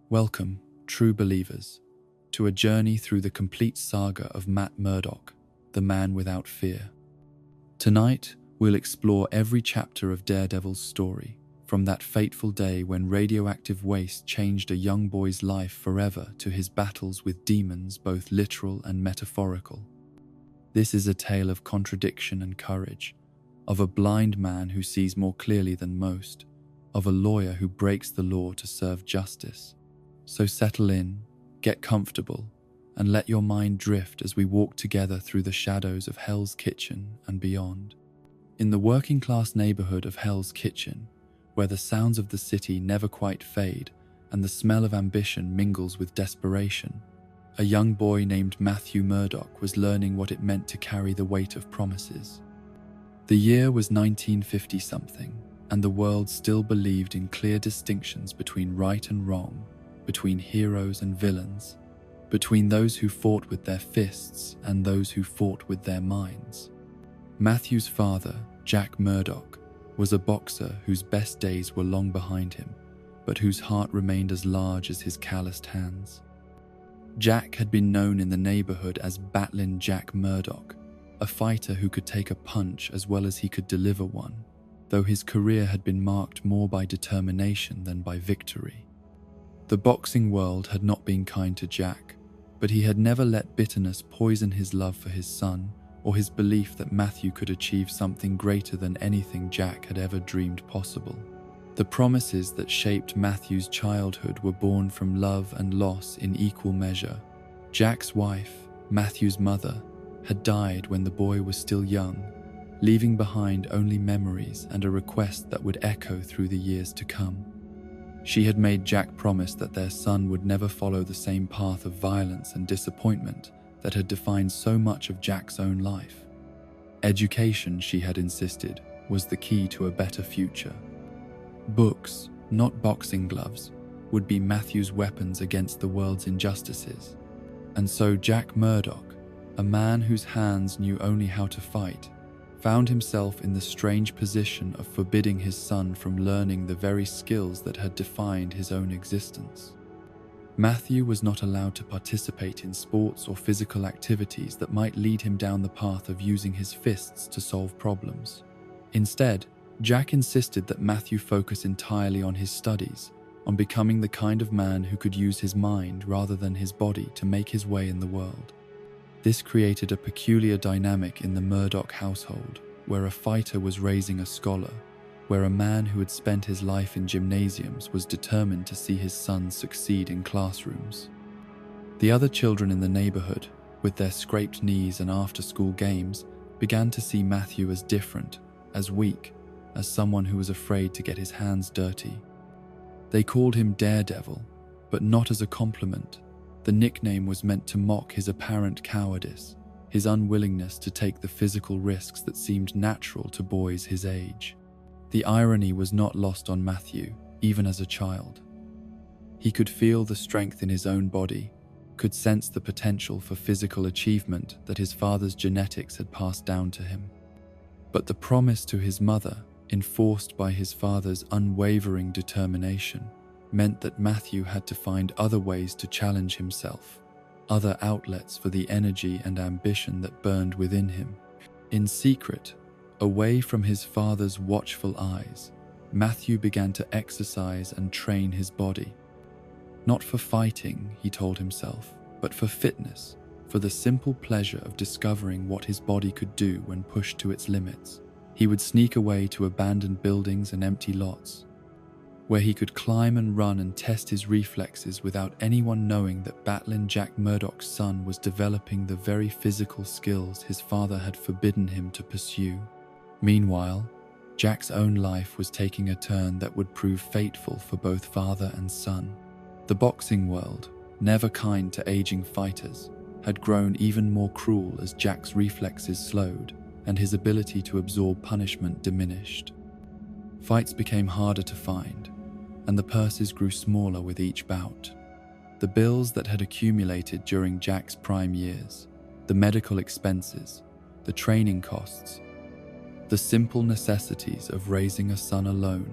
Welcome, true believers, to a journey through the complete saga of Matt Murdock, the man without fear. Tonight, we'll explore every chapter of Daredevil's story, from that fateful day when radioactive waste changed a young boy's life forever to his battles with demons, both literal and metaphorical. This is a tale of contradiction and courage, of a blind man who sees more clearly than most, of a lawyer who breaks the law to serve justice. So settle in, get comfortable, and let your mind drift as we walk together through the shadows of Hell's Kitchen and beyond. In the working-class neighborhood of Hell's Kitchen, where the sounds of the city never quite fade and the smell of ambition mingles with desperation, a young boy named Matthew Murdock was learning what it meant to carry the weight of promises. The year was 1950-something, and the world still believed in clear distinctions between right and wrong, between heroes and villains, between those who fought with their fists and those who fought with their minds. Matthew's father, Jack Murdock, was a boxer whose best days were long behind him, but whose heart remained as large as his calloused hands. Jack had been known in the neighborhood as Battling Jack Murdock, a fighter who could take a punch as well as he could deliver one, though his career had been marked more by determination than by victory. The boxing world had not been kind to Jack, but he had never let bitterness poison his love for his son or his belief that Matthew could achieve something greater than anything Jack had ever dreamed possible. The promises that shaped Matthew's childhood were born from love and loss in equal measure. Jack's wife, Matthew's mother, had died when the boy was still young, leaving behind only memories and a request that would echo through the years to come. She had made Jack promise that their son would never follow the same path of violence and disappointment that had defined so much of Jack's own life. Education, she had insisted, was the key to a better future. Books, not boxing gloves, would be Matthew's weapons against the world's injustices. And so Jack Murdock, a man whose hands knew only how to fight, found himself in the strange position of forbidding his son from learning the very skills that had defined his own existence. Matthew was not allowed to participate in sports or physical activities that might lead him down the path of using his fists to solve problems. Instead, Jack insisted that Matthew focus entirely on his studies, on becoming the kind of man who could use his mind rather than his body to make his way in the world. This created a peculiar dynamic in the Murdock household, where a fighter was raising a scholar, where a man who had spent his life in gymnasiums was determined to see his son succeed in classrooms. The other children in the neighborhood, with their scraped knees and after-school games, began to see Matthew as different, as weak, as someone who was afraid to get his hands dirty. They called him Daredevil, but not as a compliment. The nickname was meant to mock his apparent cowardice, his unwillingness to take the physical risks that seemed natural to boys his age. The irony was not lost on Matthew, even as a child. He could feel the strength in his own body, could sense the potential for physical achievement that his father's genetics had passed down to him. But the promise to his mother, enforced by his father's unwavering determination, meant that Matthew had to find other ways to challenge himself, other outlets for the energy and ambition that burned within him. In secret, away from his father's watchful eyes, Matthew began to exercise and train his body. Not for fighting, he told himself, but for fitness, for the simple pleasure of discovering what his body could do when pushed to its limits. He would sneak away to abandoned buildings and empty lots, where he could climb and run and test his reflexes without anyone knowing that Battling Jack Murdock's son was developing the very physical skills his father had forbidden him to pursue. Meanwhile, Jack's own life was taking a turn that would prove fateful for both father and son. The boxing world, never kind to aging fighters, had grown even more cruel as Jack's reflexes slowed and his ability to absorb punishment diminished. Fights became harder to find, and the purses grew smaller with each bout. The bills that had accumulated during Jack's prime years, the medical expenses, the training costs, the simple necessities of raising a son alone,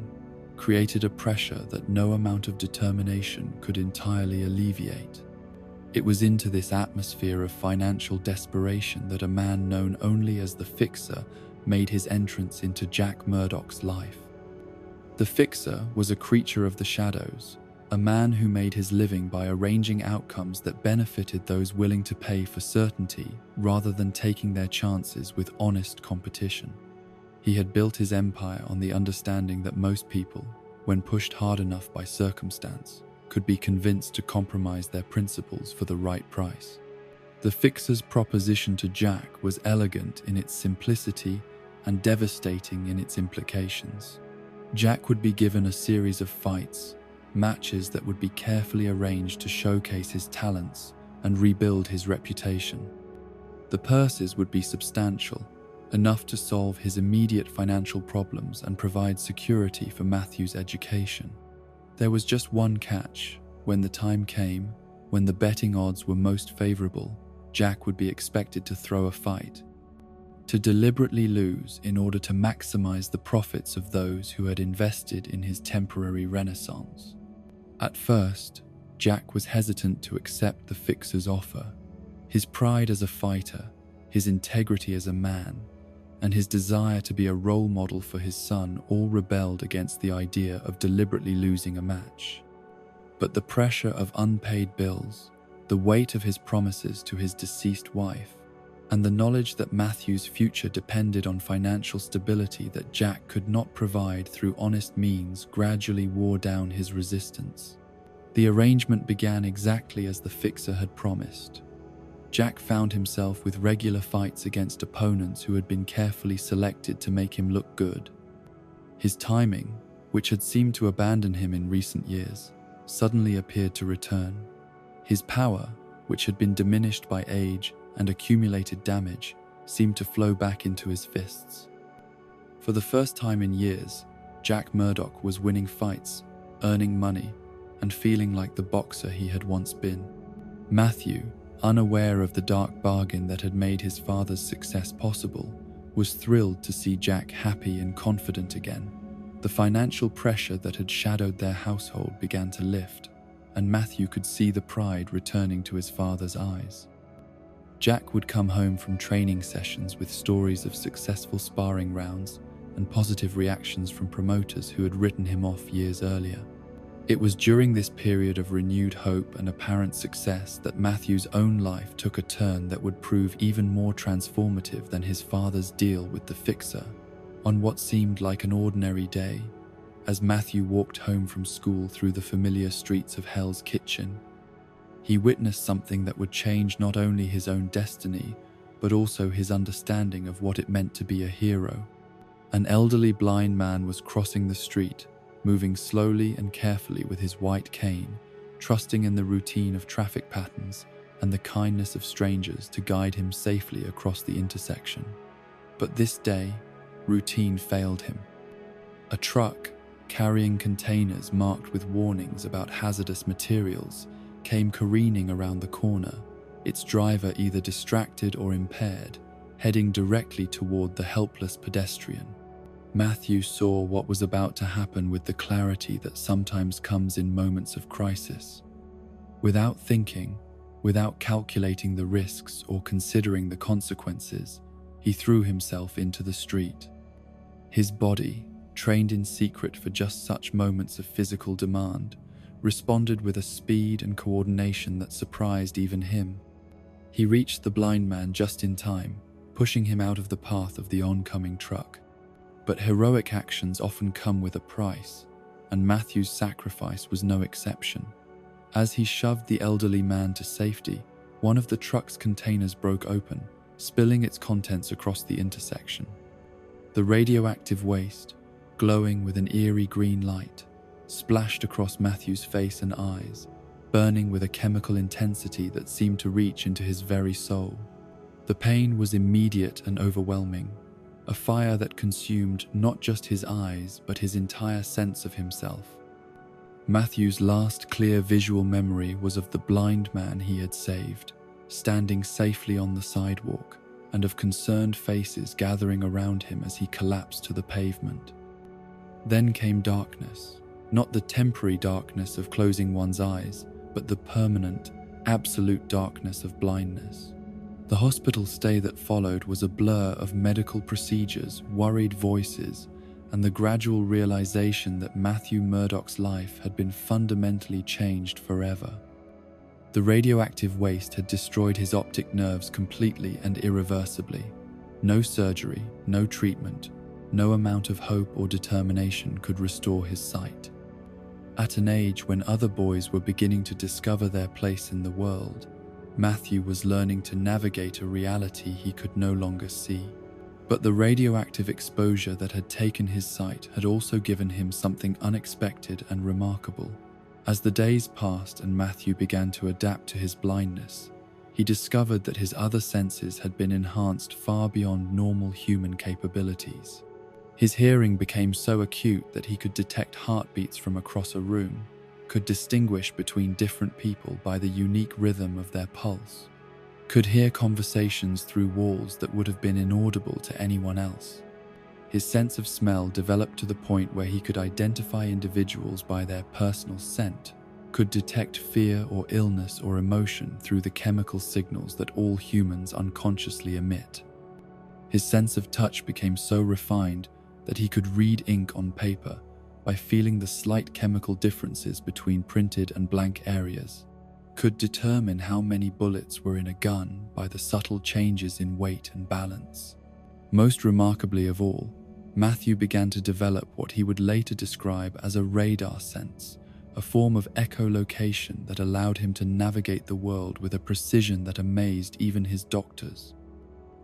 created a pressure that no amount of determination could entirely alleviate. It was into this atmosphere of financial desperation that a man known only as the Fixer made his entrance into Jack Murdoch's life. The Fixer was a creature of the shadows, a man who made his living by arranging outcomes that benefited those willing to pay for certainty rather than taking their chances with honest competition. He had built his empire on the understanding that most people, when pushed hard enough by circumstance, could be convinced to compromise their principles for the right price. The Fixer's proposition to Jack was elegant in its simplicity and devastating in its implications. Jack would be given a series of fights, matches that would be carefully arranged to showcase his talents and rebuild his reputation. The purses would be substantial, enough to solve his immediate financial problems and provide security for Matthew's education. There was just one catch. When the time came, when the betting odds were most favorable, Jack would be expected to throw a fight, to deliberately lose in order to maximize the profits of those who had invested in his temporary renaissance. At first, Jack was hesitant to accept the Fixer's offer. His pride as a fighter, his integrity as a man, and his desire to be a role model for his son all rebelled against the idea of deliberately losing a match. But the pressure of unpaid bills, the weight of his promises to his deceased wife, and the knowledge that Matthew's future depended on financial stability that Jack could not provide through honest means gradually wore down his resistance. The arrangement began exactly as the Fixer had promised. Jack found himself with regular fights against opponents who had been carefully selected to make him look good. His timing, which had seemed to abandon him in recent years, suddenly appeared to return. His power, which had been diminished by age and accumulated damage, seemed to flow back into his fists. For the first time in years, Jack Murdoch was winning fights, earning money, and feeling like the boxer he had once been. Matthew, unaware of the dark bargain that had made his father's success possible, was thrilled to see Jack happy and confident again. The financial pressure that had shadowed their household began to lift, and Matthew could see the pride returning to his father's eyes. Jack would come home from training sessions with stories of successful sparring rounds and positive reactions from promoters who had written him off years earlier. It was during this period of renewed hope and apparent success that Matthew's own life took a turn that would prove even more transformative than his father's deal with the Fixer. On what seemed like an ordinary day, as Matthew walked home from school through the familiar streets of Hell's Kitchen, he witnessed something that would change not only his own destiny, but also his understanding of what it meant to be a hero. An elderly blind man was crossing the street, moving slowly and carefully with his white cane, trusting in the routine of traffic patterns and the kindness of strangers to guide him safely across the intersection. But this day, routine failed him. A truck, carrying containers marked with warnings about hazardous materials, came careening around the corner, its driver either distracted or impaired, heading directly toward the helpless pedestrian. Matthew saw what was about to happen with the clarity that sometimes comes in moments of crisis. Without thinking, without calculating the risks or considering the consequences, he threw himself into the street. His body, trained in secret for just such moments of physical demand, responded with a speed and coordination that surprised even him. He reached the blind man just in time, pushing him out of the path of the oncoming truck. But heroic actions often come with a price, and Matthew's sacrifice was no exception. As he shoved the elderly man to safety, one of the truck's containers broke open, spilling its contents across the intersection. The radioactive waste, glowing with an eerie green light, splashed across Matthew's face and eyes, burning with a chemical intensity that seemed to reach into his very soul. The pain was immediate and overwhelming, a fire that consumed not just his eyes but his entire sense of himself. Matthew's last clear visual memory was of the blind man he had saved, standing safely on the sidewalk, and of concerned faces gathering around him as he collapsed to the pavement. Then came darkness, not the temporary darkness of closing one's eyes, but the permanent, absolute darkness of blindness. The hospital stay that followed was a blur of medical procedures, worried voices, and the gradual realization that Matthew Murdoch's life had been fundamentally changed forever. The radioactive waste had destroyed his optic nerves completely and irreversibly. No surgery, no treatment, no amount of hope or determination could restore his sight. At an age when other boys were beginning to discover their place in the world, Matthew was learning to navigate a reality he could no longer see. But the radioactive exposure that had taken his sight had also given him something unexpected and remarkable. As the days passed and Matthew began to adapt to his blindness, he discovered that his other senses had been enhanced far beyond normal human capabilities. His hearing became so acute that he could detect heartbeats from across a room, could distinguish between different people by the unique rhythm of their pulse, could hear conversations through walls that would have been inaudible to anyone else. His sense of smell developed to the point where he could identify individuals by their personal scent, could detect fear or illness or emotion through the chemical signals that all humans unconsciously emit. His sense of touch became so refined that he could read ink on paper by feeling the slight chemical differences between printed and blank areas, could determine how many bullets were in a gun by the subtle changes in weight and balance. Most remarkably of all, Matthew began to develop what he would later describe as a radar sense, a form of echolocation that allowed him to navigate the world with a precision that amazed even his doctors.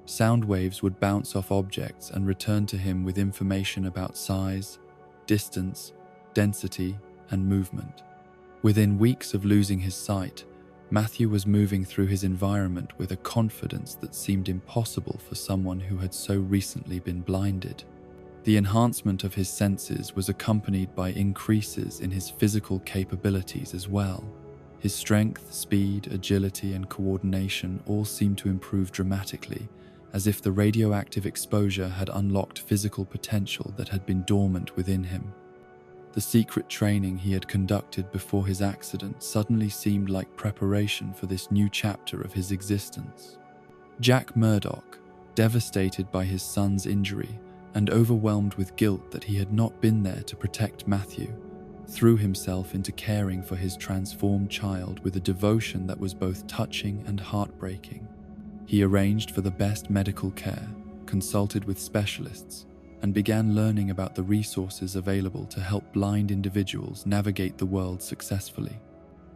Sound waves would bounce off objects and return to him with information about size, distance, density, and movement. Within weeks of losing his sight, Matthew was moving through his environment with a confidence that seemed impossible for someone who had so recently been blinded. The enhancement of his senses was accompanied by increases in his physical capabilities as well. His strength, speed, agility, and coordination all seemed to improve dramatically, as if the radioactive exposure had unlocked physical potential that had been dormant within him. The secret training he had conducted before his accident suddenly seemed like preparation for this new chapter of his existence. Jack Murdoch, devastated by his son's injury and overwhelmed with guilt that he had not been there to protect Matthew, threw himself into caring for his transformed child with a devotion that was both touching and heartbreaking. He arranged for the best medical care, consulted with specialists, and began learning about the resources available to help blind individuals navigate the world successfully.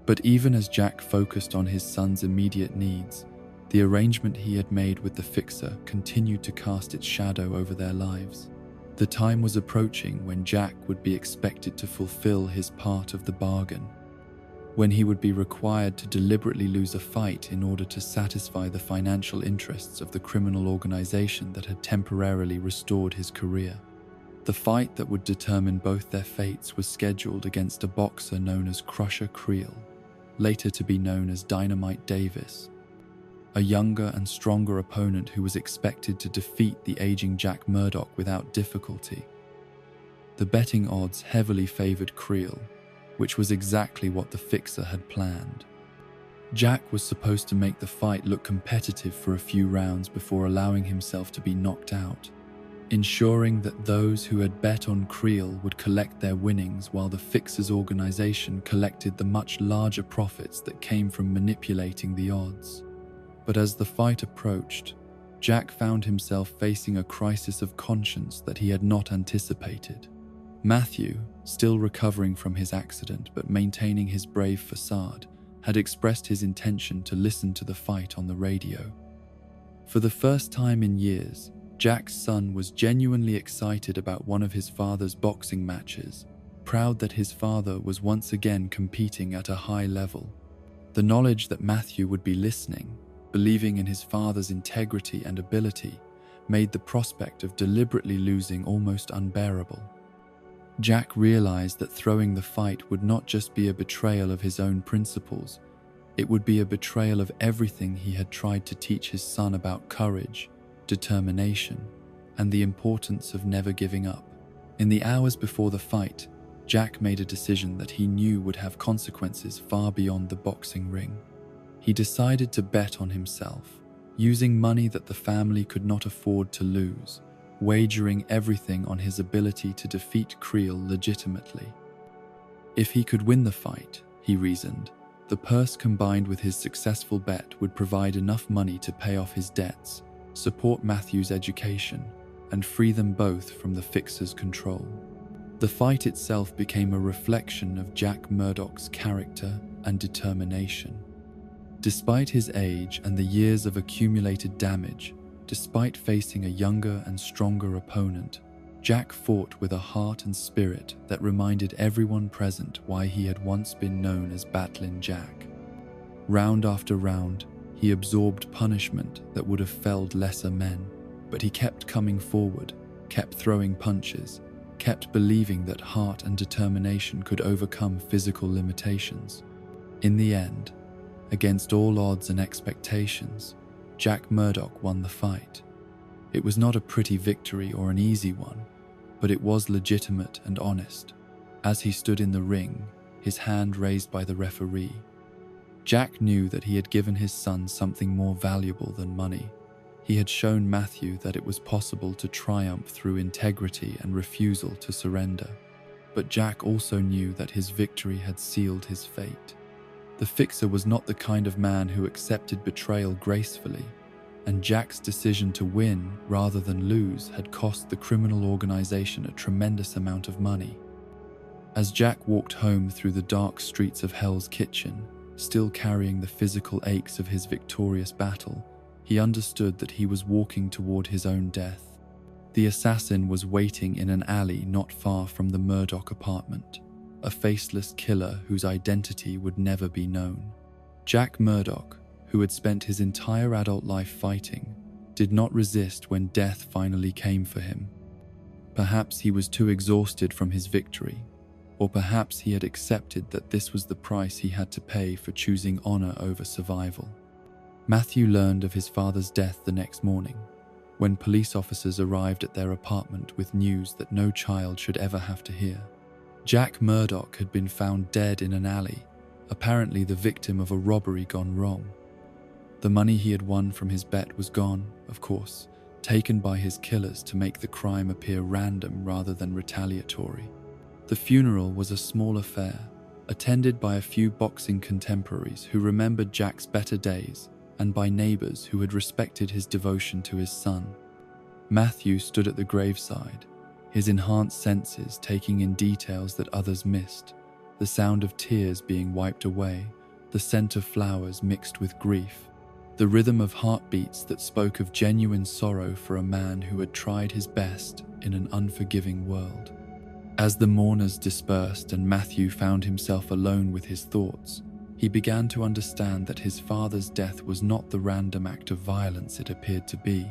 But even as Jack focused on his son's immediate needs, the arrangement he had made with the fixer continued to cast its shadow over their lives. The time was approaching when Jack would be expected to fulfill his part of the bargain, when he would be required to deliberately lose a fight in order to satisfy the financial interests of the criminal organization that had temporarily restored his career. The fight that would determine both their fates was scheduled against a boxer known as Crusher Creel, later to be known as Dynamite Davis, a younger and stronger opponent who was expected to defeat the aging Jack Murdoch without difficulty. The betting odds heavily favored Creel, which was exactly what the fixer had planned. Jack was supposed to make the fight look competitive for a few rounds before allowing himself to be knocked out, ensuring that those who had bet on Creel would collect their winnings while the fixer's organization collected the much larger profits that came from manipulating the odds. But as the fight approached, Jack found himself facing a crisis of conscience that he had not anticipated. Matthew, still recovering from his accident but maintaining his brave facade, had expressed his intention to listen to the fight on the radio. For the first time in years, Jack's son was genuinely excited about one of his father's boxing matches, proud that his father was once again competing at a high level. The knowledge that Matthew would be listening, believing in his father's integrity and ability, made the prospect of deliberately losing almost unbearable. Jack realized that throwing the fight would not just be a betrayal of his own principles, it would be a betrayal of everything he had tried to teach his son about courage, determination, and the importance of never giving up. In the hours before the fight, Jack made a decision that he knew would have consequences far beyond the boxing ring. He decided to bet on himself, using money that the family could not afford to lose, wagering everything on his ability to defeat Creel legitimately. If he could win the fight, he reasoned, the purse combined with his successful bet would provide enough money to pay off his debts, support Matthew's education, and free them both from the Fixer's control. The fight itself became a reflection of Jack Murdoch's character and determination. Despite his age and the years of accumulated damage, despite facing a younger and stronger opponent, Jack fought with a heart and spirit that reminded everyone present why he had once been known as Battling Jack. Round after round, he absorbed punishment that would have felled lesser men, but he kept coming forward, kept throwing punches, kept believing that heart and determination could overcome physical limitations. In the end, against all odds and expectations, Jack Murdoch won the fight. It was not a pretty victory or an easy one, but it was legitimate and honest. As he stood in the ring, his hand raised by the referee, Jack knew that he had given his son something more valuable than money. He had shown Matthew that it was possible to triumph through integrity and refusal to surrender. But Jack also knew that his victory had sealed his fate. The Fixer was not the kind of man who accepted betrayal gracefully, and Jack's decision to win rather than lose had cost the criminal organization a tremendous amount of money. As Jack walked home through the dark streets of Hell's Kitchen, still carrying the physical aches of his victorious battle, he understood that he was walking toward his own death. The assassin was waiting in an alley not far from the Murdoch apartment, a faceless killer whose identity would never be known. Jack Murdoch, who had spent his entire adult life fighting, did not resist when death finally came for him. Perhaps he was too exhausted from his victory, or perhaps he had accepted that this was the price he had to pay for choosing honor over survival. Matthew learned of his father's death the next morning, when police officers arrived at their apartment with news that no child should ever have to hear. Jack Murdoch had been found dead in an alley, apparently the victim of a robbery gone wrong. The money he had won from his bet was gone, of course, taken by his killers to make the crime appear random rather than retaliatory. The funeral was a small affair, attended by a few boxing contemporaries who remembered Jack's better days and by neighbors who had respected his devotion to his son. Matthew stood at the graveside, his enhanced senses taking in details that others missed, the sound of tears being wiped away, the scent of flowers mixed with grief, the rhythm of heartbeats that spoke of genuine sorrow for a man who had tried his best in an unforgiving world. As the mourners dispersed and Matthew found himself alone with his thoughts, he began to understand that his father's death was not the random act of violence it appeared to be.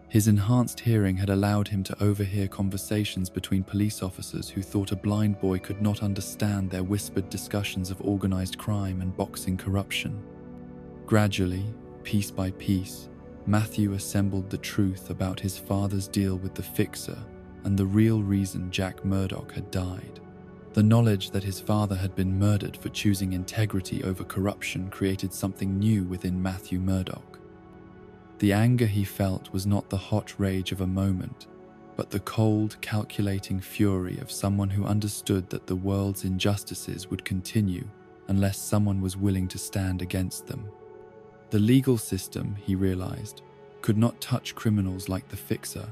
His enhanced hearing had allowed him to overhear conversations between police officers who thought a blind boy could not understand their whispered discussions of organized crime and boxing corruption. Gradually, piece by piece, Matthew assembled the truth about his father's deal with the Fixer and the real reason Jack Murdoch had died. The knowledge that his father had been murdered for choosing integrity over corruption created something new within Matthew Murdoch. The anger he felt was not the hot rage of a moment, but the cold, calculating fury of someone who understood that the world's injustices would continue unless someone was willing to stand against them. The legal system, he realized, could not touch criminals like the Fixer,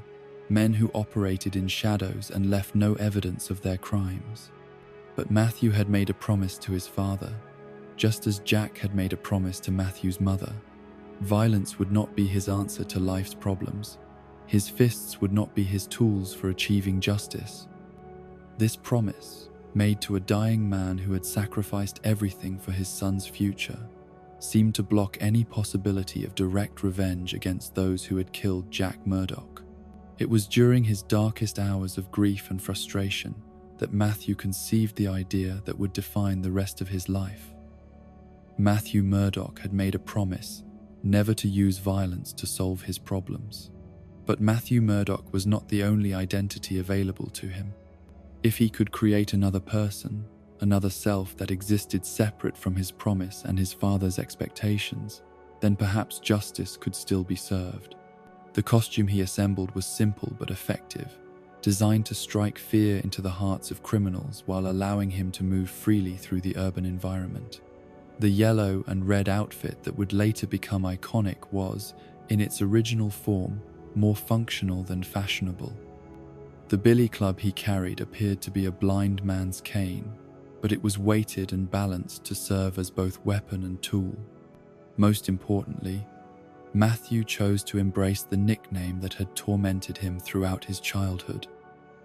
men who operated in shadows and left no evidence of their crimes. But Matthew had made a promise to his father, just as Jack had made a promise to Matthew's mother. Violence would not be his answer to life's problems. His fists would not be his tools for achieving justice. This promise, made to a dying man who had sacrificed everything for his son's future, seemed to block any possibility of direct revenge against those who had killed Jack Murdoch. It was during his darkest hours of grief and frustration that Matthew conceived the idea that would define the rest of his life. Matthew Murdoch had made a promise never to use violence to solve his problems, But Matthew Murdock was not the only identity available to him. If he could create another person, another self that existed separate from his promise and his father's expectations, then perhaps justice could still be served. The costume he assembled was simple but effective, designed to strike fear into the hearts of criminals while allowing him to move freely through the urban environment. The yellow and red outfit that would later become iconic was, in its original form, more functional than fashionable. The billy club he carried appeared to be a blind man's cane, but it was weighted and balanced to serve as both weapon and tool. Most importantly, Matthew chose to embrace the nickname that had tormented him throughout his childhood.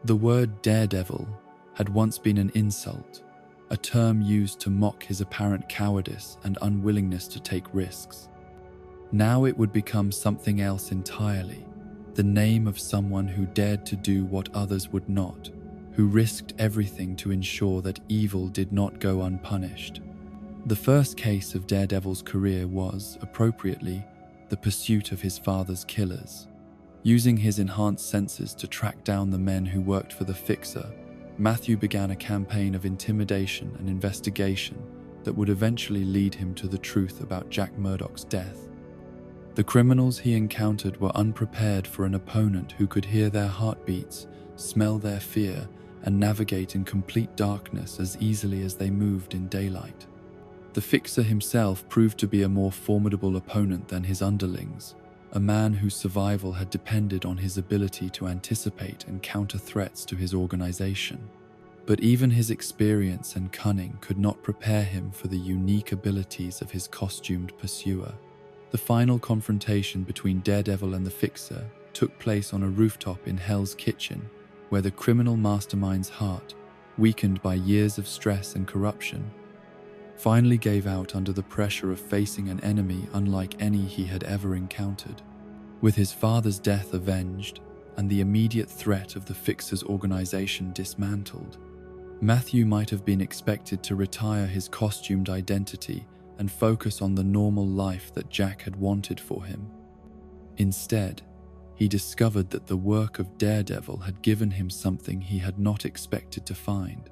The word Daredevil had once been an insult, a term used to mock his apparent cowardice and unwillingness to take risks. Now it would become something else entirely, the name of someone who dared to do what others would not, who risked everything to ensure that evil did not go unpunished. The first case of Daredevil's career was, appropriately, the pursuit of his father's killers. Using his enhanced senses to track down the men who worked for the Fixer, Matthew began a campaign of intimidation and investigation that would eventually lead him to the truth about Jack Murdock's death. The criminals he encountered were unprepared for an opponent who could hear their heartbeats, smell their fear, and navigate in complete darkness as easily as they moved in daylight. The Fixer himself proved to be a more formidable opponent than his underlings, a man whose survival had depended on his ability to anticipate and counter threats to his organization. But even his experience and cunning could not prepare him for the unique abilities of his costumed pursuer. The final confrontation between Daredevil and the Fixer took place on a rooftop in Hell's Kitchen, where the criminal mastermind's heart, weakened by years of stress and corruption, finally gave out under the pressure of facing an enemy unlike any he had ever encountered. With his father's death avenged and the immediate threat of the Fixer's organization dismantled, Matthew might have been expected to retire his costumed identity and focus on the normal life that Jack had wanted for him. Instead, he discovered that the work of Daredevil had given him something he had not expected to find: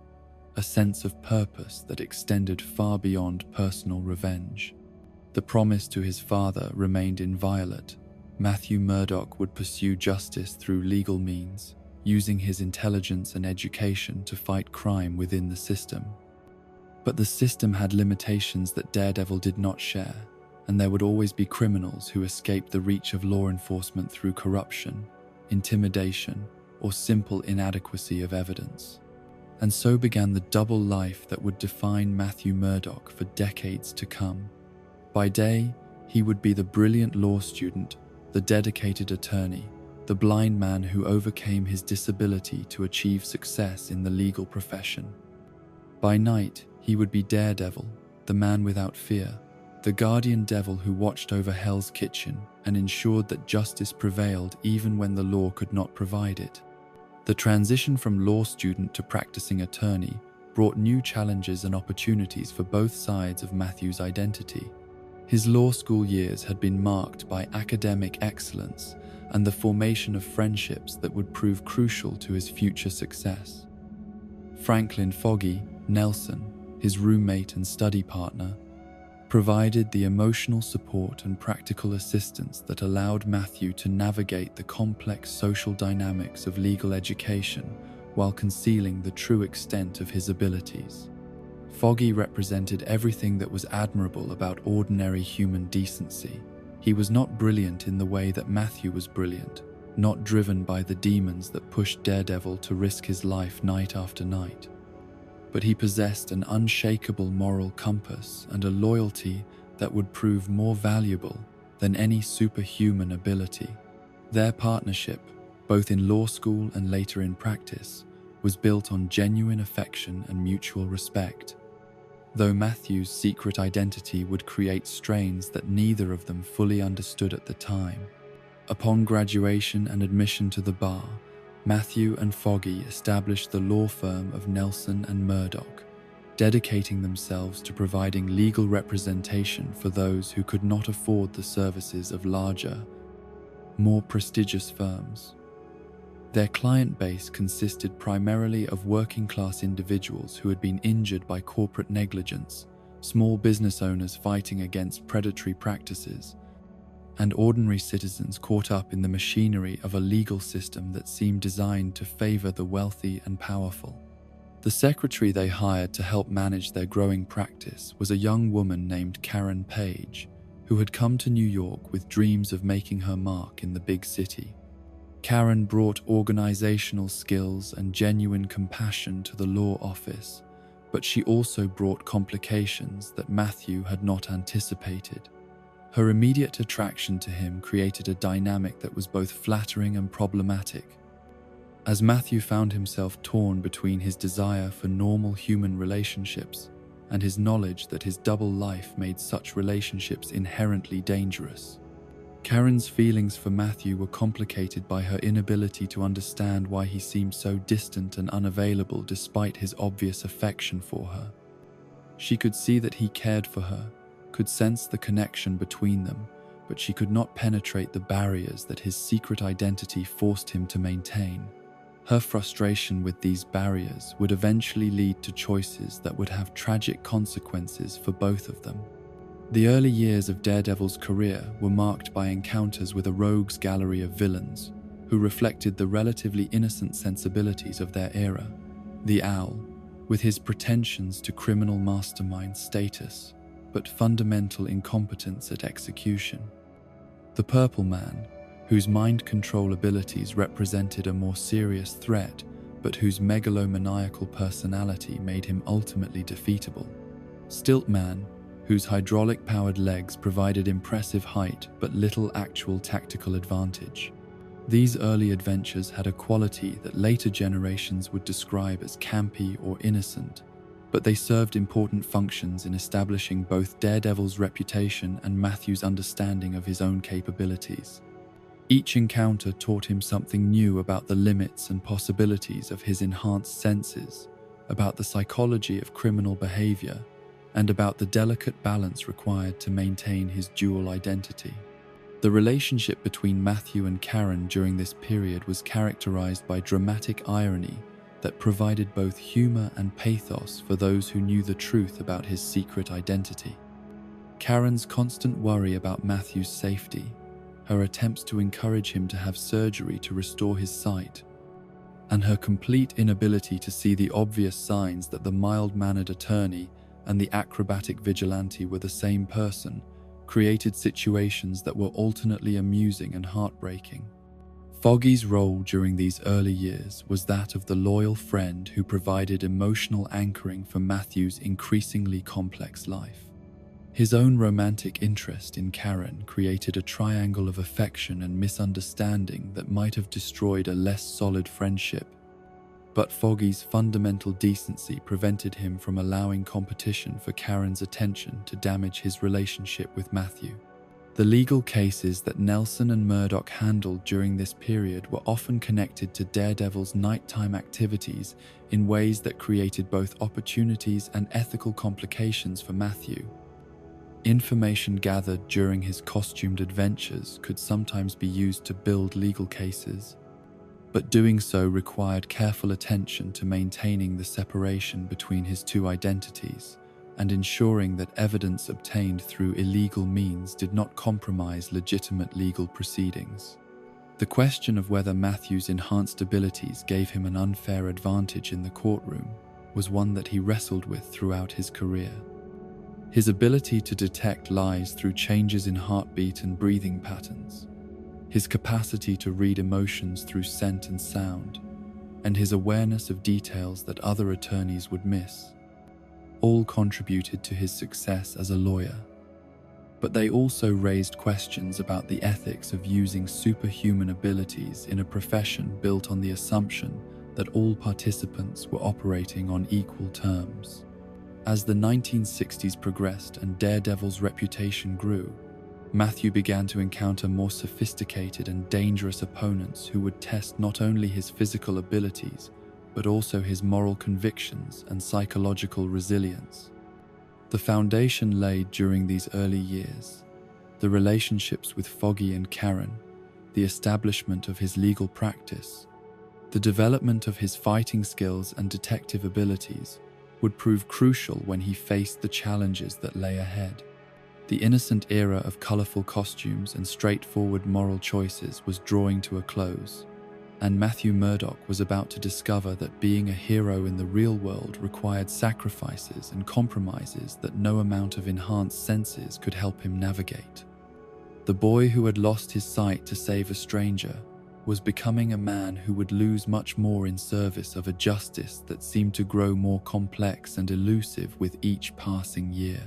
a sense of purpose that extended far beyond personal revenge. The promise to his father remained inviolate. Matthew Murdock would pursue justice through legal means, using his intelligence and education to fight crime within the system. But the system had limitations that Daredevil did not share, and there would always be criminals who escaped the reach of law enforcement through corruption, intimidation, or simple inadequacy of evidence. And so began the double life that would define Matthew Murdock for decades to come. By day, he would be the brilliant law student, the dedicated attorney, the blind man who overcame his disability to achieve success in the legal profession. By night, he would be Daredevil, the man without fear, the guardian devil who watched over Hell's Kitchen and ensured that justice prevailed even when the law could not provide it. The transition from law student to practicing attorney brought new challenges and opportunities for both sides of Matthew's identity. His law school years had been marked by academic excellence and the formation of friendships that would prove crucial to his future success. Franklin Foggy Nelson, his roommate and study partner, provided the emotional support and practical assistance that allowed Matthew to navigate the complex social dynamics of legal education while concealing the true extent of his abilities. Foggy represented everything that was admirable about ordinary human decency. He was not brilliant in the way that Matthew was brilliant, not driven by the demons that pushed Daredevil to risk his life night after night. But he possessed an unshakable moral compass and a loyalty that would prove more valuable than any superhuman ability. Their partnership, both in law school and later in practice, was built on genuine affection and mutual respect. Though Matthew's secret identity would create strains that neither of them fully understood at the time. Upon graduation and admission to the bar, Matthew and Foggy established the law firm of Nelson and Murdock, dedicating themselves to providing legal representation for those who could not afford the services of larger, more prestigious firms. Their client base consisted primarily of working-class individuals who had been injured by corporate negligence, small business owners fighting against predatory practices, and ordinary citizens caught up in the machinery of a legal system that seemed designed to favor the wealthy and powerful. The secretary they hired to help manage their growing practice was a young woman named Karen Page, who had come to New York with dreams of making her mark in the big city. Karen brought organizational skills and genuine compassion to the law office, but she also brought complications that Matthew had not anticipated. Her immediate attraction to him created a dynamic that was both flattering and problematic. As Matthew found himself torn between his desire for normal human relationships and his knowledge that his double life made such relationships inherently dangerous. Karen's feelings for Matthew were complicated by her inability to understand why he seemed so distant and unavailable despite his obvious affection for her. She could see that he cared for her, could sense the connection between them, but she could not penetrate the barriers that his secret identity forced him to maintain. Her frustration with these barriers would eventually lead to choices that would have tragic consequences for both of them. The early years of Daredevil's career were marked by encounters with a rogues gallery of villains who reflected the relatively innocent sensibilities of their era. The Owl, with his pretensions to criminal mastermind status, but fundamental incompetence at execution. The Purple Man, whose mind control abilities represented a more serious threat, but whose megalomaniacal personality made him ultimately defeatable. Stilt Man, whose hydraulic-powered legs provided impressive height but little actual tactical advantage. These early adventures had a quality that later generations would describe as campy or innocent, but they served important functions in establishing both Daredevil's reputation and Matthew's understanding of his own capabilities. Each encounter taught him something new about the limits and possibilities of his enhanced senses, about the psychology of criminal behavior, and about the delicate balance required to maintain his dual identity. The relationship between Matthew and Karen during this period was characterized by dramatic irony that provided both humor and pathos for those who knew the truth about his secret identity. Karen's constant worry about Matthew's safety, her attempts to encourage him to have surgery to restore his sight, and her complete inability to see the obvious signs that the mild-mannered attorney and the acrobatic vigilante were the same person, created situations that were alternately amusing and heartbreaking. Foggy's role during these early years was that of the loyal friend who provided emotional anchoring for Matthew's increasingly complex life. His own romantic interest in Karen created a triangle of affection and misunderstanding that might have destroyed a less solid friendship. But Foggy's fundamental decency prevented him from allowing competition for Karen's attention to damage his relationship with Matthew. The legal cases that Nelson and Murdoch handled during this period were often connected to Daredevil's nighttime activities in ways that created both opportunities and ethical complications for Matthew. Information gathered during his costumed adventures could sometimes be used to build legal cases, but doing so required careful attention to maintaining the separation between his two identities and ensuring that evidence obtained through illegal means did not compromise legitimate legal proceedings. The question of whether Matthew's enhanced abilities gave him an unfair advantage in the courtroom was one that he wrestled with throughout his career. His ability to detect lies through changes in heartbeat and breathing patterns, his capacity to read emotions through scent and sound, and his awareness of details that other attorneys would miss, all contributed to his success as a lawyer. But they also raised questions about the ethics of using superhuman abilities in a profession built on the assumption that all participants were operating on equal terms. As the 1960s progressed and Daredevil's reputation grew, Matthew began to encounter more sophisticated and dangerous opponents who would test not only his physical abilities, but also his moral convictions and psychological resilience. The foundation laid during these early years, the relationships with Foggy and Karen, the establishment of his legal practice, the development of his fighting skills and detective abilities would prove crucial when he faced the challenges that lay ahead. The innocent era of colorful costumes and straightforward moral choices was drawing to a close, and Matthew Murdock was about to discover that being a hero in the real world required sacrifices and compromises that no amount of enhanced senses could help him navigate. The boy who had lost his sight to save a stranger was becoming a man who would lose much more in service of a justice that seemed to grow more complex and elusive with each passing year.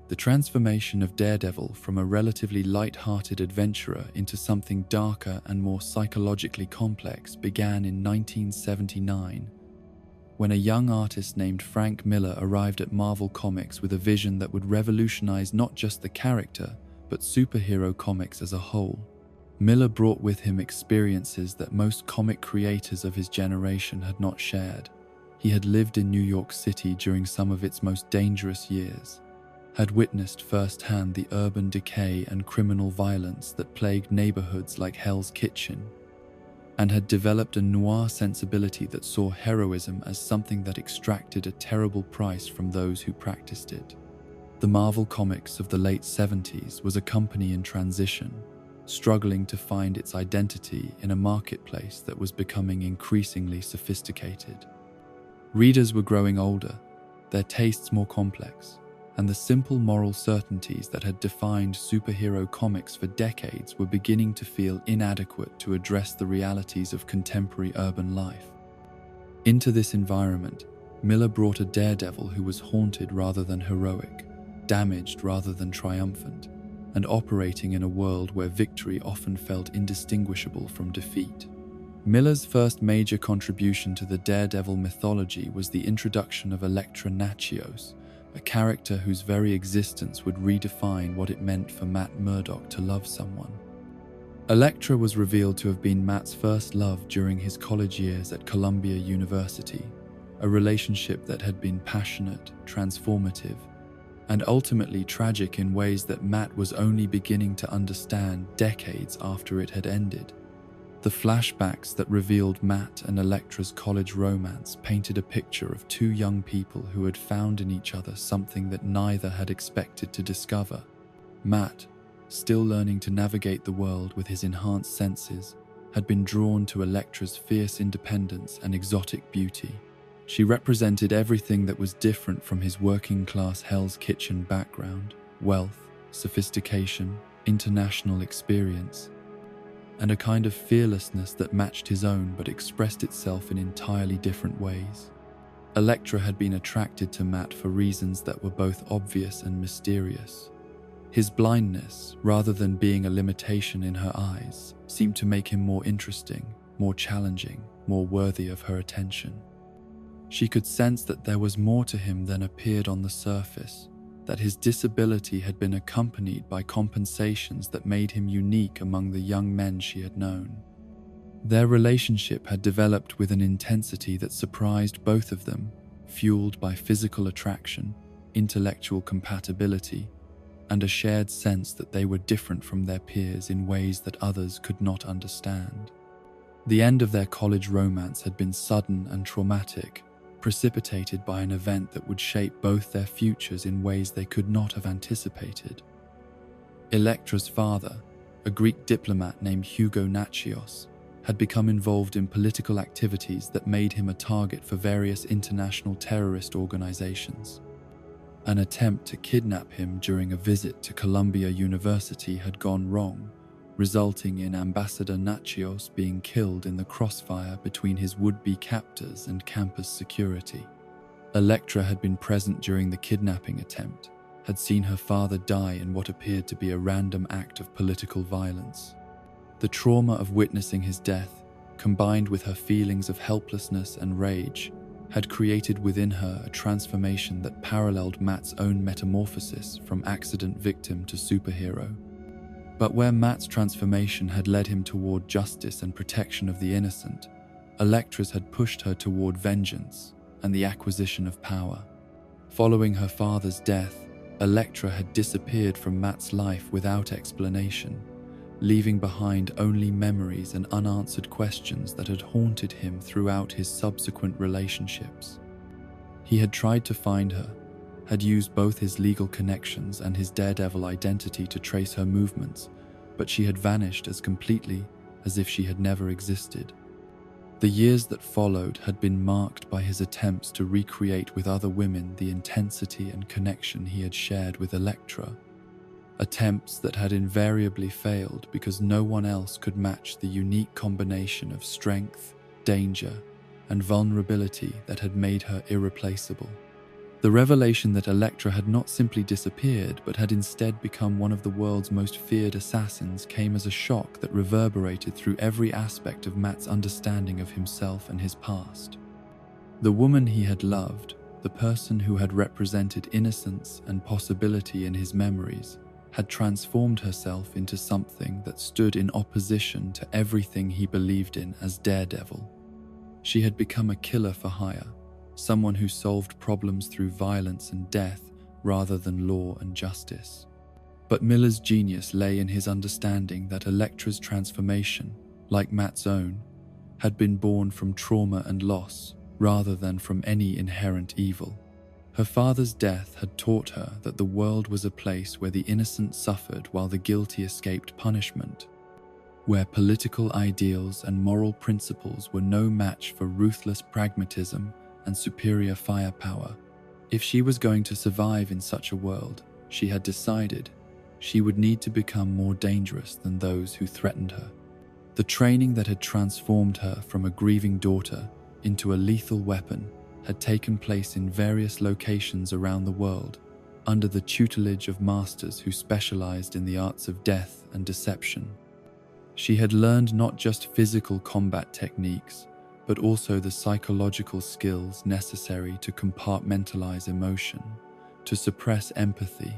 The transformation of Daredevil from a relatively light-hearted adventurer into something darker and more psychologically complex began in 1979, when a young artist named Frank Miller arrived at Marvel Comics with a vision that would revolutionize not just the character, but superhero comics as a whole. Miller brought with him experiences that most comic creators of his generation had not shared. He had lived in New York City during some of its most dangerous years, had witnessed firsthand the urban decay and criminal violence that plagued neighborhoods like Hell's Kitchen, and had developed a noir sensibility that saw heroism as something that extracted a terrible price from those who practiced it. The Marvel Comics of the late 70s was a company in transition, struggling to find its identity in a marketplace that was becoming increasingly sophisticated. Readers were growing older, their tastes more complex, and the simple moral certainties that had defined superhero comics for decades were beginning to feel inadequate to address the realities of contemporary urban life. Into this environment, Miller brought a Daredevil who was haunted rather than heroic, damaged rather than triumphant, and operating in a world where victory often felt indistinguishable from defeat. Miller's first major contribution to the Daredevil mythology was the introduction of Elektra, a character whose very existence would redefine what it meant for Matt Murdock to love someone. Elektra was revealed to have been Matt's first love during his college years at Columbia University, a relationship that had been passionate, transformative, and ultimately tragic in ways that Matt was only beginning to understand decades after it had ended. The flashbacks that revealed Matt and Elektra's college romance painted a picture of two young people who had found in each other something that neither had expected to discover. Matt, still learning to navigate the world with his enhanced senses, had been drawn to Elektra's fierce independence and exotic beauty. She represented everything that was different from his working-class Hell's Kitchen background: wealth, sophistication, international experience, and a kind of fearlessness that matched his own but expressed itself in entirely different ways. Elektra had been attracted to Matt for reasons that were both obvious and mysterious. His blindness, rather than being a limitation in her eyes, seemed to make him more interesting, more challenging, more worthy of her attention. She could sense that there was more to him than appeared on the surface, that his disability had been accompanied by compensations that made him unique among the young men she had known. Their relationship had developed with an intensity that surprised both of them, fueled by physical attraction, intellectual compatibility, and a shared sense that they were different from their peers in ways that others could not understand. The end of their college romance had been sudden and traumatic, precipitated by an event that would shape both their futures in ways they could not have anticipated. Elektra's father, a Greek diplomat named Hugo Nachios, had become involved in political activities that made him a target for various international terrorist organizations. An attempt to kidnap him during a visit to Columbia University had gone wrong, resulting in Ambassador Nachios being killed in the crossfire between his would-be captors and campus security. Elektra had been present during the kidnapping attempt, had seen her father die in what appeared to be a random act of political violence. The trauma of witnessing his death, combined with her feelings of helplessness and rage, had created within her a transformation that paralleled Matt's own metamorphosis from accident victim to superhero. But where Matt's transformation had led him toward justice and protection of the innocent, Elektra's had pushed her toward vengeance and the acquisition of power. Following her father's death, Elektra had disappeared from Matt's life without explanation, leaving behind only memories and unanswered questions that had haunted him throughout his subsequent relationships. He had tried to find her, had used both his legal connections and his Daredevil identity to trace her movements, but she had vanished as completely as if she had never existed. The years that followed had been marked by his attempts to recreate with other women the intensity and connection he had shared with Elektra, attempts that had invariably failed because no one else could match the unique combination of strength, danger, and vulnerability that had made her irreplaceable. The revelation that Elektra had not simply disappeared but had instead become one of the world's most feared assassins came as a shock that reverberated through every aspect of Matt's understanding of himself and his past. The woman he had loved, the person who had represented innocence and possibility in his memories, had transformed herself into something that stood in opposition to everything he believed in as Daredevil. She had become a killer for hire, someone who solved problems through violence and death rather than law and justice. But Miller's genius lay in his understanding that Elektra's transformation, like Matt's own, had been born from trauma and loss rather than from any inherent evil. Her father's death had taught her that the world was a place where the innocent suffered while the guilty escaped punishment, where political ideals and moral principles were no match for ruthless pragmatism and superior firepower. If she was going to survive in such a world, she had decided she would need to become more dangerous than those who threatened her. The training that had transformed her from a grieving daughter into a lethal weapon had taken place in various locations around the world, under the tutelage of masters who specialized in the arts of death and deception. She had learned not just physical combat techniques, but also the psychological skills necessary to compartmentalize emotion, to suppress empathy,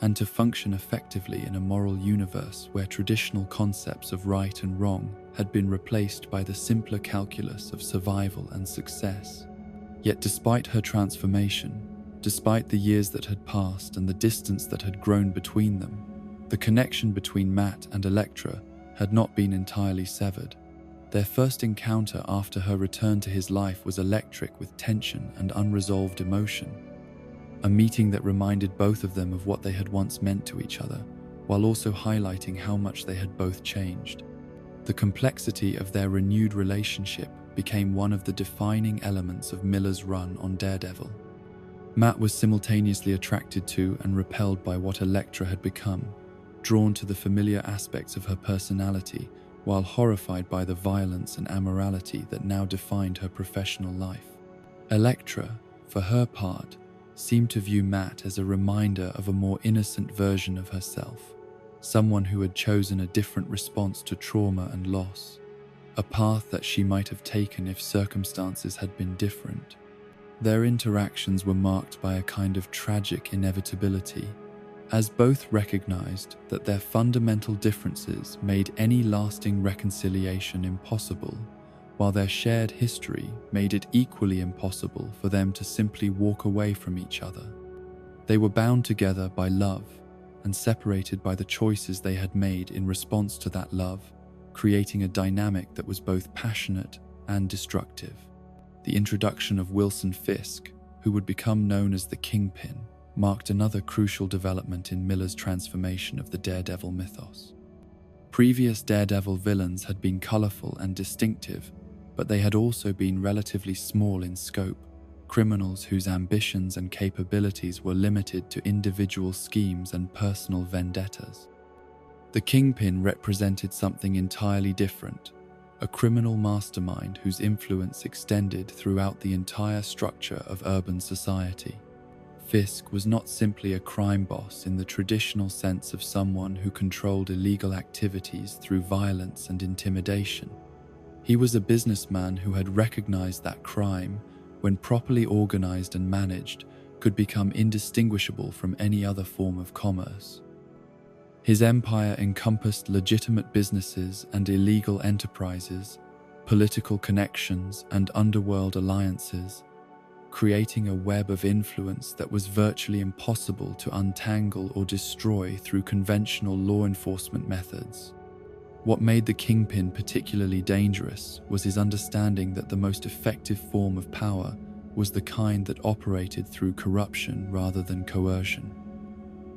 and to function effectively in a moral universe where traditional concepts of right and wrong had been replaced by the simpler calculus of survival and success. Yet despite her transformation, despite the years that had passed and the distance that had grown between them, the connection between Matt and Elektra had not been entirely severed. Their first encounter after her return to his life was electric with tension and unresolved emotion. A meeting that reminded both of them of what they had once meant to each other, while also highlighting how much they had both changed. The complexity of their renewed relationship became one of the defining elements of Miller's run on Daredevil. Matt was simultaneously attracted to and repelled by what Elektra had become, drawn to the familiar aspects of her personality, while horrified by the violence and immorality that now defined her professional life. Elektra, for her part, seemed to view Matt as a reminder of a more innocent version of herself, someone who had chosen a different response to trauma and loss, a path that she might have taken if circumstances had been different. Their interactions were marked by a kind of tragic inevitability, as both recognized that their fundamental differences made any lasting reconciliation impossible, while their shared history made it equally impossible for them to simply walk away from each other. They were bound together by love and separated by the choices they had made in response to that love, creating a dynamic that was both passionate and destructive. The introduction of Wilson Fisk, who would become known as the Kingpin, marked another crucial development in Miller's transformation of the Daredevil mythos. Previous Daredevil villains had been colorful and distinctive, but they had also been relatively small in scope, criminals whose ambitions and capabilities were limited to individual schemes and personal vendettas. The Kingpin represented something entirely different, a criminal mastermind whose influence extended throughout the entire structure of urban society. Fisk was not simply a crime boss in the traditional sense of someone who controlled illegal activities through violence and intimidation. He was a businessman who had recognized that crime, when properly organized and managed, could become indistinguishable from any other form of commerce. His empire encompassed legitimate businesses and illegal enterprises, political connections and underworld alliances, creating a web of influence that was virtually impossible to untangle or destroy through conventional law enforcement methods. What made the Kingpin particularly dangerous was his understanding that the most effective form of power was the kind that operated through corruption rather than coercion.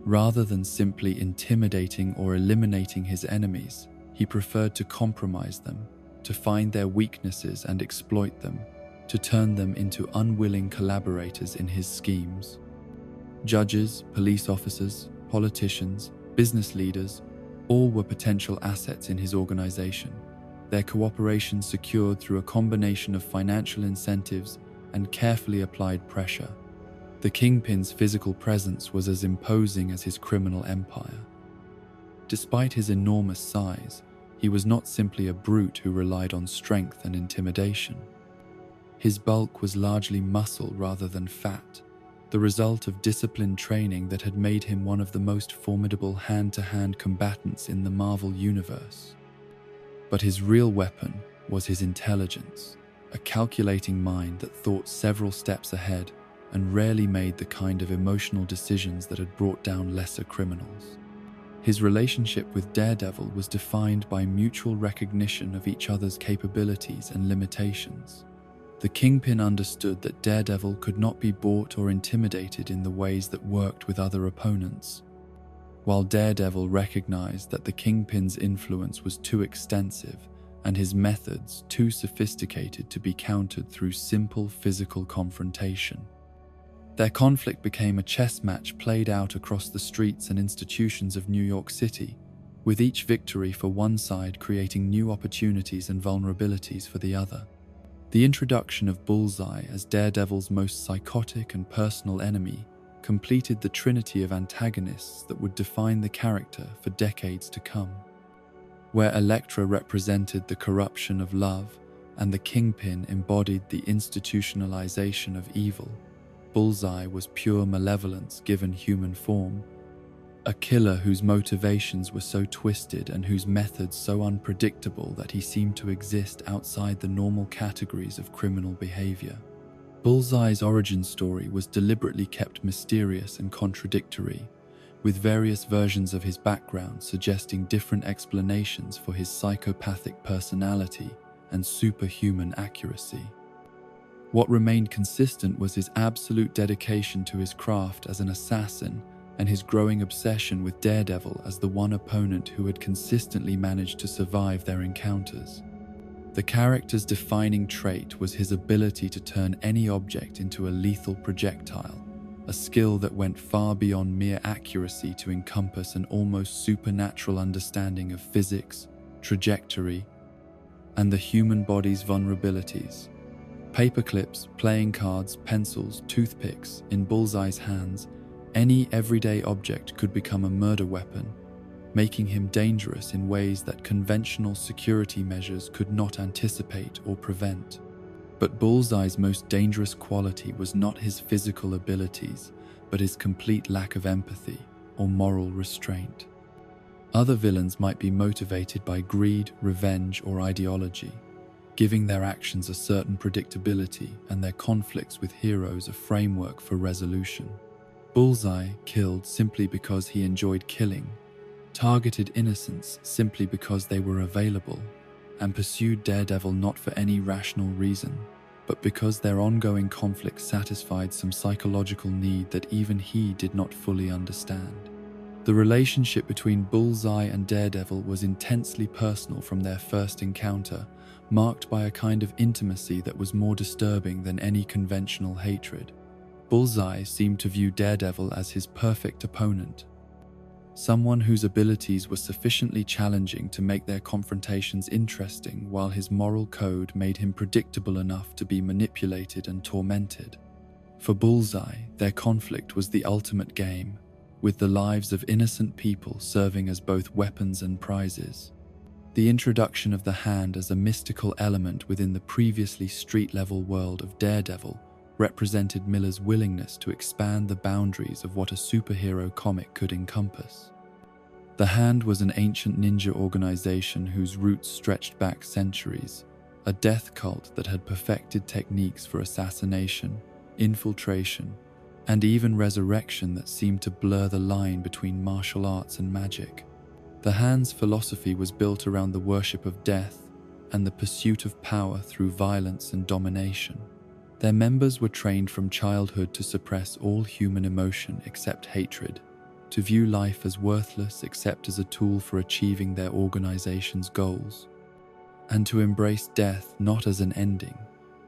Rather than simply intimidating or eliminating his enemies, he preferred to compromise them, to find their weaknesses and exploit them, to turn them into unwilling collaborators in his schemes. Judges, police officers, politicians, business leaders, all were potential assets in his organization, their cooperation secured through a combination of financial incentives and carefully applied pressure. The Kingpin's physical presence was as imposing as his criminal empire. Despite his enormous size, he was not simply a brute who relied on strength and intimidation. His bulk was largely muscle rather than fat, the result of disciplined training that had made him one of the most formidable hand-to-hand combatants in the Marvel Universe. But his real weapon was his intelligence, a calculating mind that thought several steps ahead and rarely made the kind of emotional decisions that had brought down lesser criminals. His relationship with Daredevil was defined by mutual recognition of each other's capabilities and limitations. The Kingpin understood that Daredevil could not be bought or intimidated in the ways that worked with other opponents, while Daredevil recognized that the Kingpin's influence was too extensive and his methods too sophisticated to be countered through simple physical confrontation. Their conflict became a chess match played out across the streets and institutions of New York City, with each victory for one side creating new opportunities and vulnerabilities for the other. The introduction of Bullseye as Daredevil's most psychotic and personal enemy completed the trinity of antagonists that would define the character for decades to come. Where Elektra represented the corruption of love and the Kingpin embodied the institutionalization of evil, Bullseye was pure malevolence given human form, a killer whose motivations were so twisted and whose methods so unpredictable that he seemed to exist outside the normal categories of criminal behavior. Bullseye's origin story was deliberately kept mysterious and contradictory, with various versions of his background suggesting different explanations for his psychopathic personality and superhuman accuracy. What remained consistent was his absolute dedication to his craft as an assassin and his growing obsession with Daredevil as the one opponent who had consistently managed to survive their encounters. The character's defining trait was his ability to turn any object into a lethal projectile, a skill that went far beyond mere accuracy to encompass an almost supernatural understanding of physics, trajectory, and the human body's vulnerabilities. Paperclips, playing cards, pencils, toothpicks, in Bullseye's hands, any everyday object could become a murder weapon, making him dangerous in ways that conventional security measures could not anticipate or prevent. But Bullseye's most dangerous quality was not his physical abilities, but his complete lack of empathy or moral restraint. Other villains might be motivated by greed, revenge, or ideology, giving their actions a certain predictability and their conflicts with heroes a framework for resolution. Bullseye killed simply because he enjoyed killing, targeted innocents simply because they were available, and pursued Daredevil not for any rational reason, but because their ongoing conflict satisfied some psychological need that even he did not fully understand. The relationship between Bullseye and Daredevil was intensely personal from their first encounter, marked by a kind of intimacy that was more disturbing than any conventional hatred. Bullseye seemed to view Daredevil as his perfect opponent, someone whose abilities were sufficiently challenging to make their confrontations interesting, while his moral code made him predictable enough to be manipulated and tormented. For Bullseye, their conflict was the ultimate game, with the lives of innocent people serving as both weapons and prizes. The introduction of the hand as a mystical element within the previously street-level world of Daredevil represented Miller's willingness to expand the boundaries of what a superhero comic could encompass. The Hand was an ancient ninja organization whose roots stretched back centuries, a death cult that had perfected techniques for assassination, infiltration, and even resurrection that seemed to blur the line between martial arts and magic. The Hand's philosophy was built around the worship of death and the pursuit of power through violence and domination. Their members were trained from childhood to suppress all human emotion except hatred, to view life as worthless except as a tool for achieving their organization's goals, and to embrace death not as an ending,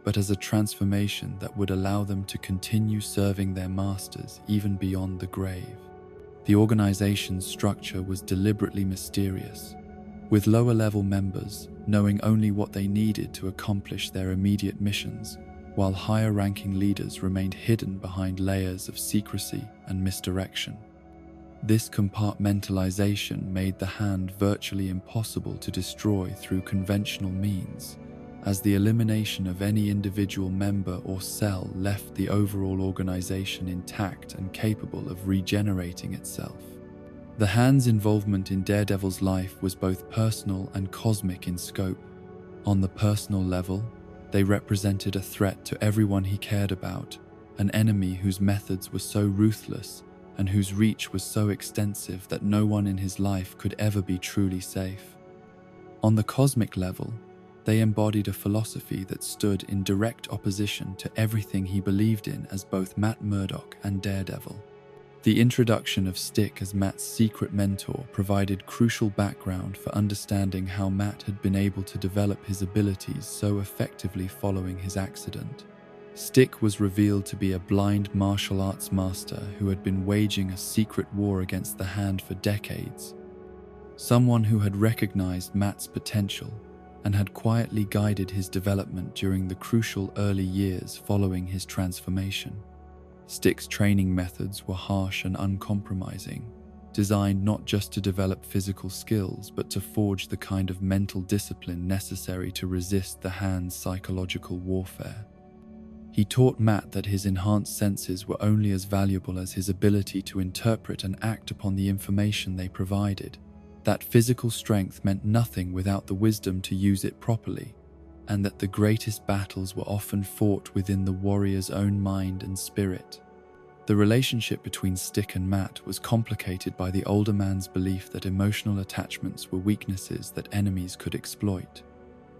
but as a transformation that would allow them to continue serving their masters even beyond the grave. The organization's structure was deliberately mysterious, with lower-level members knowing only what they needed to accomplish their immediate missions, while higher-ranking leaders remained hidden behind layers of secrecy and misdirection. This compartmentalization made the Hand virtually impossible to destroy through conventional means, as the elimination of any individual member or cell left the overall organization intact and capable of regenerating itself. The Hand's involvement in Daredevil's life was both personal and cosmic in scope. On the personal level, they represented a threat to everyone he cared about, an enemy whose methods were so ruthless and whose reach was so extensive that no one in his life could ever be truly safe. On the cosmic level, they embodied a philosophy that stood in direct opposition to everything he believed in as both Matt Murdock and Daredevil. The introduction of Stick as Matt's secret mentor provided crucial background for understanding how Matt had been able to develop his abilities so effectively following his accident. Stick was revealed to be a blind martial arts master who had been waging a secret war against the Hand for decades. Someone who had recognized Matt's potential and had quietly guided his development during the crucial early years following his transformation. Stick's training methods were harsh and uncompromising, designed not just to develop physical skills but to forge the kind of mental discipline necessary to resist the Hand's psychological warfare. He taught Matt that his enhanced senses were only as valuable as his ability to interpret and act upon the information they provided, that physical strength meant nothing without the wisdom to use it properly, and that the greatest battles were often fought within the warrior's own mind and spirit. The relationship between Stick and Matt was complicated by the older man's belief that emotional attachments were weaknesses that enemies could exploit.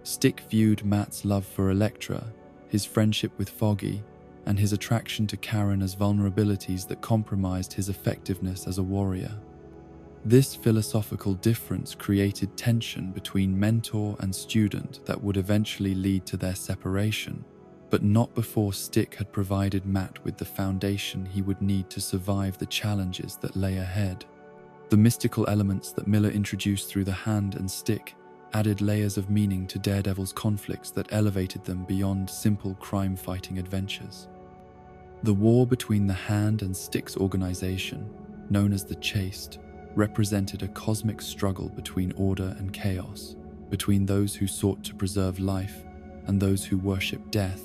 Stick viewed Matt's love for Elektra, his friendship with Foggy, and his attraction to Karen as vulnerabilities that compromised his effectiveness as a warrior. This philosophical difference created tension between mentor and student that would eventually lead to their separation, but not before Stick had provided Matt with the foundation he would need to survive the challenges that lay ahead. The mystical elements that Miller introduced through the Hand and Stick added layers of meaning to Daredevil's conflicts that elevated them beyond simple crime-fighting adventures. The war between the Hand and Stick's organization, known as the Chaste, represented a cosmic struggle between order and chaos, between those who sought to preserve life and those who worshiped death,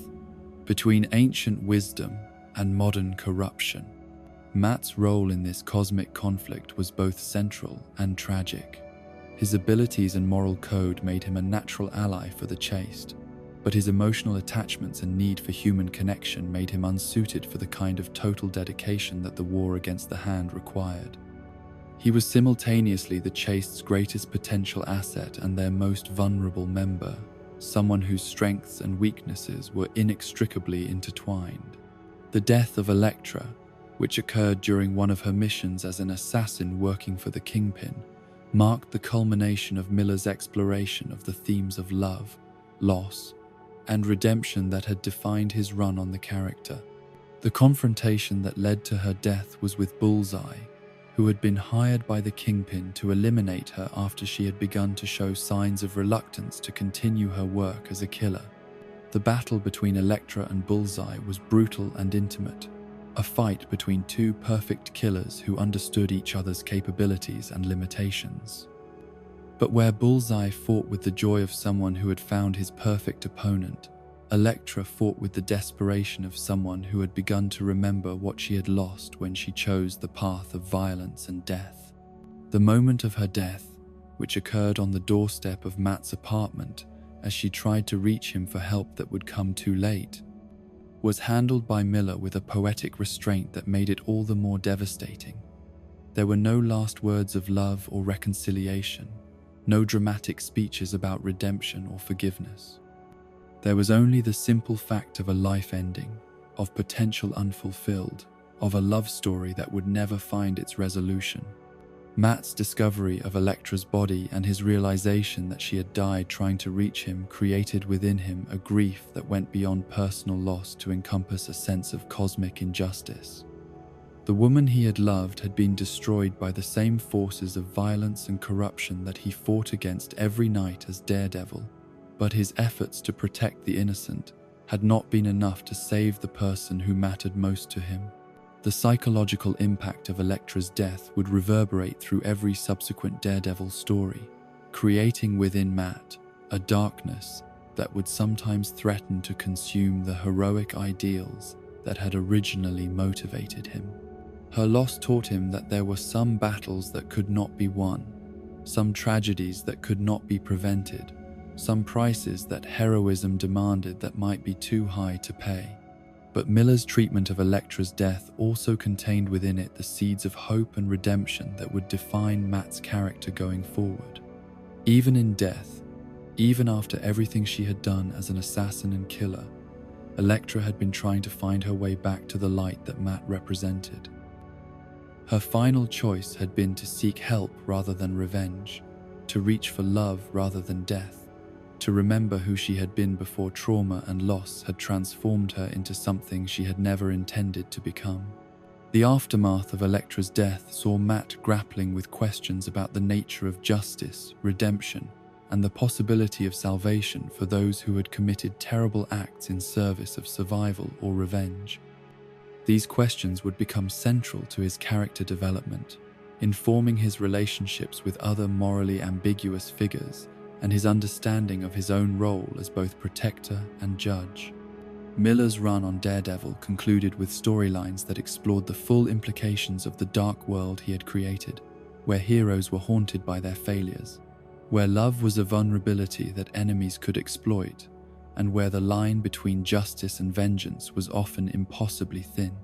between ancient wisdom and modern corruption. Matt's role in this cosmic conflict was both central and tragic. His abilities and moral code made him a natural ally for the Chaste, but his emotional attachments and need for human connection made him unsuited for the kind of total dedication that the war against the Hand required. He was simultaneously the Chaste's greatest potential asset and their most vulnerable member, someone whose strengths and weaknesses were inextricably intertwined. The death of Elektra, which occurred during one of her missions as an assassin working for the Kingpin, marked the culmination of Miller's exploration of the themes of love, loss, and redemption that had defined his run on the character. The confrontation that led to her death was with Bullseye, who had been hired by the Kingpin to eliminate her after she had begun to show signs of reluctance to continue her work as a killer. The battle between Elektra and Bullseye was brutal and intimate, a fight between two perfect killers who understood each other's capabilities and limitations. But where Bullseye fought with the joy of someone who had found his perfect opponent, Elektra fought with the desperation of someone who had begun to remember what she had lost when she chose the path of violence and death. The moment of her death, which occurred on the doorstep of Matt's apartment as she tried to reach him for help that would come too late, was handled by Miller with a poetic restraint that made it all the more devastating. There were no last words of love or reconciliation, no dramatic speeches about redemption or forgiveness. There was only the simple fact of a life ending, of potential unfulfilled, of a love story that would never find its resolution. Matt's discovery of Elektra's body and his realization that she had died trying to reach him created within him a grief that went beyond personal loss to encompass a sense of cosmic injustice. The woman he had loved had been destroyed by the same forces of violence and corruption that he fought against every night as Daredevil, but his efforts to protect the innocent had not been enough to save the person who mattered most to him. The psychological impact of Elektra's death would reverberate through every subsequent Daredevil story, creating within Matt a darkness that would sometimes threaten to consume the heroic ideals that had originally motivated him. Her loss taught him that there were some battles that could not be won, some tragedies that could not be prevented, some prices that heroism demanded that might be too high to pay. But Miller's treatment of Elektra's death also contained within it the seeds of hope and redemption that would define Matt's character going forward. Even in death, even after everything she had done as an assassin and killer, Elektra had been trying to find her way back to the light that Matt represented. Her final choice had been to seek help rather than revenge, to reach for love rather than death, to remember who she had been before trauma and loss had transformed her into something she had never intended to become. The aftermath of Elektra's death saw Matt grappling with questions about the nature of justice, redemption, and the possibility of salvation for those who had committed terrible acts in service of survival or revenge. These questions would become central to his character development, informing his relationships with other morally ambiguous figures and his understanding of his own role as both protector and judge. Miller's run on Daredevil concluded with storylines that explored the full implications of the dark world he had created, where heroes were haunted by their failures, where love was a vulnerability that enemies could exploit, and where the line between justice and vengeance was often impossibly thin.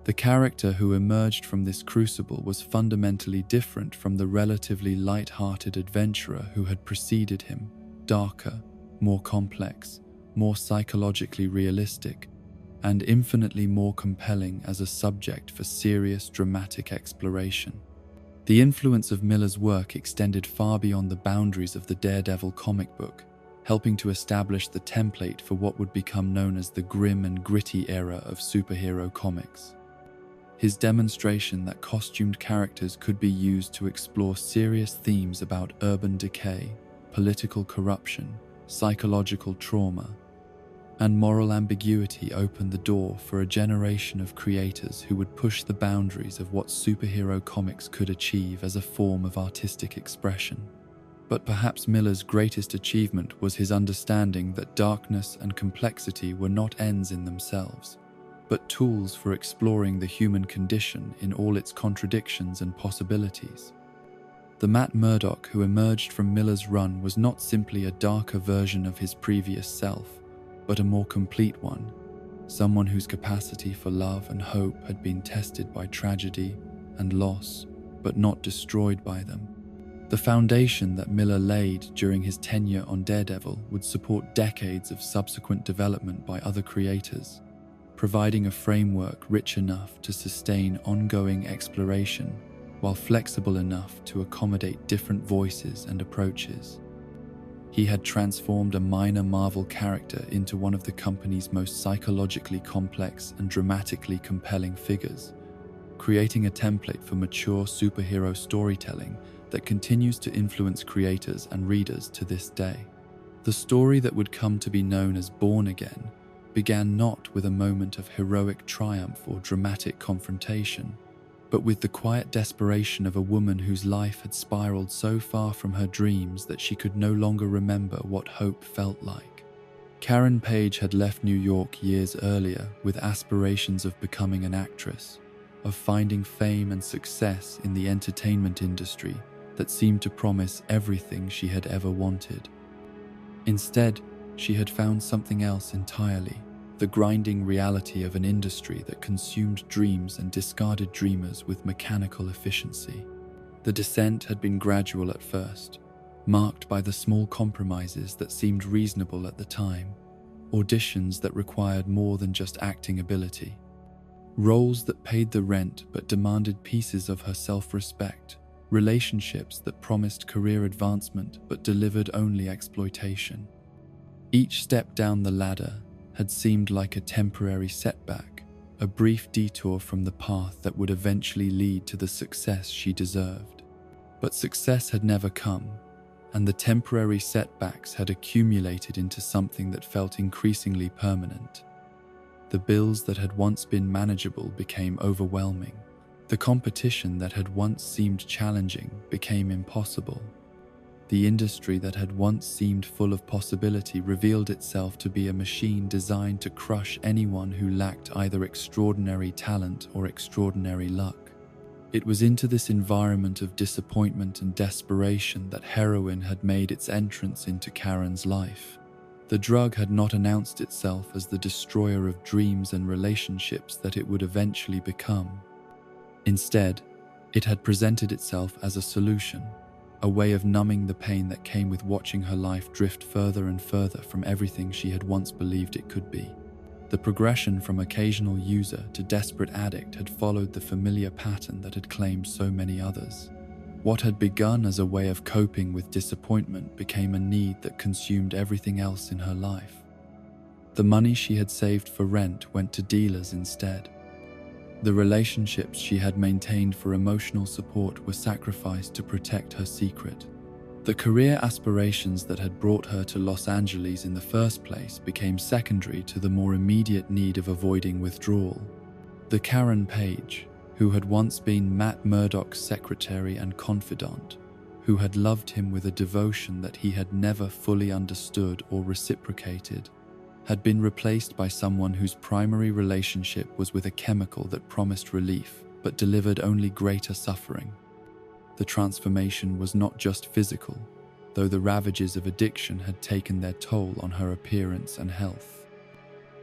The character who emerged from this crucible was fundamentally different from the relatively light-hearted adventurer who had preceded him, darker, more complex, more psychologically realistic, and infinitely more compelling as a subject for serious dramatic exploration. The influence of Miller's work extended far beyond the boundaries of the Daredevil comic book, helping to establish the template for what would become known as the grim and gritty era of superhero comics. His demonstration that costumed characters could be used to explore serious themes about urban decay, political corruption, psychological trauma, and moral ambiguity opened the door for a generation of creators who would push the boundaries of what superhero comics could achieve as a form of artistic expression. But perhaps Miller's greatest achievement was his understanding that darkness and complexity were not ends in themselves, but tools for exploring the human condition in all its contradictions and possibilities. The Matt Murdock who emerged from Miller's run was not simply a darker version of his previous self, but a more complete one, someone whose capacity for love and hope had been tested by tragedy and loss, but not destroyed by them. The foundation that Miller laid during his tenure on Daredevil would support decades of subsequent development by other creators, providing a framework rich enough to sustain ongoing exploration while flexible enough to accommodate different voices and approaches. He had transformed a minor Marvel character into one of the company's most psychologically complex and dramatically compelling figures, creating a template for mature superhero storytelling that continues to influence creators and readers to this day. The story that would come to be known as Born Again began not with a moment of heroic triumph or dramatic confrontation, but with the quiet desperation of a woman whose life had spiraled so far from her dreams that she could no longer remember what hope felt like. Karen Page had left New York years earlier with aspirations of becoming an actress, of finding fame and success in the entertainment industry that seemed to promise everything she had ever wanted. Instead, she had found something else entirely, the grinding reality of an industry that consumed dreams and discarded dreamers with mechanical efficiency. The descent had been gradual at first, marked by the small compromises that seemed reasonable at the time, auditions that required more than just acting ability, roles that paid the rent but demanded pieces of her self-respect, relationships that promised career advancement but delivered only exploitation. Each step down the ladder had seemed like a temporary setback, a brief detour from the path that would eventually lead to the success she deserved. But success had never come, and the temporary setbacks had accumulated into something that felt increasingly permanent. The bills that had once been manageable became overwhelming. The competition that had once seemed challenging became impossible. The industry that had once seemed full of possibility revealed itself to be a machine designed to crush anyone who lacked either extraordinary talent or extraordinary luck. It was into this environment of disappointment and desperation that heroin had made its entrance into Karen's life. The drug had not announced itself as the destroyer of dreams and relationships that it would eventually become. Instead, it had presented itself as a solution, a way of numbing the pain that came with watching her life drift further and further from everything she had once believed it could be. The progression from occasional user to desperate addict had followed the familiar pattern that had claimed so many others. What had begun as a way of coping with disappointment became a need that consumed everything else in her life. The money she had saved for rent went to dealers instead. The relationships she had maintained for emotional support were sacrificed to protect her secret. The career aspirations that had brought her to Los Angeles in the first place became secondary to the more immediate need of avoiding withdrawal. The Karen Page, who had once been Matt Murdock's secretary and confidant, who had loved him with a devotion that he had never fully understood or reciprocated, had been replaced by someone whose primary relationship was with a chemical that promised relief but delivered only greater suffering. The transformation was not just physical, though the ravages of addiction had taken their toll on her appearance and health.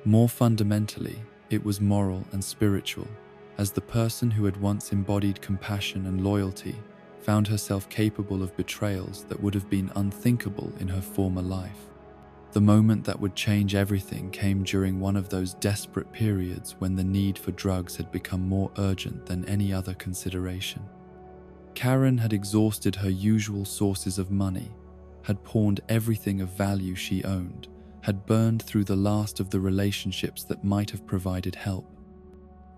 More fundamentally, it was moral and spiritual, as the person who had once embodied compassion and loyalty found herself capable of betrayals that would have been unthinkable in her former life. The moment that would change everything came during one of those desperate periods when the need for drugs had become more urgent than any other consideration. Karen had exhausted her usual sources of money, had pawned everything of value she owned, had burned through the last of the relationships that might have provided help.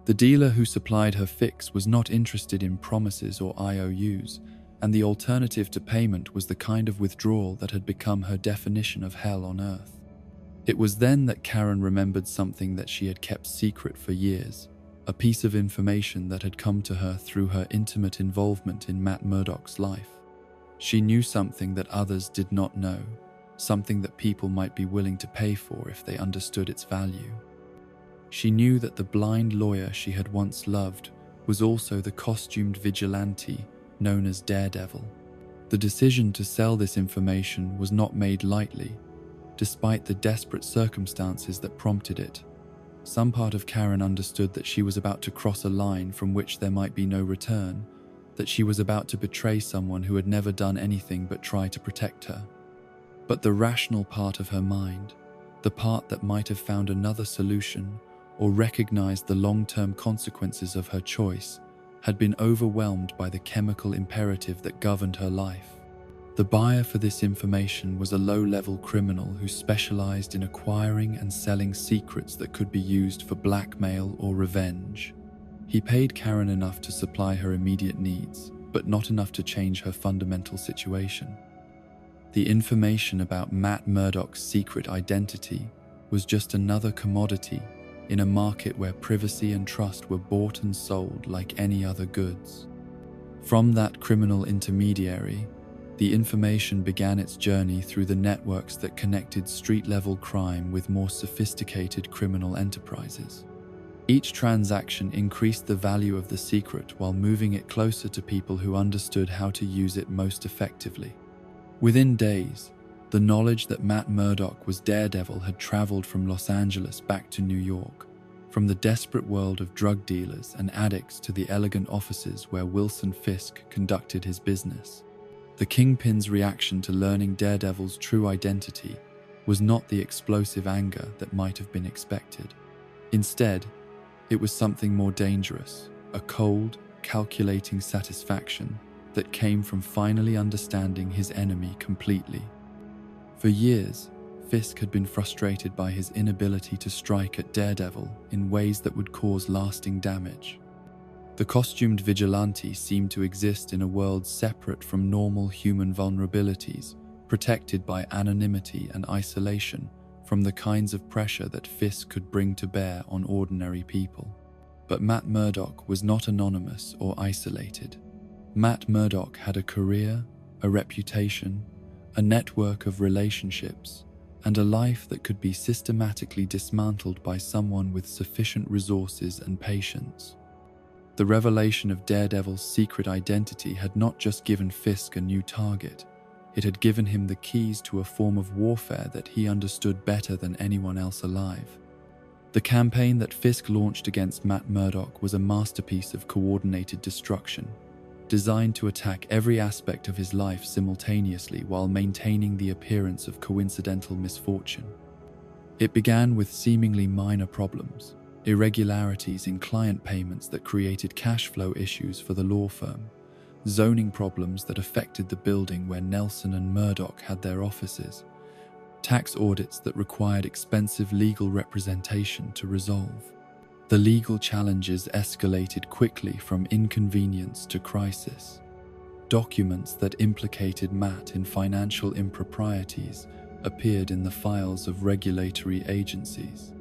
The dealer who supplied her fix was not interested in promises or IOUs, and the alternative to payment was the kind of withdrawal that had become her definition of hell on earth. It was then that Karen remembered something that she had kept secret for years, a piece of information that had come to her through her intimate involvement in Matt Murdock's life. She knew something that others did not know, something that people might be willing to pay for if they understood its value. She knew that the blind lawyer she had once loved was also the costumed vigilante known as Daredevil. The decision to sell this information was not made lightly, despite the desperate circumstances that prompted it. Some part of Karen understood that she was about to cross a line from which there might be no return, that she was about to betray someone who had never done anything but try to protect her. But the rational part of her mind, the part that might have found another solution or recognized the long-term consequences of her choice, had been overwhelmed by the chemical imperative that governed her life. The buyer for this information was a low-level criminal who specialized in acquiring and selling secrets that could be used for blackmail or revenge. He paid Karen enough to supply her immediate needs, but not enough to change her fundamental situation. The information about Matt Murdock's secret identity was just another commodity in a market where privacy and trust were bought and sold like any other goods. From that criminal intermediary, the information began its journey through the networks that connected street-level crime with more sophisticated criminal enterprises. Each transaction increased the value of the secret while moving it closer to people who understood how to use it most effectively. Within days, The knowledge that Matt Murdock was Daredevil had traveled from Los Angeles back to New York, from the desperate world of drug dealers and addicts to the elegant offices where Wilson Fisk conducted his business. The Kingpin's reaction to learning Daredevil's true identity was not the explosive anger that might have been expected. Instead, it was something more dangerous, a cold, calculating satisfaction that came from finally understanding his enemy completely. For years, Fisk had been frustrated by his inability to strike at Daredevil in ways that would cause lasting damage. The costumed vigilante seemed to exist in a world separate from normal human vulnerabilities, protected by anonymity and isolation from the kinds of pressure that Fisk could bring to bear on ordinary people. But Matt Murdock was not anonymous or isolated. Matt Murdock had a career, a reputation, a network of relationships, and a life that could be systematically dismantled by someone with sufficient resources and patience. The revelation of Daredevil's secret identity had not just given Fisk a new target, it had given him the keys to a form of warfare that he understood better than anyone else alive. The campaign that Fisk launched against Matt Murdock was a masterpiece of coordinated destruction, designed to attack every aspect of his life simultaneously while maintaining the appearance of coincidental misfortune. It began with seemingly minor problems, irregularities in client payments that created cash flow issues for the law firm, zoning problems that affected the building where Nelson and Murdock had their offices, tax audits that required expensive legal representation to resolve. The legal challenges escalated quickly from inconvenience to crisis. Documents that implicated Matt in financial improprieties appeared in the files of regulatory agencies.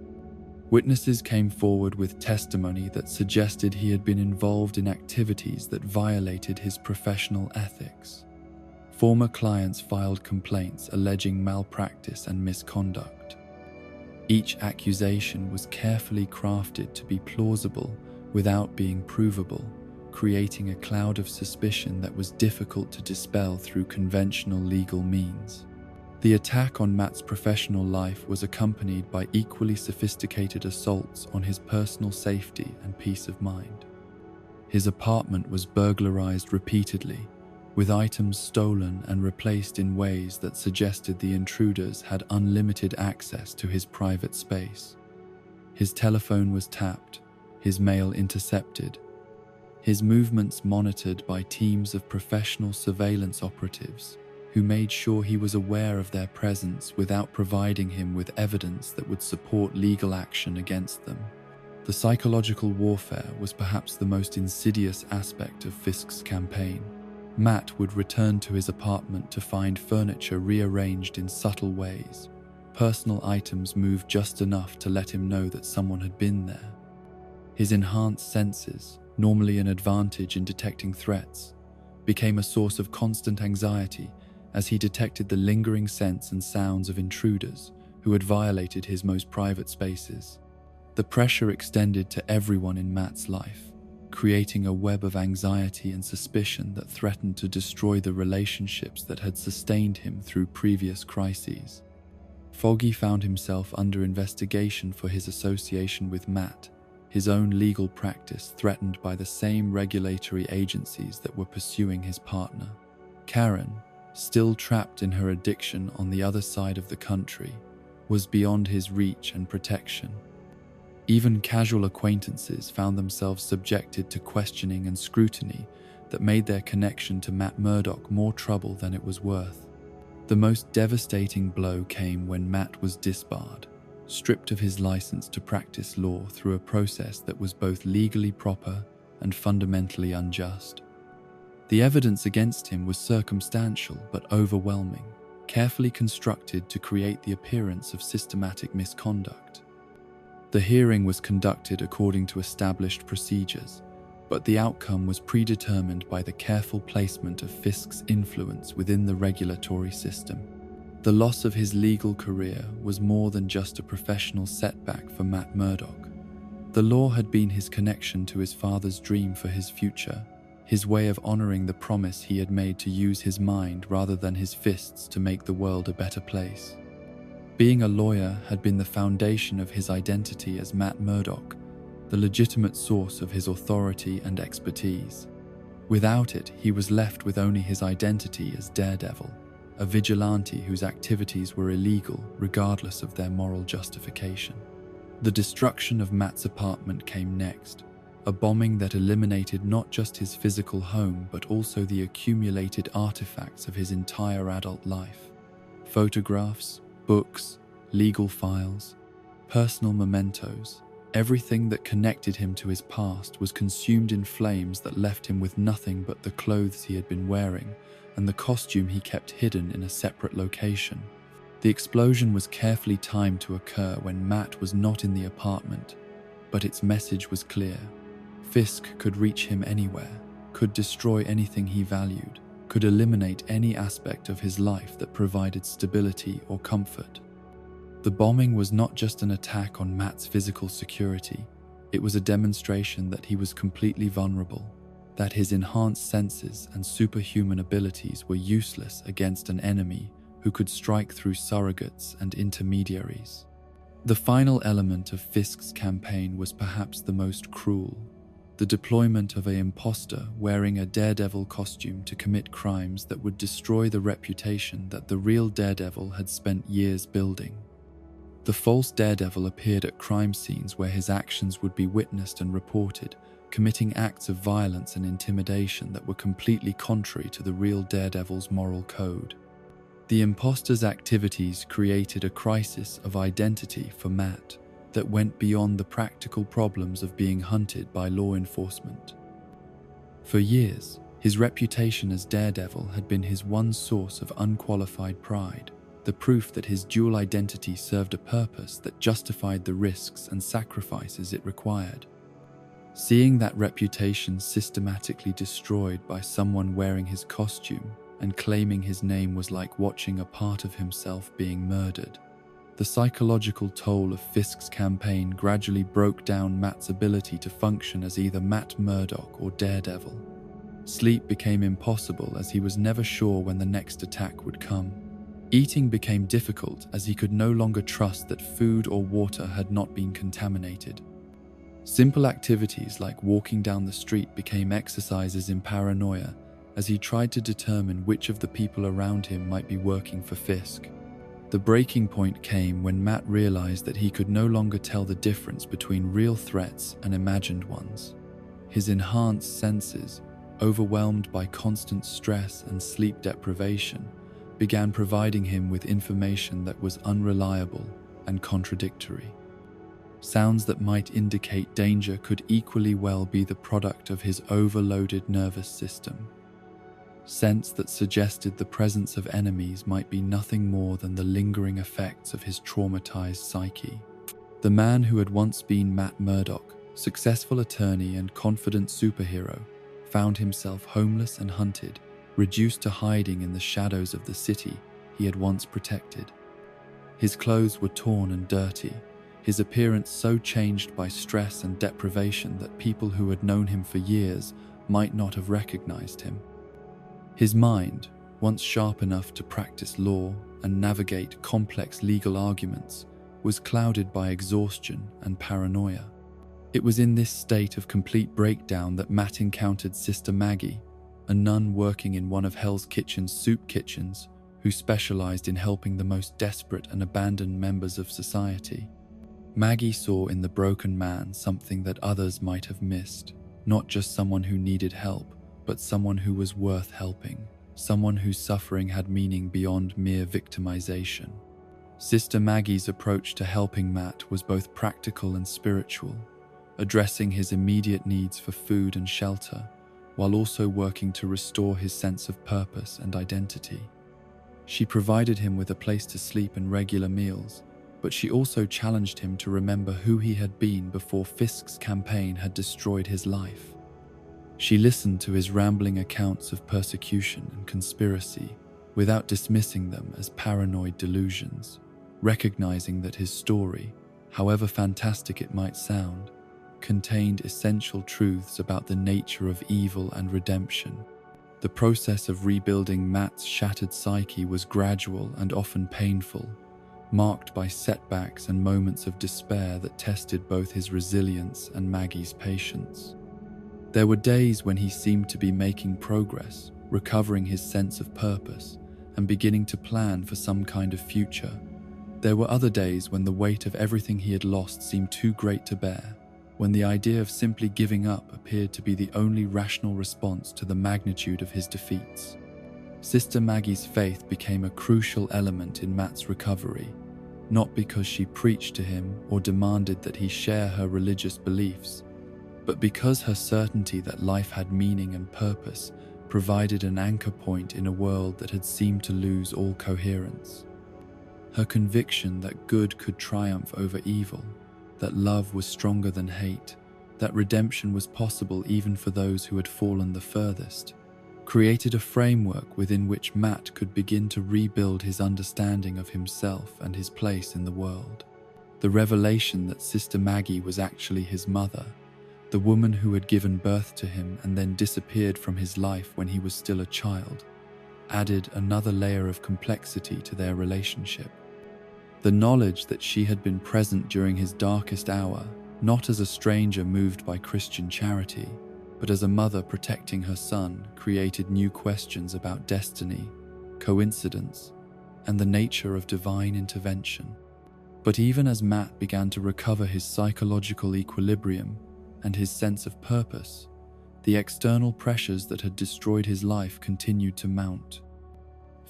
Witnesses came forward with testimony that suggested he had been involved in activities that violated his professional ethics. Former clients filed complaints alleging malpractice and misconduct. Each accusation was carefully crafted to be plausible without being provable, creating a cloud of suspicion that was difficult to dispel through conventional legal means. The attack on Matt's professional life was accompanied by equally sophisticated assaults on his personal safety and peace of mind. His apartment was burglarized repeatedly, with items stolen and replaced in ways that suggested the intruders had unlimited access to his private space. His telephone was tapped, his mail intercepted, his movements monitored by teams of professional surveillance operatives who made sure he was aware of their presence without providing him with evidence that would support legal action against them. The psychological warfare was perhaps the most insidious aspect of Fisk's campaign. Matt would return to his apartment to find furniture rearranged in subtle ways. Personal items moved just enough to let him know that someone had been there. His enhanced senses, normally an advantage in detecting threats, became a source of constant anxiety as he detected the lingering scents and sounds of intruders who had violated his most private spaces. The pressure extended to everyone in Matt's life, creating a web of anxiety and suspicion that threatened to destroy the relationships that had sustained him through previous crises. Foggy found himself under investigation for his association with Matt, his own legal practice threatened by the same regulatory agencies that were pursuing his partner. Karen, still trapped in her addiction on the other side of the country, was beyond his reach and protection. Even casual acquaintances found themselves subjected to questioning and scrutiny that made their connection to Matt Murdock more trouble than it was worth. The most devastating blow came when Matt was disbarred, stripped of his license to practice law through a process that was both legally proper and fundamentally unjust. The evidence against him was circumstantial but overwhelming, carefully constructed to create the appearance of systematic misconduct. The hearing was conducted according to established procedures, but the outcome was predetermined by the careful placement of Fisk's influence within the regulatory system. The loss of his legal career was more than just a professional setback for Matt Murdock. The law had been his connection to his father's dream for his future, his way of honoring the promise he had made to use his mind rather than his fists to make the world a better place. Being a lawyer had been the foundation of his identity as Matt Murdock, the legitimate source of his authority and expertise. Without it, he was left with only his identity as Daredevil, a vigilante whose activities were illegal regardless of their moral justification. The destruction of Matt's apartment came next, a bombing that eliminated not just his physical home but also the accumulated artifacts of his entire adult life. Photographs, books, legal files, personal mementos, everything that connected him to his past was consumed in flames that left him with nothing but the clothes he had been wearing and the costume he kept hidden in a separate location. The explosion was carefully timed to occur when Matt was not in the apartment, but its message was clear. Fisk could reach him anywhere, could destroy anything he valued, could eliminate any aspect of his life that provided stability or comfort. The bombing was not just an attack on Matt's physical security, it was a demonstration that he was completely vulnerable, that his enhanced senses and superhuman abilities were useless against an enemy who could strike through surrogates and intermediaries. The final element of Fisk's campaign was perhaps the most cruel. The deployment of an imposter wearing a Daredevil costume to commit crimes that would destroy the reputation that the real Daredevil had spent years building. The false Daredevil appeared at crime scenes where his actions would be witnessed and reported, committing acts of violence and intimidation that were completely contrary to the real Daredevil's moral code. The imposter's activities created a crisis of identity for Matt that went beyond the practical problems of being hunted by law enforcement. For years, his reputation as Daredevil had been his one source of unqualified pride, the proof that his dual identity served a purpose that justified the risks and sacrifices it required. Seeing that reputation systematically destroyed by someone wearing his costume and claiming his name was like watching a part of himself being murdered. The psychological toll of Fisk's campaign gradually broke down Matt's ability to function as either Matt Murdock or Daredevil. Sleep became impossible as he was never sure when the next attack would come. Eating became difficult as he could no longer trust that food or water had not been contaminated. Simple activities like walking down the street became exercises in paranoia as he tried to determine which of the people around him might be working for Fisk. The breaking point came when Matt realized that he could no longer tell the difference between real threats and imagined ones. His enhanced senses, overwhelmed by constant stress and sleep deprivation, began providing him with information that was unreliable and contradictory. Sounds that might indicate danger could equally well be the product of his overloaded nervous system. Scents that suggested the presence of enemies might be nothing more than the lingering effects of his traumatized psyche. The man who had once been Matt Murdock, successful attorney and confident superhero, found himself homeless and hunted, reduced to hiding in the shadows of the city he had once protected. His clothes were torn and dirty, his appearance so changed by stress and deprivation that people who had known him for years might not have recognized him. His mind, once sharp enough to practice law and navigate complex legal arguments, was clouded by exhaustion and paranoia. It was in this state of complete breakdown that Matt encountered Sister Maggie, a nun working in one of Hell's Kitchen's soup kitchens who specialized in helping the most desperate and abandoned members of society. Maggie saw in the broken man something that others might have missed, not just someone who needed help, but someone who was worth helping, someone whose suffering had meaning beyond mere victimization. Sister Maggie's approach to helping Matt was both practical and spiritual, addressing his immediate needs for food and shelter, while also working to restore his sense of purpose and identity. She provided him with a place to sleep and regular meals, but she also challenged him to remember who he had been before Fisk's campaign had destroyed his life. She listened to his rambling accounts of persecution and conspiracy without dismissing them as paranoid delusions, recognizing that his story, however fantastic it might sound, contained essential truths about the nature of evil and redemption. The process of rebuilding Matt's shattered psyche was gradual and often painful, marked by setbacks and moments of despair that tested both his resilience and Maggie's patience. There were days when he seemed to be making progress, recovering his sense of purpose, and beginning to plan for some kind of future. There were other days when the weight of everything he had lost seemed too great to bear, when the idea of simply giving up appeared to be the only rational response to the magnitude of his defeats. Sister Maggie's faith became a crucial element in Matt's recovery, not because she preached to him or demanded that he share her religious beliefs, but because her certainty that life had meaning and purpose provided an anchor point in a world that had seemed to lose all coherence. Her conviction that good could triumph over evil, that love was stronger than hate, that redemption was possible even for those who had fallen the furthest, created a framework within which Matt could begin to rebuild his understanding of himself and his place in the world. The revelation that Sister Maggie was actually his mother, the woman who had given birth to him and then disappeared from his life when he was still a child, added another layer of complexity to their relationship. The knowledge that she had been present during his darkest hour, not as a stranger moved by Christian charity, but as a mother protecting her son, created new questions about destiny, coincidence, and the nature of divine intervention. But even as Matt began to recover his psychological equilibrium and his sense of purpose, the external pressures that had destroyed his life continued to mount.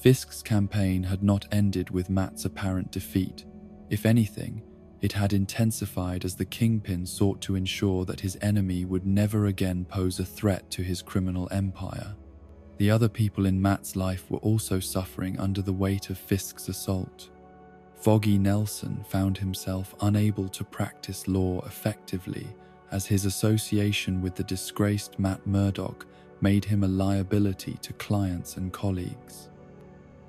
Fisk's campaign had not ended with Matt's apparent defeat. If anything, it had intensified as the Kingpin sought to ensure that his enemy would never again pose a threat to his criminal empire. The other people in Matt's life were also suffering under the weight of Fisk's assault. Foggy Nelson found himself unable to practice law effectively as his association with the disgraced Matt Murdock made him a liability to clients and colleagues.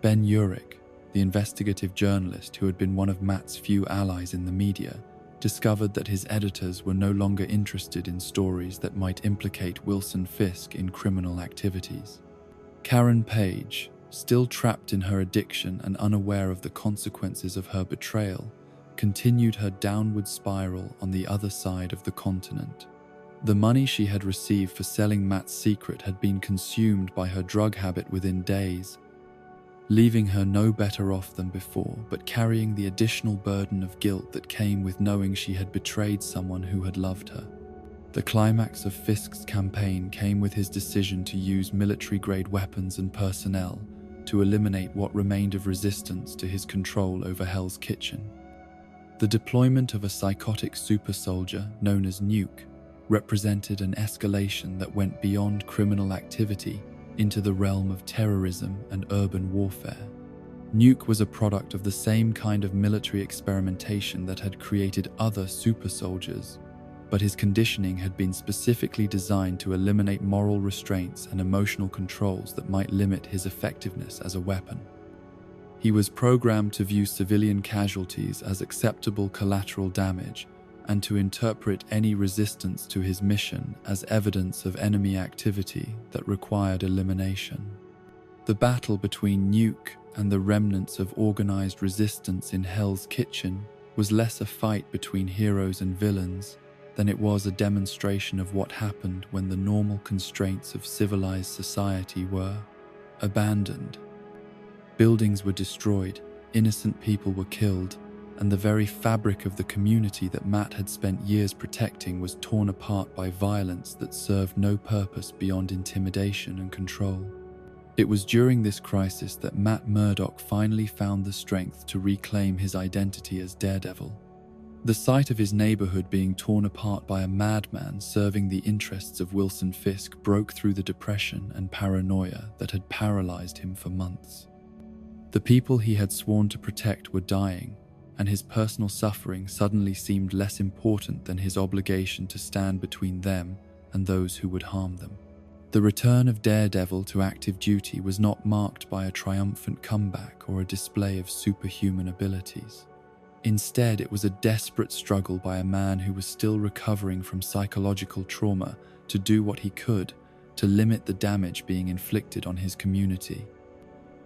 Ben Urich, the investigative journalist who had been one of Matt's few allies in the media, discovered that his editors were no longer interested in stories that might implicate Wilson Fisk in criminal activities. Karen Page, still trapped in her addiction and unaware of the consequences of her betrayal, continued her downward spiral on the other side of the continent. The money she had received for selling Matt's secret had been consumed by her drug habit within days, leaving her no better off than before, but carrying the additional burden of guilt that came with knowing she had betrayed someone who had loved her. The climax of Fisk's campaign came with his decision to use military-grade weapons and personnel to eliminate what remained of resistance to his control over Hell's Kitchen. The deployment of a psychotic super soldier known as Nuke represented an escalation that went beyond criminal activity into the realm of terrorism and urban warfare. Nuke was a product of the same kind of military experimentation that had created other super soldiers, but his conditioning had been specifically designed to eliminate moral restraints and emotional controls that might limit his effectiveness as a weapon. He was programmed to view civilian casualties as acceptable collateral damage and to interpret any resistance to his mission as evidence of enemy activity that required elimination. The battle between Nuke and the remnants of organized resistance in Hell's Kitchen was less a fight between heroes and villains than it was a demonstration of what happened when the normal constraints of civilized society were abandoned. Buildings were destroyed, innocent people were killed, and the very fabric of the community that Matt had spent years protecting was torn apart by violence that served no purpose beyond intimidation and control. It was during this crisis that Matt Murdock finally found the strength to reclaim his identity as Daredevil. The sight of his neighborhood being torn apart by a madman serving the interests of Wilson Fisk broke through the depression and paranoia that had paralyzed him for months. The people he had sworn to protect were dying, and his personal suffering suddenly seemed less important than his obligation to stand between them and those who would harm them. The return of Daredevil to active duty was not marked by a triumphant comeback or a display of superhuman abilities. Instead, it was a desperate struggle by a man who was still recovering from psychological trauma to do what he could to limit the damage being inflicted on his community.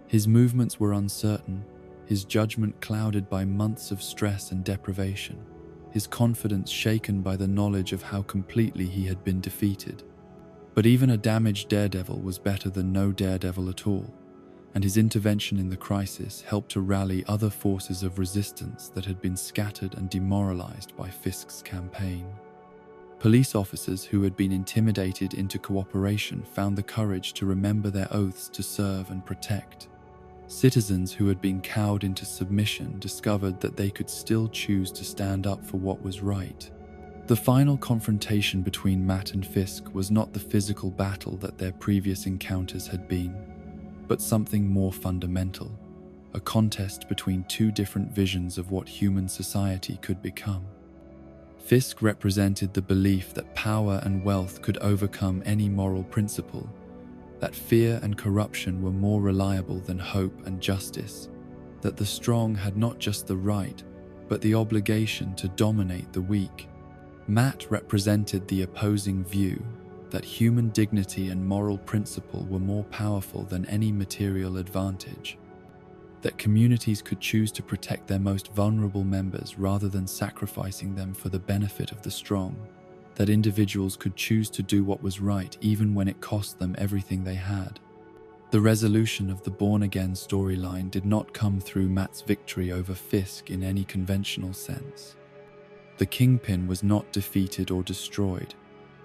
His movements were uncertain, his judgment clouded by months of stress and deprivation, his confidence shaken by the knowledge of how completely he had been defeated. But even a damaged Daredevil was better than no Daredevil at all, and his intervention in the crisis helped to rally other forces of resistance that had been scattered and demoralized by Fisk's campaign. Police officers who had been intimidated into cooperation found the courage to remember their oaths to serve and protect. Citizens who had been cowed into submission discovered that they could still choose to stand up for what was right. The final confrontation between Matt and Fisk was not the physical battle that their previous encounters had been, but something more fundamental, a contest between two different visions of what human society could become. Fisk represented the belief that power and wealth could overcome any moral principle, that fear and corruption were more reliable than hope and justice, that the strong had not just the right, but the obligation to dominate the weak. Matt represented the opposing view, that human dignity and moral principle were more powerful than any material advantage, that communities could choose to protect their most vulnerable members rather than sacrificing them for the benefit of the strong, that individuals could choose to do what was right even when it cost them everything they had. The resolution of the Born-Again storyline did not come through Matt's victory over Fisk in any conventional sense. The Kingpin was not defeated or destroyed.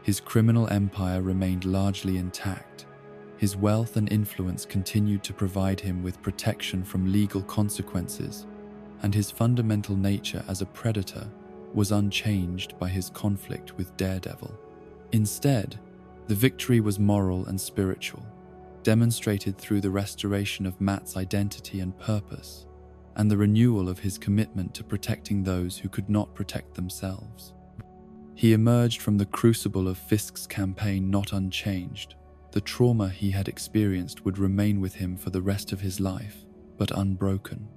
His criminal empire remained largely intact. His wealth and influence continued to provide him with protection from legal consequences, and his fundamental nature as a predator was unchanged by his conflict with Daredevil. Instead, the victory was moral and spiritual, demonstrated through the restoration of Matt's identity and purpose, and the renewal of his commitment to protecting those who could not protect themselves. He emerged from the crucible of Fisk's campaign not unchanged. The trauma he had experienced would remain with him for the rest of his life, but unbroken.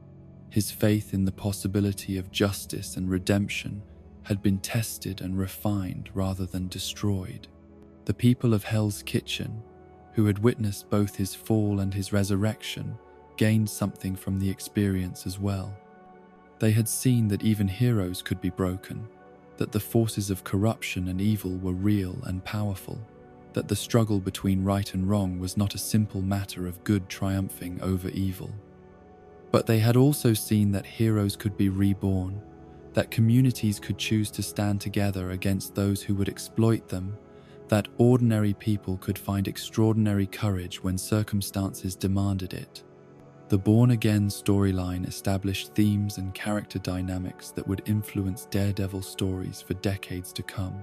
His faith in the possibility of justice and redemption had been tested and refined rather than destroyed. The people of Hell's Kitchen, who had witnessed both his fall and his resurrection, gained something from the experience as well. They had seen that even heroes could be broken, that the forces of corruption and evil were real and powerful, that the struggle between right and wrong was not a simple matter of good triumphing over evil. But they had also seen that heroes could be reborn, that communities could choose to stand together against those who would exploit them, that ordinary people could find extraordinary courage when circumstances demanded it. The Born-Again storyline established themes and character dynamics that would influence Daredevil stories for decades to come.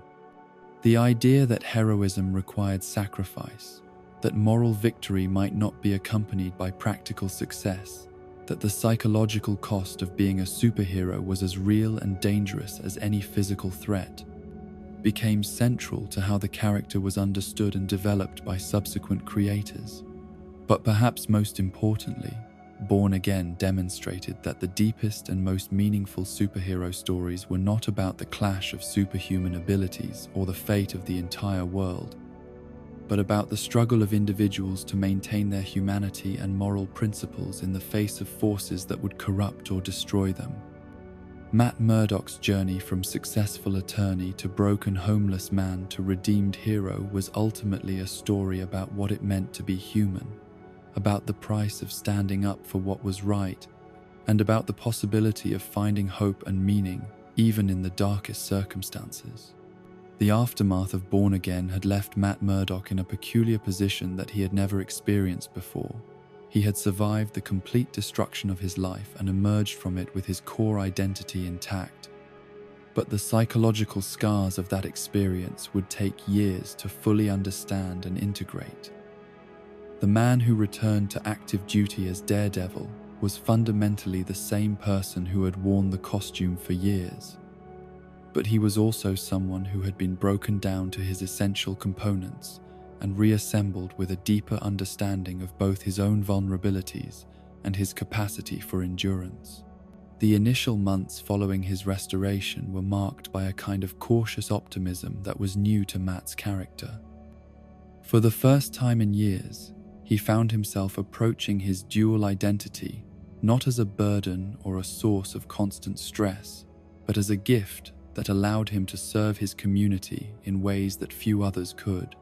The idea that heroism required sacrifice, that moral victory might not be accompanied by practical success, that the psychological cost of being a superhero was as real and dangerous as any physical threat, became central to how the character was understood and developed by subsequent creators. But perhaps most importantly, Born-Again demonstrated that the deepest and most meaningful superhero stories were not about the clash of superhuman abilities or the fate of the entire world, but about the struggle of individuals to maintain their humanity and moral principles in the face of forces that would corrupt or destroy them. Matt Murdock's journey from successful attorney to broken homeless man to redeemed hero was ultimately a story about what it meant to be human, about the price of standing up for what was right, and about the possibility of finding hope and meaning even in the darkest circumstances. The aftermath of Born-Again had left Matt Murdock in a peculiar position that he had never experienced before. He had survived the complete destruction of his life and emerged from it with his core identity intact. But the psychological scars of that experience would take years to fully understand and integrate. The man who returned to active duty as Daredevil was fundamentally the same person who had worn the costume for years. But he was also someone who had been broken down to his essential components and reassembled with a deeper understanding of both his own vulnerabilities and his capacity for endurance. The initial months following his restoration were marked by a kind of cautious optimism that was new to Matt's character. For the first time in years, he found himself approaching his dual identity not as a burden or a source of constant stress, but as a gift that allowed him to serve his community in ways that few others could.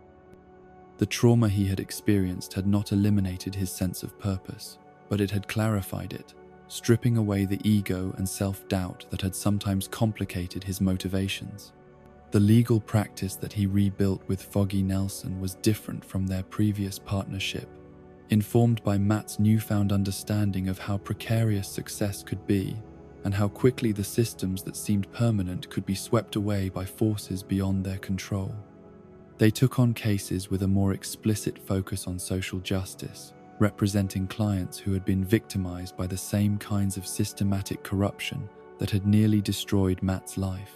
The trauma he had experienced had not eliminated his sense of purpose, but it had clarified it, stripping away the ego and self-doubt that had sometimes complicated his motivations. The legal practice that he rebuilt with Foggy Nelson was different from their previous partnership, informed by Matt's newfound understanding of how precarious success could be and how quickly the systems that seemed permanent could be swept away by forces beyond their control. They took on cases with a more explicit focus on social justice, representing clients who had been victimized by the same kinds of systematic corruption that had nearly destroyed Matt's life.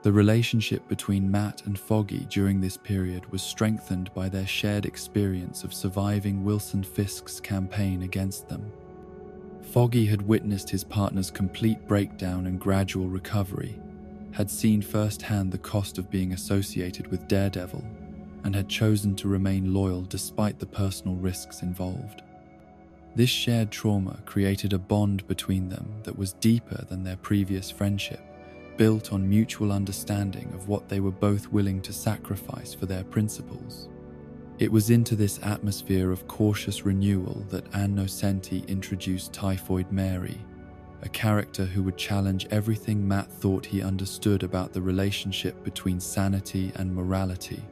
The relationship between Matt and Foggy during this period was strengthened by their shared experience of surviving Wilson Fisk's campaign against them. Foggy had witnessed his partner's complete breakdown and gradual recovery, had seen firsthand the cost of being associated with Daredevil, and had chosen to remain loyal despite the personal risks involved. This shared trauma created a bond between them that was deeper than their previous friendship, built on mutual understanding of what they were both willing to sacrifice for their principles. It was into this atmosphere of cautious renewal that Ann Nocenti introduced Typhoid Mary, a character who would challenge everything Matt thought he understood about the relationship between sanity and morality,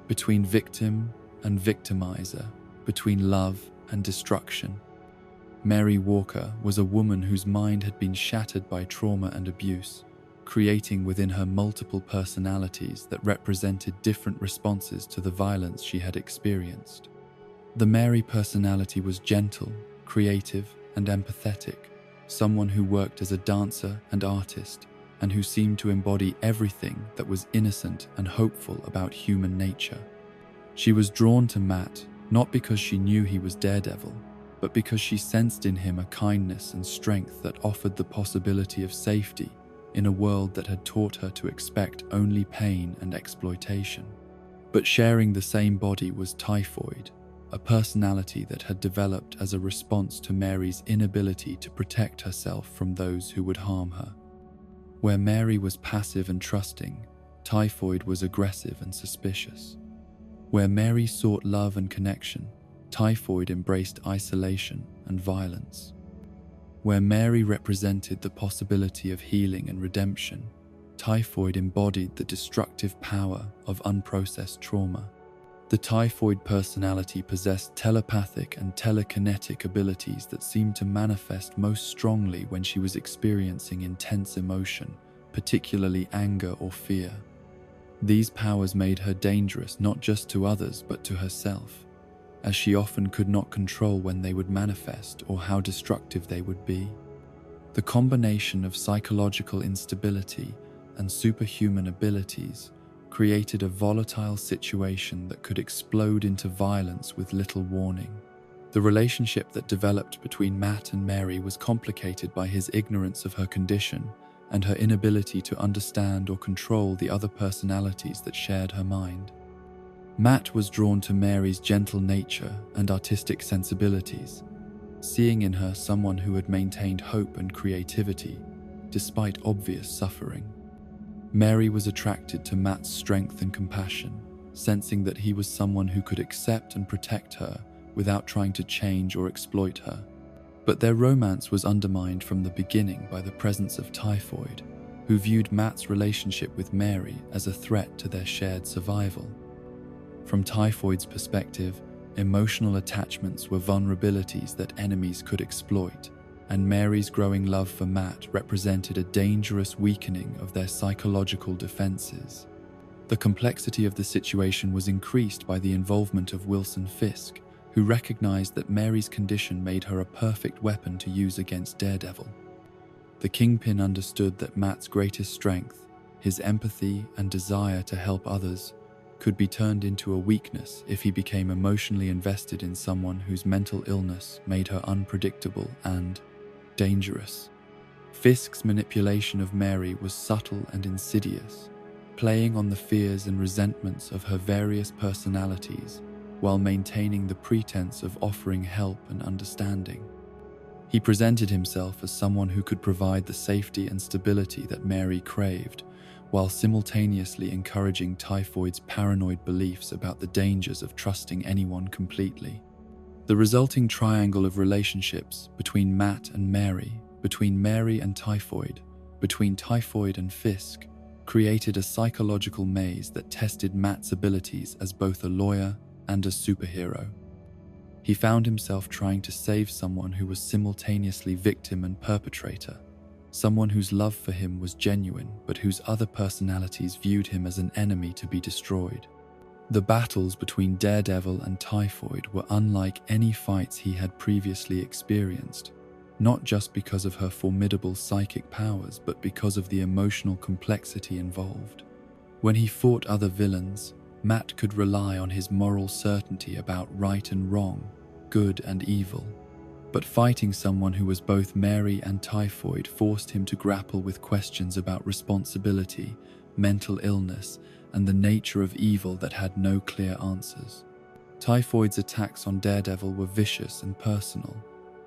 between victim and victimizer, between love and destruction. Mary Walker was a woman whose mind had been shattered by trauma and abuse, creating within her multiple personalities that represented different responses to the violence she had experienced. The Mary personality was gentle, creative, and empathetic, someone who worked as a dancer and artist, and who seemed to embody everything that was innocent and hopeful about human nature. She was drawn to Matt not because she knew he was Daredevil, but because she sensed in him a kindness and strength that offered the possibility of safety in a world that had taught her to expect only pain and exploitation. But sharing the same body was Typhoid, a personality that had developed as a response to Mary's inability to protect herself from those who would harm her. Where Mary was passive and trusting, Typhoid was aggressive and suspicious. Where Mary sought love and connection, Typhoid embraced isolation and violence. Where Mary represented the possibility of healing and redemption, Typhoid embodied the destructive power of unprocessed trauma. The Typhoid personality possessed telepathic and telekinetic abilities that seemed to manifest most strongly when she was experiencing intense emotion, particularly anger or fear. These powers made her dangerous not just to others but to herself, as she often could not control when they would manifest or how destructive they would be. The combination of psychological instability and superhuman abilities created a volatile situation that could explode into violence with little warning. The relationship that developed between Matt and Mary was complicated by his ignorance of her condition and her inability to understand or control the other personalities that shared her mind. Matt was drawn to Mary's gentle nature and artistic sensibilities, seeing in her someone who had maintained hope and creativity despite obvious suffering. Mary was attracted to Matt's strength and compassion, sensing that he was someone who could accept and protect her without trying to change or exploit her. But their romance was undermined from the beginning by the presence of Typhoid, who viewed Matt's relationship with Mary as a threat to their shared survival. From Typhoid's perspective, emotional attachments were vulnerabilities that enemies could exploit, and Mary's growing love for Matt represented a dangerous weakening of their psychological defenses. The complexity of the situation was increased by the involvement of Wilson Fisk, who recognized that Mary's condition made her a perfect weapon to use against Daredevil. The Kingpin understood that Matt's greatest strength, his empathy and desire to help others, could be turned into a weakness if he became emotionally invested in someone whose mental illness made her unpredictable and dangerous. Fisk's manipulation of Mary was subtle and insidious, playing on the fears and resentments of her various personalities while maintaining the pretense of offering help and understanding. He presented himself as someone who could provide the safety and stability that Mary craved, while simultaneously encouraging Typhoid's paranoid beliefs about the dangers of trusting anyone completely. The resulting triangle of relationships between Matt and Mary, between Mary and Typhoid, between Typhoid and Fisk, created a psychological maze that tested Matt's abilities as both a lawyer and a superhero. He found himself trying to save someone who was simultaneously victim and perpetrator, someone whose love for him was genuine but whose other personalities viewed him as an enemy to be destroyed. The battles between Daredevil and Typhoid were unlike any fights he had previously experienced, not just because of her formidable psychic powers, but because of the emotional complexity involved. When he fought other villains, Matt could rely on his moral certainty about right and wrong, good and evil. But fighting someone who was both Mary and Typhoid forced him to grapple with questions about responsibility, mental illness, and the nature of evil that had no clear answers. Typhoid's attacks on Daredevil were vicious and personal,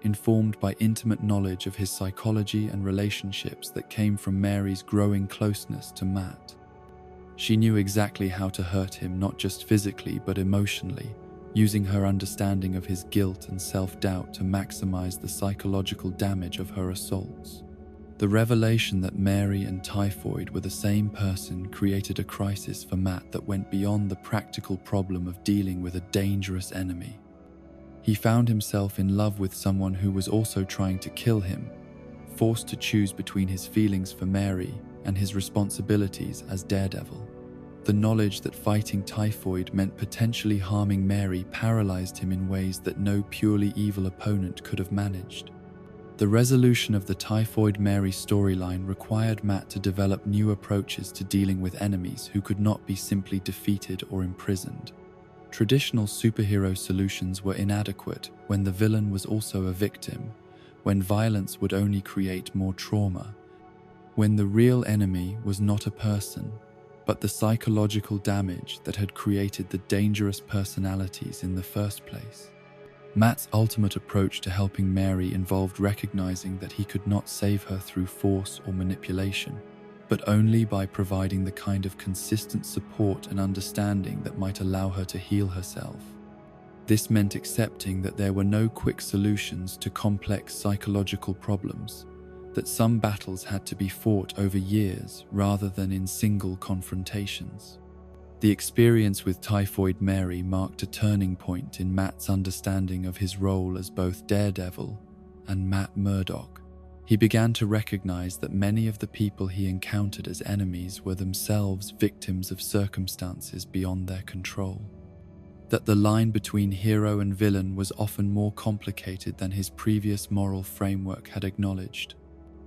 informed by intimate knowledge of his psychology and relationships that came from Mary's growing closeness to Matt. She knew exactly how to hurt him, not just physically but emotionally, using her understanding of his guilt and self-doubt to maximize the psychological damage of her assaults. The revelation that Mary and Typhoid were the same person created a crisis for Matt that went beyond the practical problem of dealing with a dangerous enemy. He found himself in love with someone who was also trying to kill him, forced to choose between his feelings for Mary and his responsibilities as Daredevil. The knowledge that fighting Typhoid meant potentially harming Mary paralyzed him in ways that no purely evil opponent could have managed. The resolution of the Typhoid-Mary storyline required Matt to develop new approaches to dealing with enemies who could not be simply defeated or imprisoned. Traditional superhero solutions were inadequate when the villain was also a victim, when violence would only create more trauma, when the real enemy was not a person, but the psychological damage that had created the dangerous personalities in the first place. Matt's ultimate approach to helping Mary involved recognizing that he could not save her through force or manipulation, but only by providing the kind of consistent support and understanding that might allow her to heal herself. This meant accepting that there were no quick solutions to complex psychological problems, that some battles had to be fought over years rather than in single confrontations. The experience with Typhoid Mary marked a turning point in Matt's understanding of his role as both Daredevil and Matt Murdock. He began to recognize that many of the people he encountered as enemies were themselves victims of circumstances beyond their control. That the line between hero and villain was often more complicated than his previous moral framework had acknowledged.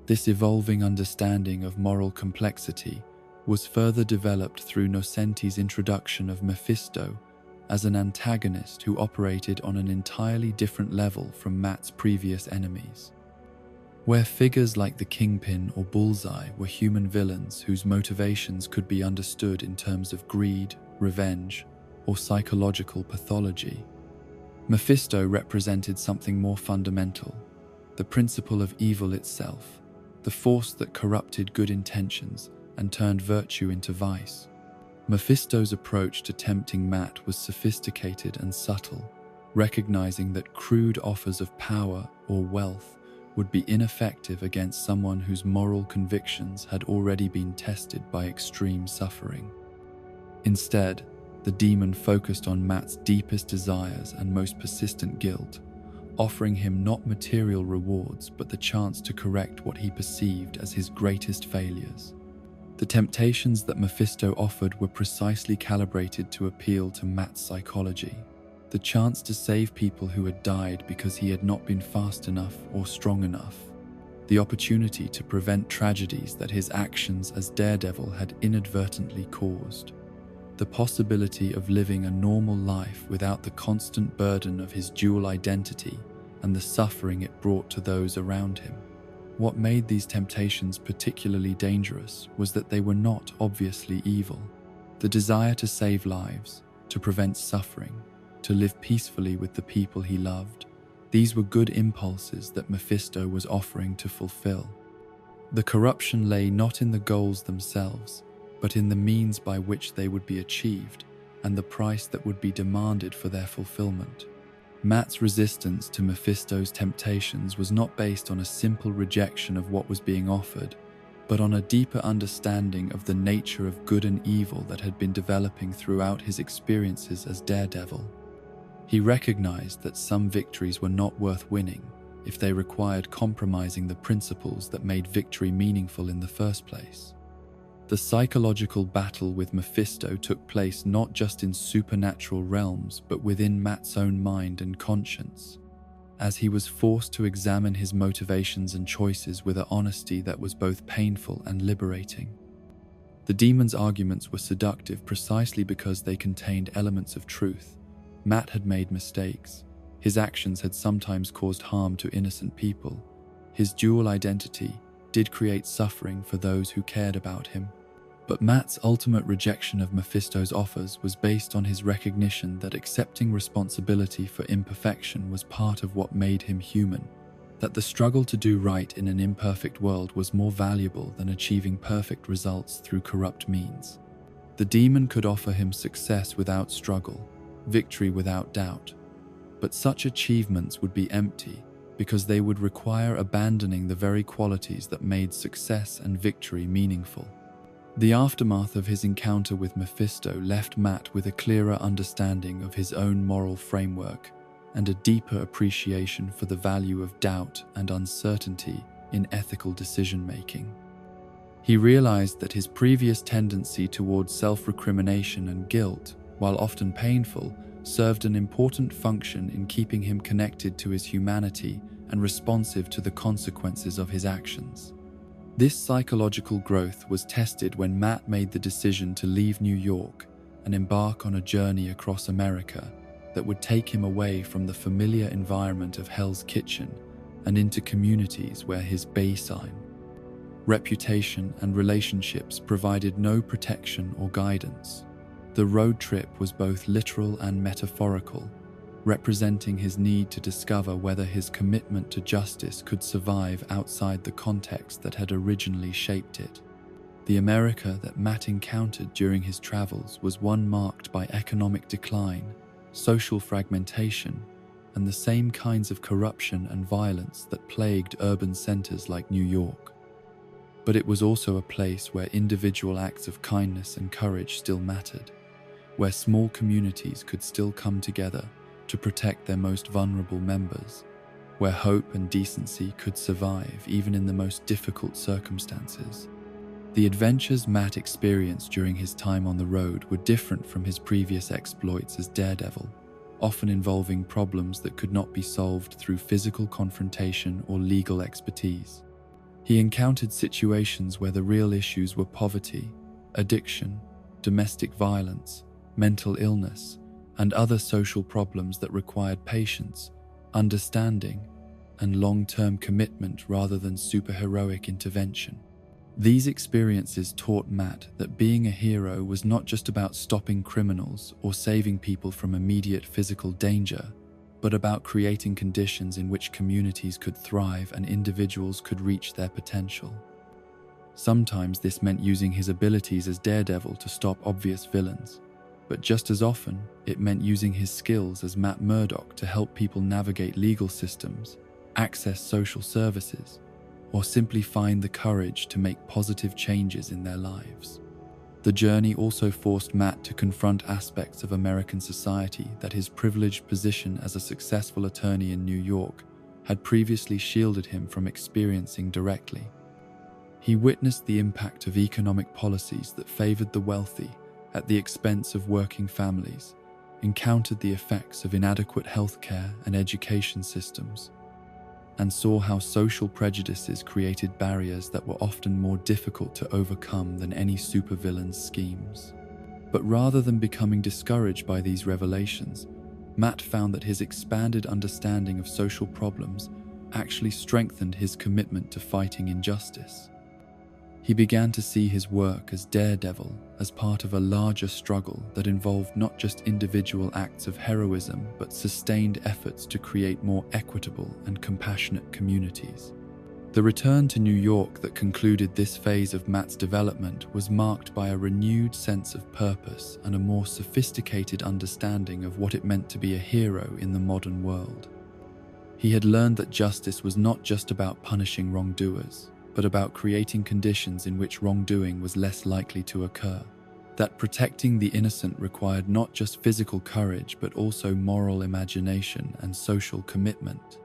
This evolving understanding of moral complexity was further developed through Nocenti's introduction of Mephisto as an antagonist who operated on an entirely different level from Matt's previous enemies. Where figures like the Kingpin or Bullseye were human villains whose motivations could be understood in terms of greed, revenge, or psychological pathology, Mephisto represented something more fundamental, the principle of evil itself, the force that corrupted good intentions and turned virtue into vice. Mephisto's approach to tempting Matt was sophisticated and subtle, recognizing that crude offers of power or wealth would be ineffective against someone whose moral convictions had already been tested by extreme suffering. Instead, the demon focused on Matt's deepest desires and most persistent guilt, offering him not material rewards but the chance to correct what he perceived as his greatest failures. The temptations that Mephisto offered were precisely calibrated to appeal to Matt's psychology. The chance to save people who had died because he had not been fast enough or strong enough. The opportunity to prevent tragedies that his actions as Daredevil had inadvertently caused. The possibility of living a normal life without the constant burden of his dual identity and the suffering it brought to those around him. What made these temptations particularly dangerous was that they were not obviously evil. The desire to save lives, to prevent suffering, to live peacefully with the people he loved, these were good impulses that Mephisto was offering to fulfill. The corruption lay not in the goals themselves, but in the means by which they would be achieved and the price that would be demanded for their fulfillment. Matt's resistance to Mephisto's temptations was not based on a simple rejection of what was being offered, but on a deeper understanding of the nature of good and evil that had been developing throughout his experiences as Daredevil. He recognized that some victories were not worth winning if they required compromising the principles that made victory meaningful in the first place. The psychological battle with Mephisto took place not just in supernatural realms but within Matt's own mind and conscience, as he was forced to examine his motivations and choices with an honesty that was both painful and liberating. The demon's arguments were seductive precisely because they contained elements of truth. Matt had made mistakes. His actions had sometimes caused harm to innocent people. His dual identity did create suffering for those who cared about him. But Matt's ultimate rejection of Mephisto's offers was based on his recognition that accepting responsibility for imperfection was part of what made him human, that the struggle to do right in an imperfect world was more valuable than achieving perfect results through corrupt means. The demon could offer him success without struggle, victory without doubt, but such achievements would be empty because they would require abandoning the very qualities that made success and victory meaningful. The aftermath of his encounter with Mephisto left Matt with a clearer understanding of his own moral framework and a deeper appreciation for the value of doubt and uncertainty in ethical decision-making. He realized that his previous tendency towards self-recrimination and guilt, while often painful, served an important function in keeping him connected to his humanity and responsive to the consequences of his actions. This psychological growth was tested when Matt made the decision to leave New York and embark on a journey across America that would take him away from the familiar environment of Hell's Kitchen and into communities where his baseline, reputation, and relationships provided no protection or guidance. The road trip was both literal and metaphorical, representing his need to discover whether his commitment to justice could survive outside the context that had originally shaped it. The America that Matt encountered during his travels was one marked by economic decline, social fragmentation, and the same kinds of corruption and violence that plagued urban centers like New York. But it was also a place where individual acts of kindness and courage still mattered, where small communities could still come together to protect their most vulnerable members, where hope and decency could survive even in the most difficult circumstances. The adventures Matt experienced during his time on the road were different from his previous exploits as Daredevil, often involving problems that could not be solved through physical confrontation or legal expertise. He encountered situations where the real issues were poverty, addiction, domestic violence, mental illness, and other social problems that required patience, understanding, and long-term commitment rather than superheroic intervention. These experiences taught Matt that being a hero was not just about stopping criminals or saving people from immediate physical danger, but about creating conditions in which communities could thrive and individuals could reach their potential. Sometimes this meant using his abilities as Daredevil to stop obvious villains, but just as often, it meant using his skills as Matt Murdock to help people navigate legal systems, access social services, or simply find the courage to make positive changes in their lives. The journey also forced Matt to confront aspects of American society that his privileged position as a successful attorney in New York had previously shielded him from experiencing directly. He witnessed the impact of economic policies that favored the wealthy at the expense of working families, encountered the effects of inadequate healthcare and education systems, and saw how social prejudices created barriers that were often more difficult to overcome than any supervillain's schemes. But rather than becoming discouraged by these revelations, Matt found that his expanded understanding of social problems actually strengthened his commitment to fighting injustice. He began to see his work as Daredevil as part of a larger struggle that involved not just individual acts of heroism but sustained efforts to create more equitable and compassionate communities. The return to New York that concluded this phase of Matt's development was marked by a renewed sense of purpose and a more sophisticated understanding of what it meant to be a hero in the modern world. He had learned that justice was not just about punishing wrongdoers, but about creating conditions in which wrongdoing was less likely to occur. That protecting the innocent required not just physical courage but also moral imagination and social commitment.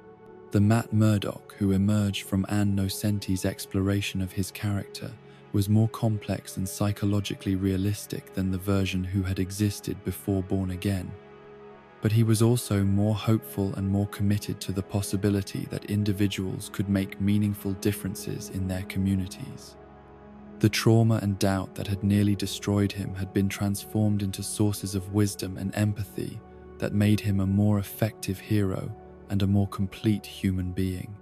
The Matt Murdock who emerged from Ann Nocenti's exploration of his character was more complex and psychologically realistic than the version who had existed before Born Again. But he was also more hopeful and more committed to the possibility that individuals could make meaningful differences in their communities. The trauma and doubt that had nearly destroyed him had been transformed into sources of wisdom and empathy that made him a more effective hero and a more complete human being.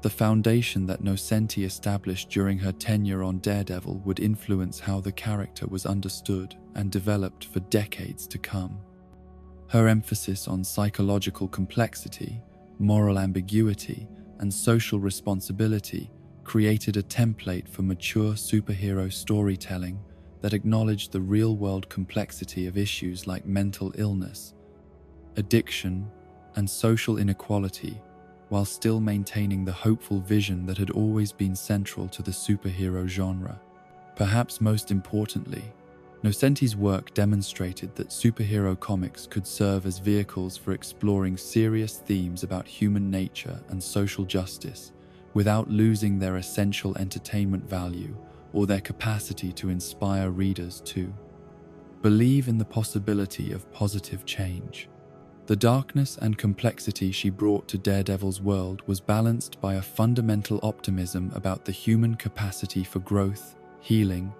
The foundation that Nocenti established during her tenure on Daredevil would influence how the character was understood and developed for decades to come. Her emphasis on psychological complexity, moral ambiguity, and social responsibility created a template for mature superhero storytelling that acknowledged the real-world complexity of issues like mental illness, addiction, and social inequality, while still maintaining the hopeful vision that had always been central to the superhero genre. Perhaps most importantly, Nocenti's work demonstrated that superhero comics could serve as vehicles for exploring serious themes about human nature and social justice without losing their essential entertainment value or their capacity to inspire readers to believe in the possibility of positive change. The darkness and complexity she brought to Daredevil's world was balanced by a fundamental optimism about the human capacity for growth, healing,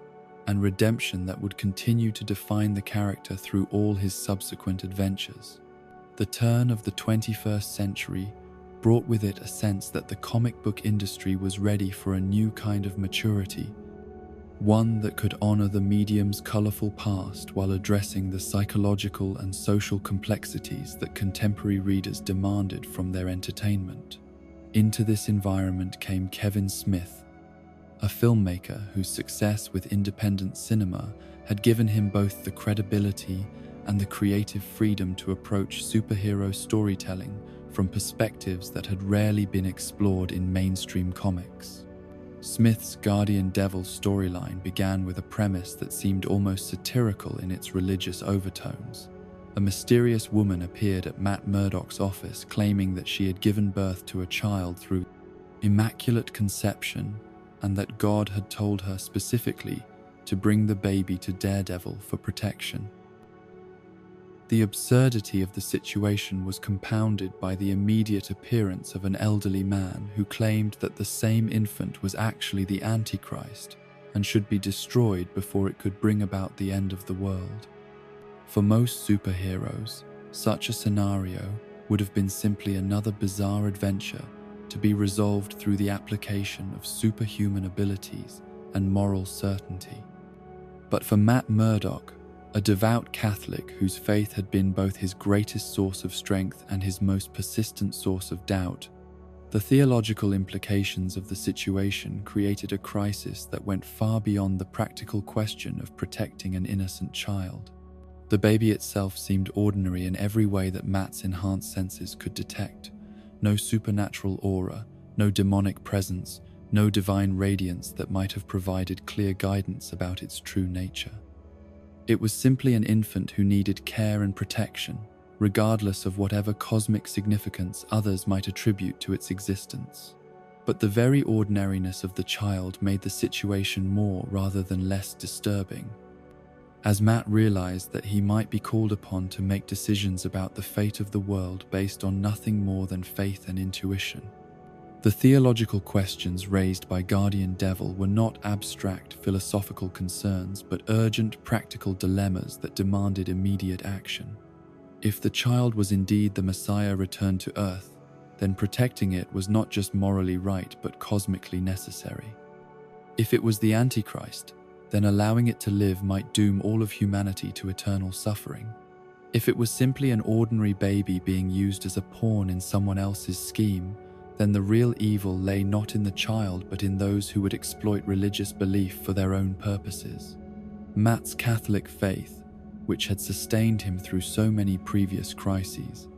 and redemption that would continue to define the character through all his subsequent adventures. The turn of the 21st century brought with it a sense that the comic book industry was ready for a new kind of maturity, one that could honor the medium's colorful past while addressing the psychological and social complexities that contemporary readers demanded from their entertainment. Into this environment came Kevin Smith, a filmmaker whose success with independent cinema had given him both the credibility and the creative freedom to approach superhero storytelling from perspectives that had rarely been explored in mainstream comics. Smith's Guardian Devil storyline began with a premise that seemed almost satirical in its religious overtones. A mysterious woman appeared at Matt Murdock's office claiming that she had given birth to a child through immaculate conception and that God had told her specifically to bring the baby to Daredevil for protection. The absurdity of the situation was compounded by the immediate appearance of an elderly man who claimed that the same infant was actually the Antichrist and should be destroyed before it could bring about the end of the world. For most superheroes, such a scenario would have been simply another bizarre adventure to be resolved through the application of superhuman abilities and moral certainty. But for Matt Murdock, a devout Catholic whose faith had been both his greatest source of strength and his most persistent source of doubt, the theological implications of the situation created a crisis that went far beyond the practical question of protecting an innocent child. The baby itself seemed ordinary in every way that Matt's enhanced senses could detect. No supernatural aura, no demonic presence, no divine radiance that might have provided clear guidance about its true nature. It was simply an infant who needed care and protection, regardless of whatever cosmic significance others might attribute to its existence. But the very ordinariness of the child made the situation more rather than less disturbing. As Matt realized that he might be called upon to make decisions about the fate of the world based on nothing more than faith and intuition. The theological questions raised by Guardian Devil were not abstract philosophical concerns but urgent practical dilemmas that demanded immediate action. If the child was indeed the Messiah returned to Earth, then protecting it was not just morally right but cosmically necessary. If it was the Antichrist, then allowing it to live might doom all of humanity to eternal suffering. If it was simply an ordinary baby being used as a pawn in someone else's scheme, then the real evil lay not in the child but in those who would exploit religious belief for their own purposes. Matt's Catholic faith, which had sustained him through so many previous crises,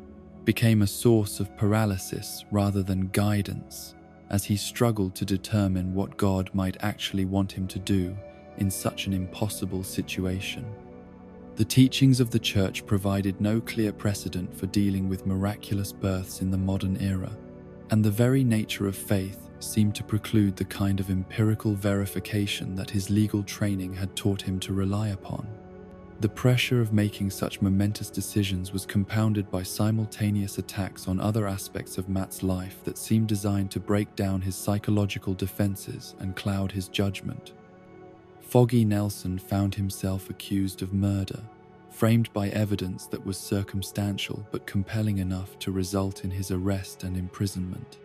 became a source of paralysis rather than guidance as he struggled to determine what God might actually want him to do in such an impossible situation. The teachings of the Church provided no clear precedent for dealing with miraculous births in the modern era, and the very nature of faith seemed to preclude the kind of empirical verification that his legal training had taught him to rely upon. The pressure of making such momentous decisions was compounded by simultaneous attacks on other aspects of Matt's life that seemed designed to break down his psychological defenses and cloud his judgment. Foggy Nelson found himself accused of murder, framed by evidence that was circumstantial but compelling enough to result in his arrest and imprisonment.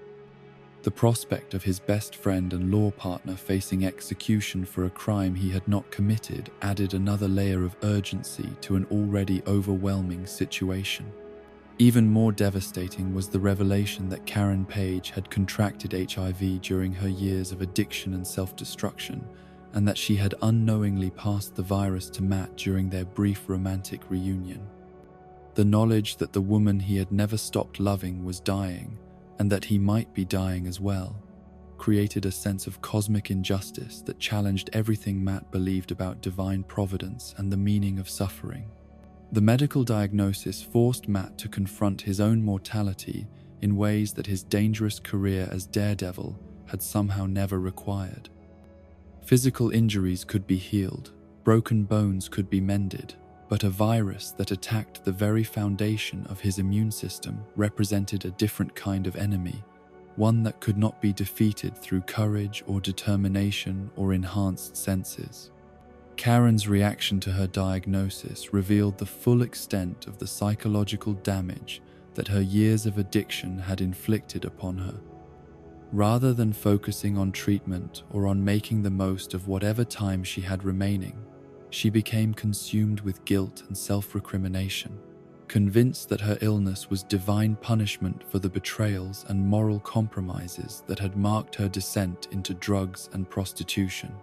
The prospect of his best friend and law partner facing execution for a crime he had not committed added another layer of urgency to an already overwhelming situation. Even more devastating was the revelation that Karen Page had contracted HIV during her years of addiction and self-destruction, and that she had unknowingly passed the virus to Matt during their brief romantic reunion. The knowledge that the woman he had never stopped loving was dying, and that he might be dying as well, created a sense of cosmic injustice that challenged everything Matt believed about divine providence and the meaning of suffering. The medical diagnosis forced Matt to confront his own mortality in ways that his dangerous career as Daredevil had somehow never required. Physical injuries could be healed, broken bones could be mended, but a virus that attacked the very foundation of his immune system represented a different kind of enemy, one that could not be defeated through courage or determination or enhanced senses. Karen's reaction to her diagnosis revealed the full extent of the psychological damage that her years of addiction had inflicted upon her. Rather than focusing on treatment or on making the most of whatever time she had remaining, she became consumed with guilt and self-recrimination, convinced that her illness was divine punishment for the betrayals and moral compromises that had marked her descent into drugs and prostitution.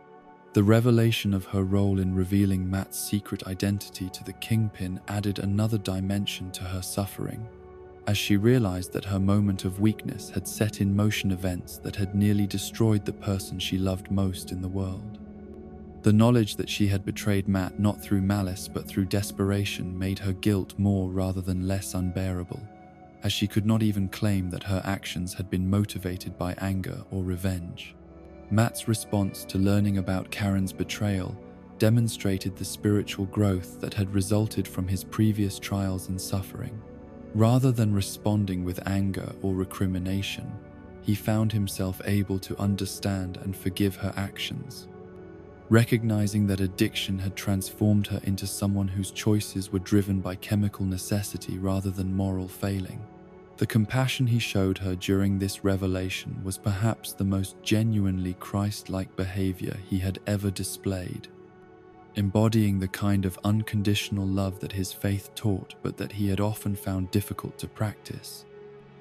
The revelation of her role in revealing Matt's secret identity to the Kingpin added another dimension to her suffering, as she realized that her moment of weakness had set in motion events that had nearly destroyed the person she loved most in the world. The knowledge that she had betrayed Matt not through malice but through desperation made her guilt more rather than less unbearable, as she could not even claim that her actions had been motivated by anger or revenge. Matt's response to learning about Karen's betrayal demonstrated the spiritual growth that had resulted from his previous trials and suffering. Rather than responding with anger or recrimination, he found himself able to understand and forgive her actions. Recognizing that addiction had transformed her into someone whose choices were driven by chemical necessity rather than moral failing, the compassion he showed her during this revelation was perhaps the most genuinely Christ-like behavior he had ever displayed, embodying the kind of unconditional love that his faith taught but that he had often found difficult to practice.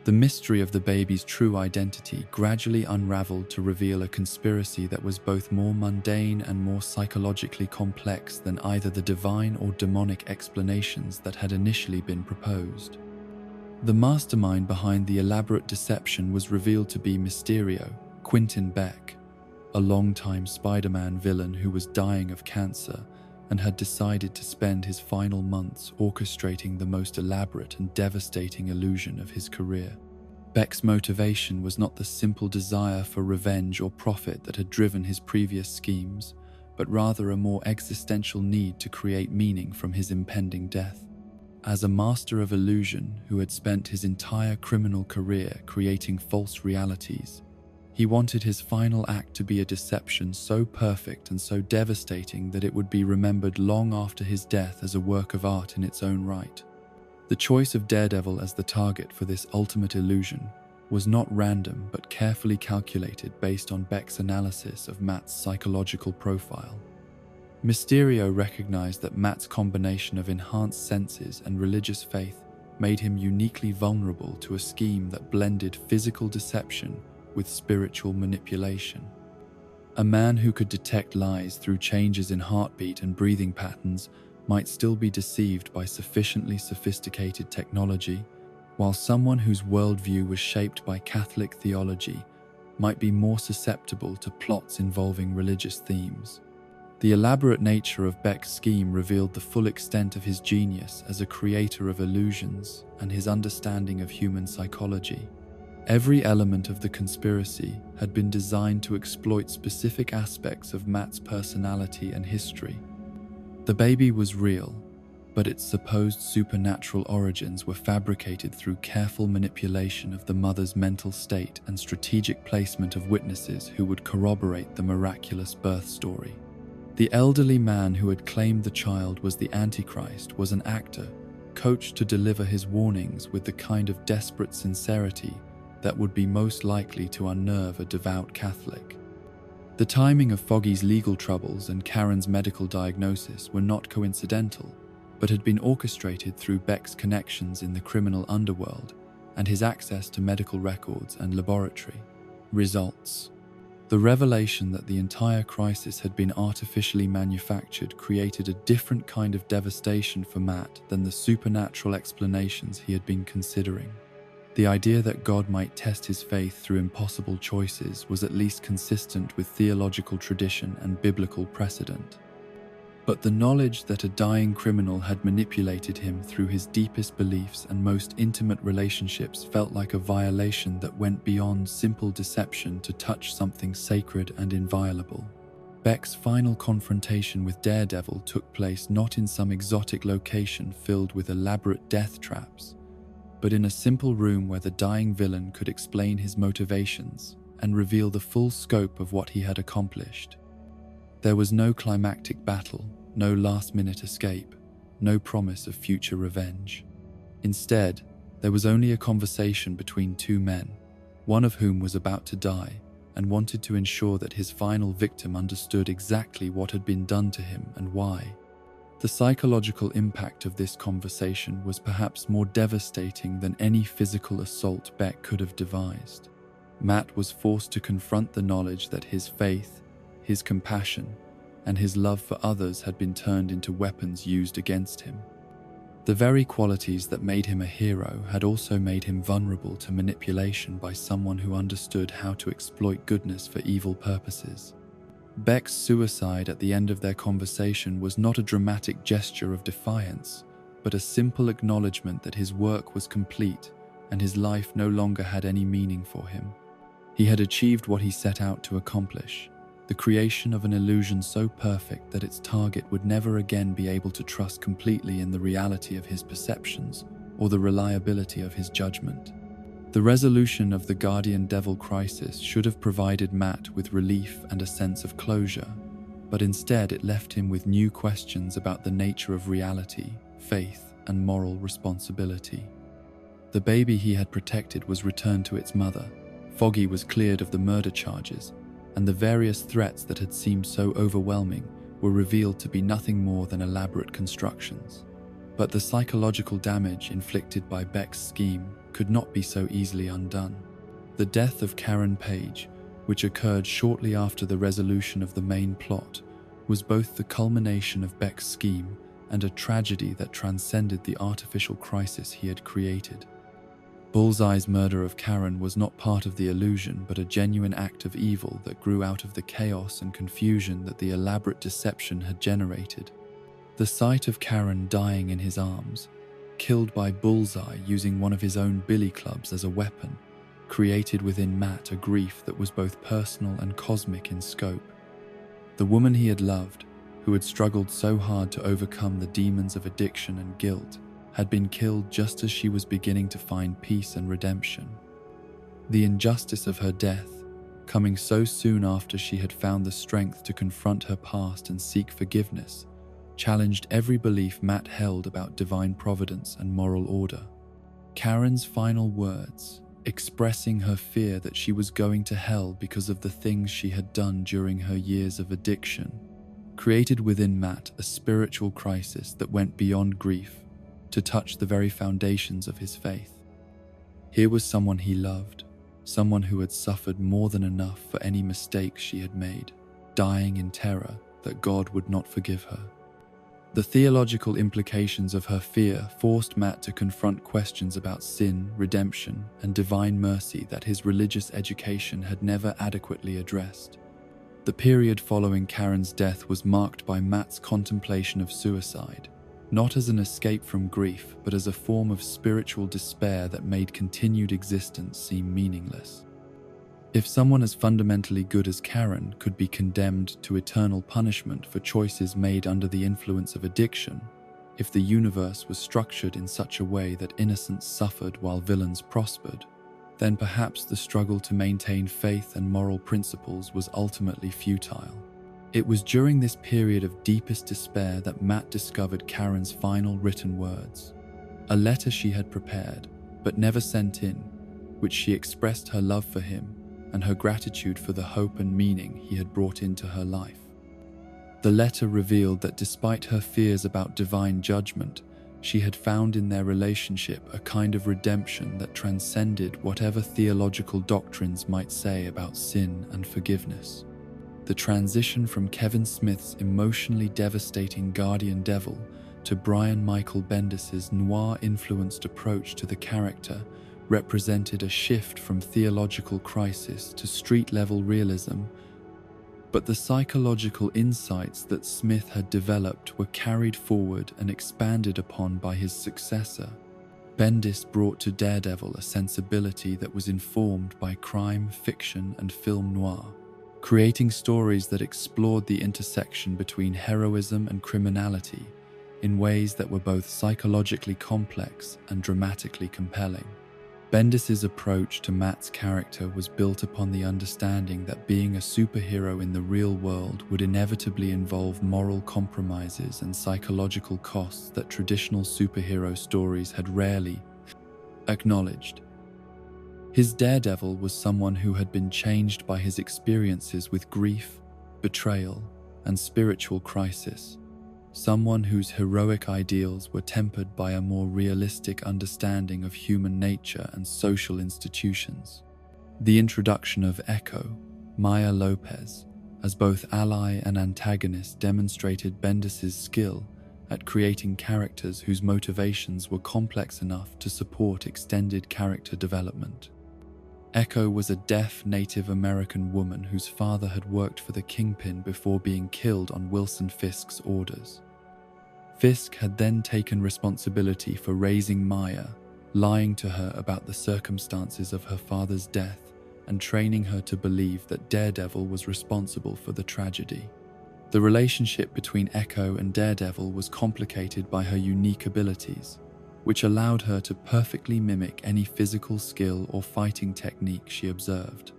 The mystery of the baby's true identity gradually unraveled to reveal a conspiracy that was both more mundane and more psychologically complex than either the divine or demonic explanations that had initially been proposed. The mastermind behind the elaborate deception was revealed to be Mysterio, Quentin Beck, a longtime Spider-Man villain who was dying of cancer and had decided to spend his final months orchestrating the most elaborate and devastating illusion of his career. Beck's motivation was not the simple desire for revenge or profit that had driven his previous schemes, but rather a more existential need to create meaning from his impending death. As a master of illusion who had spent his entire criminal career creating false realities, he wanted his final act to be a deception so perfect and so devastating that it would be remembered long after his death as a work of art in its own right. The choice of Daredevil as the target for this ultimate illusion was not random but carefully calculated based on Beck's analysis of Matt's psychological profile. Mysterio recognized that Matt's combination of enhanced senses and religious faith made him uniquely vulnerable to a scheme that blended physical deception with spiritual manipulation. A man who could detect lies through changes in heartbeat and breathing patterns might still be deceived by sufficiently sophisticated technology, while someone whose worldview was shaped by Catholic theology might be more susceptible to plots involving religious themes. The elaborate nature of Beck's scheme revealed the full extent of his genius as a creator of illusions and his understanding of human psychology. Every element of the conspiracy had been designed to exploit specific aspects of Matt's personality and history. The baby was real, but its supposed supernatural origins were fabricated through careful manipulation of the mother's mental state and strategic placement of witnesses who would corroborate the miraculous birth story. The elderly man who had claimed the child was the Antichrist was an actor, coached to deliver his warnings with the kind of desperate sincerity that would be most likely to unnerve a devout Catholic. The timing of Foggy's legal troubles and Karen's medical diagnosis were not coincidental, but had been orchestrated through Beck's connections in the criminal underworld and his access to medical records and laboratory results. The revelation that the entire crisis had been artificially manufactured created a different kind of devastation for Matt than the supernatural explanations he had been considering. The idea that God might test his faith through impossible choices was at least consistent with theological tradition and biblical precedent. But the knowledge that a dying criminal had manipulated him through his deepest beliefs and most intimate relationships felt like a violation that went beyond simple deception to touch something sacred and inviolable. Beck's final confrontation with Daredevil took place not in some exotic location filled with elaborate death traps, but in a simple room where the dying villain could explain his motivations and reveal the full scope of what he had accomplished. There was no climactic battle, no last-minute escape, no promise of future revenge. Instead, there was only a conversation between two men, one of whom was about to die and wanted to ensure that his final victim understood exactly what had been done to him and why. The psychological impact of this conversation was perhaps more devastating than any physical assault Beck could have devised. Matt was forced to confront the knowledge that his faith, his compassion, and his love for others had been turned into weapons used against him. The very qualities that made him a hero had also made him vulnerable to manipulation by someone who understood how to exploit goodness for evil purposes. Beck's suicide at the end of their conversation was not a dramatic gesture of defiance, but a simple acknowledgement that his work was complete and his life no longer had any meaning for him. He had achieved what he set out to accomplish, the creation of an illusion so perfect that its target would never again be able to trust completely in the reality of his perceptions or the reliability of his judgment. The resolution of the Guardian Devil crisis should have provided Matt with relief and a sense of closure, but instead it left him with new questions about the nature of reality, faith, and moral responsibility. The baby he had protected was returned to its mother, Foggy was cleared of the murder charges, and the various threats that had seemed so overwhelming were revealed to be nothing more than elaborate constructions. But the psychological damage inflicted by Beck's scheme could not be so easily undone. The death of Karen Page, which occurred shortly after the resolution of the main plot, was both the culmination of Beck's scheme and a tragedy that transcended the artificial crisis he had created. Bullseye's murder of Karen was not part of the illusion, but a genuine act of evil that grew out of the chaos and confusion that the elaborate deception had generated. The sight of Karen dying in his arms, killed by Bullseye using one of his own billy clubs as a weapon, created within Matt a grief that was both personal and cosmic in scope. The woman he had loved, who had struggled so hard to overcome the demons of addiction and guilt, had been killed just as she was beginning to find peace and redemption. The injustice of her death, coming so soon after she had found the strength to confront her past and seek forgiveness, challenged every belief Matt held about divine providence and moral order. Karen's final words, expressing her fear that she was going to hell because of the things she had done during her years of addiction, created within Matt a spiritual crisis that went beyond grief to touch the very foundations of his faith. Here was someone he loved, someone who had suffered more than enough for any mistakes she had made, dying in terror that God would not forgive her. The theological implications of her fear forced Matt to confront questions about sin, redemption, and divine mercy that his religious education had never adequately addressed. The period following Karen's death was marked by Matt's contemplation of suicide, not as an escape from grief, but as a form of spiritual despair that made continued existence seem meaningless. If someone as fundamentally good as Karen could be condemned to eternal punishment for choices made under the influence of addiction, if the universe was structured in such a way that innocents suffered while villains prospered, then perhaps the struggle to maintain faith and moral principles was ultimately futile. It was during this period of deepest despair that Matt discovered Karen's final written words, a letter she had prepared but never sent in, which she expressed her love for him and her gratitude for the hope and meaning he had brought into her life. The letter revealed that despite her fears about divine judgment, she had found in their relationship a kind of redemption that transcended whatever theological doctrines might say about sin and forgiveness. The transition from Kevin Smith's emotionally devastating guardian devil to Brian Michael Bendis's noir-influenced approach to the character represented a shift from theological crisis to street-level realism, but the psychological insights that Smith had developed were carried forward and expanded upon by his successor. Bendis brought to Daredevil a sensibility that was informed by crime, fiction, and film noir, creating stories that explored the intersection between heroism and criminality in ways that were both psychologically complex and dramatically compelling. Bendis's approach to Matt's character was built upon the understanding that being a superhero in the real world would inevitably involve moral compromises and psychological costs that traditional superhero stories had rarely acknowledged. His Daredevil was someone who had been changed by his experiences with grief, betrayal, and spiritual crisis, someone whose heroic ideals were tempered by a more realistic understanding of human nature and social institutions. The introduction of Echo, Maya Lopez, as both ally and antagonist demonstrated Bendis's skill at creating characters whose motivations were complex enough to support extended character development. Echo was a deaf Native American woman whose father had worked for the Kingpin before being killed on Wilson Fisk's orders. Fisk had then taken responsibility for raising Maya, lying to her about the circumstances of her father's death and training her to believe that Daredevil was responsible for the tragedy. The relationship between Echo and Daredevil was complicated by her unique abilities, which allowed her to perfectly mimic any physical skill or fighting technique she observed.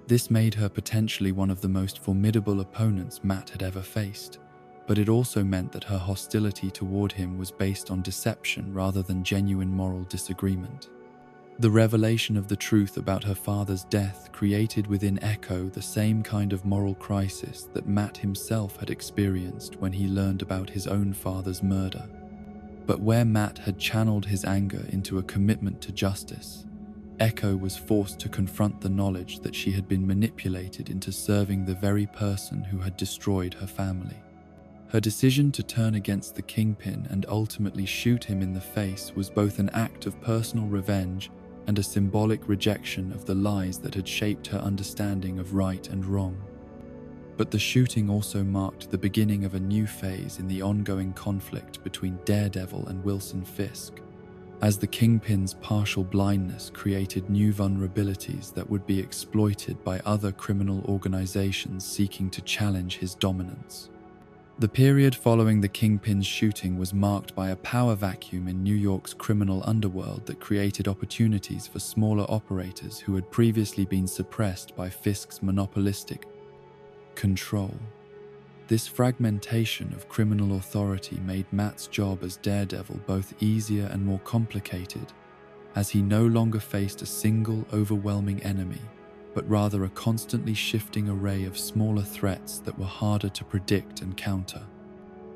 This made her potentially one of the most formidable opponents Matt had ever faced, but it also meant that her hostility toward him was based on deception rather than genuine moral disagreement. The revelation of the truth about her father's death created within Echo the same kind of moral crisis that Matt himself had experienced when he learned about his own father's murder. But where Matt had channeled his anger into a commitment to justice, Echo was forced to confront the knowledge that she had been manipulated into serving the very person who had destroyed her family. Her decision to turn against the Kingpin and ultimately shoot him in the face was both an act of personal revenge and a symbolic rejection of the lies that had shaped her understanding of right and wrong. But the shooting also marked the beginning of a new phase in the ongoing conflict between Daredevil and Wilson Fisk, as the Kingpin's partial blindness created new vulnerabilities that would be exploited by other criminal organizations seeking to challenge his dominance. The period following the Kingpin's shooting was marked by a power vacuum in New York's criminal underworld that created opportunities for smaller operators who had previously been suppressed by Fisk's monopolistic control. This fragmentation of criminal authority made Matt's job as Daredevil both easier and more complicated, as he no longer faced a single overwhelming enemy, but rather a constantly shifting array of smaller threats that were harder to predict and counter.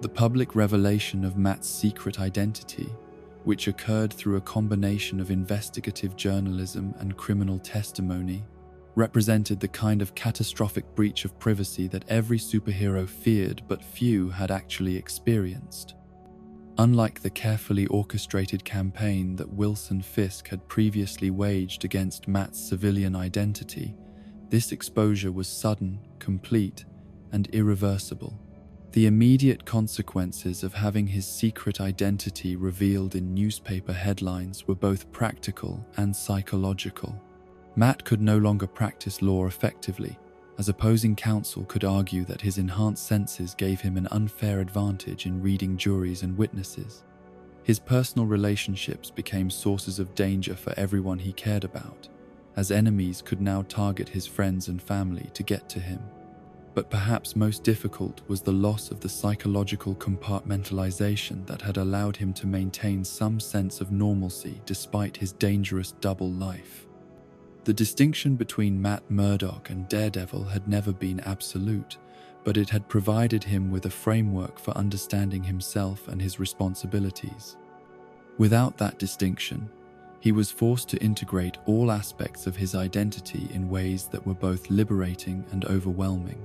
The public revelation of Matt's secret identity, which occurred through a combination of investigative journalism and criminal testimony, represented the kind of catastrophic breach of privacy that every superhero feared but few had actually experienced. Unlike the carefully orchestrated campaign that Wilson Fisk had previously waged against Matt's civilian identity, this exposure was sudden, complete, and irreversible. The immediate consequences of having his secret identity revealed in newspaper headlines were both practical and psychological. Matt could no longer practice law effectively, as opposing counsel could argue that his enhanced senses gave him an unfair advantage in reading juries and witnesses. His personal relationships became sources of danger for everyone he cared about, as enemies could now target his friends and family to get to him. But perhaps most difficult was the loss of the psychological compartmentalization that had allowed him to maintain some sense of normalcy despite his dangerous double life. The distinction between Matt Murdock and Daredevil had never been absolute, but it had provided him with a framework for understanding himself and his responsibilities. Without that distinction, he was forced to integrate all aspects of his identity in ways that were both liberating and overwhelming.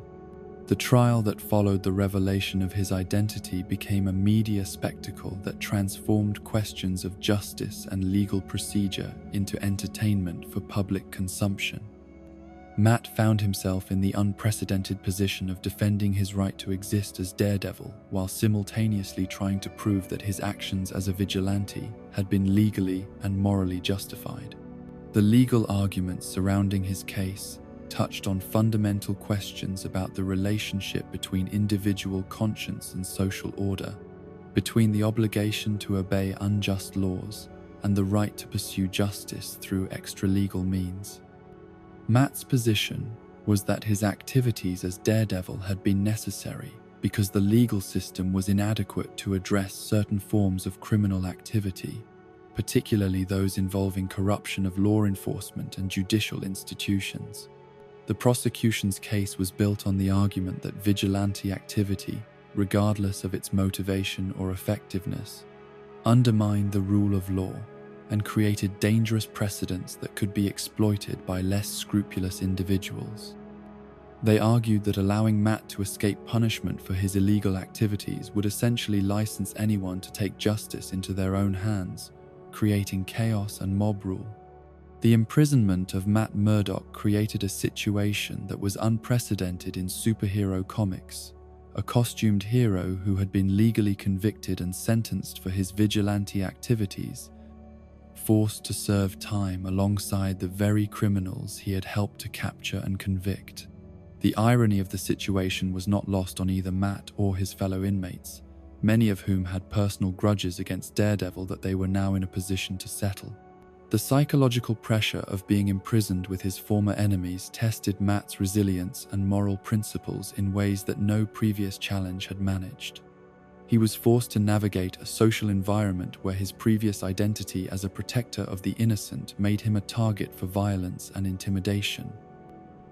The trial that followed the revelation of his identity became a media spectacle that transformed questions of justice and legal procedure into entertainment for public consumption. Matt found himself in the unprecedented position of defending his right to exist as Daredevil while simultaneously trying to prove that his actions as a vigilante had been legally and morally justified. The legal arguments surrounding his case touched on fundamental questions about the relationship between individual conscience and social order, between the obligation to obey unjust laws and the right to pursue justice through extra-legal means. Matt's position was that his activities as Daredevil had been necessary because the legal system was inadequate to address certain forms of criminal activity, particularly those involving corruption of law enforcement and judicial institutions. The prosecution's case was built on the argument that vigilante activity, regardless of its motivation or effectiveness, undermined the rule of law and created dangerous precedents that could be exploited by less scrupulous individuals. They argued that allowing Matt to escape punishment for his illegal activities would essentially license anyone to take justice into their own hands, creating chaos and mob rule. The imprisonment of Matt Murdock created a situation that was unprecedented in superhero comics. A costumed hero who had been legally convicted and sentenced for his vigilante activities, forced to serve time alongside the very criminals he had helped to capture and convict. The irony of the situation was not lost on either Matt or his fellow inmates, many of whom had personal grudges against Daredevil that they were now in a position to settle. The psychological pressure of being imprisoned with his former enemies tested Matt's resilience and moral principles in ways that no previous challenge had managed. He was forced to navigate a social environment where his previous identity as a protector of the innocent made him a target for violence and intimidation,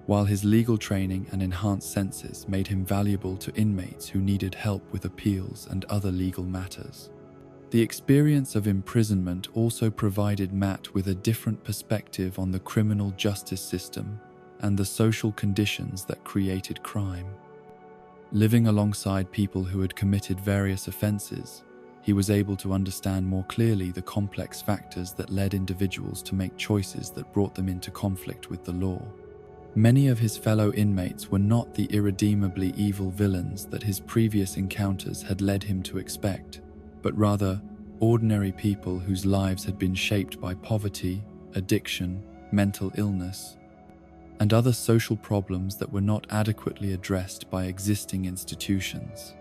while his legal training and enhanced senses made him valuable to inmates who needed help with appeals and other legal matters. The experience of imprisonment also provided Matt with a different perspective on the criminal justice system and the social conditions that created crime. Living alongside people who had committed various offenses, he was able to understand more clearly the complex factors that led individuals to make choices that brought them into conflict with the law. Many of his fellow inmates were not the irredeemably evil villains that his previous encounters had led him to expect, but rather ordinary people whose lives had been shaped by poverty, addiction, mental illness, and other social problems that were not adequately addressed by existing institutions.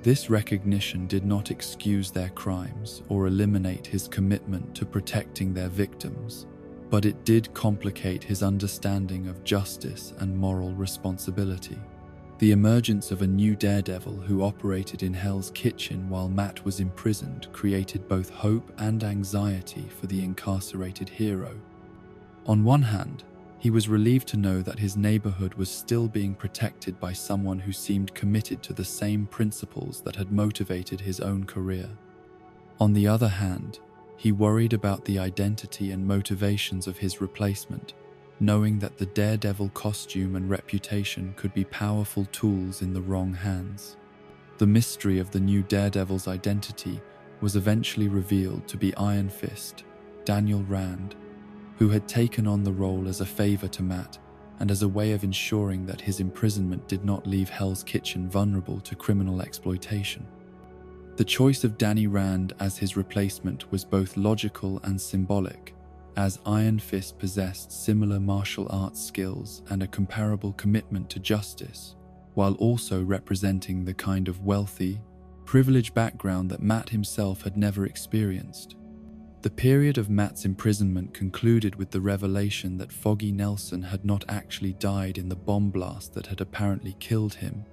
This recognition did not excuse their crimes or eliminate his commitment to protecting their victims, but it did complicate his understanding of justice and moral responsibility. The emergence of a new Daredevil who operated in Hell's Kitchen while Matt was imprisoned created both hope and anxiety for the incarcerated hero. On one hand, he was relieved to know that his neighborhood was still being protected by someone who seemed committed to the same principles that had motivated his own career. On the other hand, he worried about the identity and motivations of his replacement, knowing that the Daredevil costume and reputation could be powerful tools in the wrong hands. The mystery of the new Daredevil's identity was eventually revealed to be Iron Fist, Daniel Rand, who had taken on the role as a favor to Matt and as a way of ensuring that his imprisonment did not leave Hell's Kitchen vulnerable to criminal exploitation. The choice of Danny Rand as his replacement was both logical and symbolic, as Iron Fist possessed similar martial arts skills and a comparable commitment to justice, while also representing the kind of wealthy, privileged background that Matt himself had never experienced. The period of Matt's imprisonment concluded with the revelation that Foggy Nelson had not actually died in the bomb blast that had apparently killed him,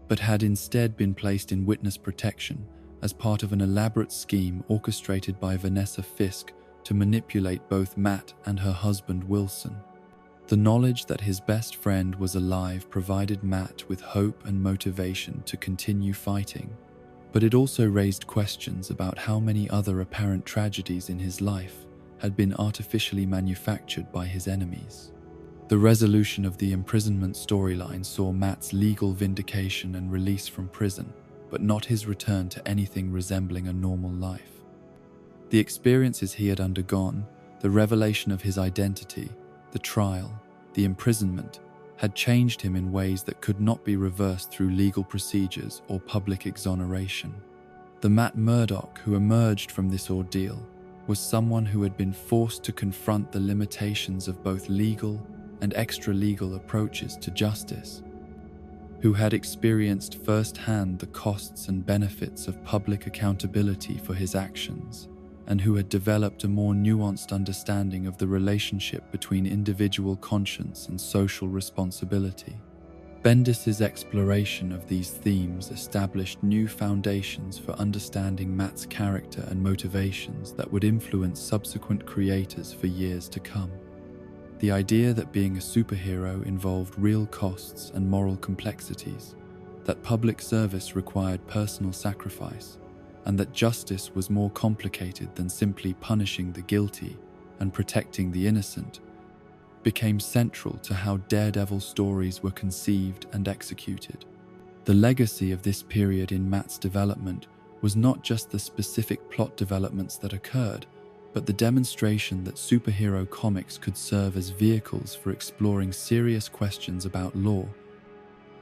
but had instead been placed in witness protection as part of an elaborate scheme orchestrated by Vanessa Fisk to manipulate both Matt and her husband Wilson. The knowledge that his best friend was alive provided Matt with hope and motivation to continue fighting, but it also raised questions about how many other apparent tragedies in his life had been artificially manufactured by his enemies. The resolution of the imprisonment storyline saw Matt's legal vindication and release from prison, but not his return to anything resembling a normal life. The experiences he had undergone, the revelation of his identity, the trial, the imprisonment, had changed him in ways that could not be reversed through legal procedures or public exoneration. The Matt Murdock who emerged from this ordeal was someone who had been forced to confront the limitations of both legal and extra-legal approaches to justice, who had experienced firsthand the costs and benefits of public accountability for his actions, and who had developed a more nuanced understanding of the relationship between individual conscience and social responsibility. Bendis's exploration of these themes established new foundations for understanding Matt's character and motivations that would influence subsequent creators for years to come. The idea that being a superhero involved real costs and moral complexities, that public service required personal sacrifice, and that justice was more complicated than simply punishing the guilty and protecting the innocent, became central to how Daredevil stories were conceived and executed. The legacy of this period in Matt's development was not just the specific plot developments that occurred, but the demonstration that superhero comics could serve as vehicles for exploring serious questions about law,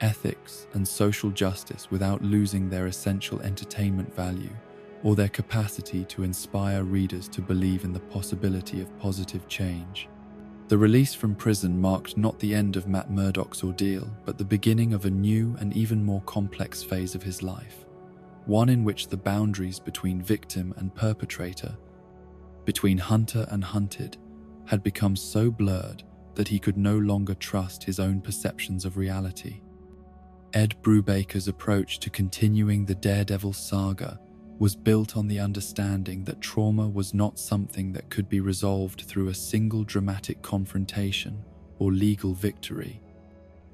ethics, and social justice without losing their essential entertainment value or their capacity to inspire readers to believe in the possibility of positive change. The release from prison marked not the end of Matt Murdock's ordeal, but the beginning of a new and even more complex phase of his life, one in which the boundaries between victim and perpetrator, between hunter and hunted, had become so blurred that he could no longer trust his own perceptions of reality. Ed Brubaker's approach to continuing the Daredevil saga was built on the understanding that trauma was not something that could be resolved through a single dramatic confrontation or legal victory,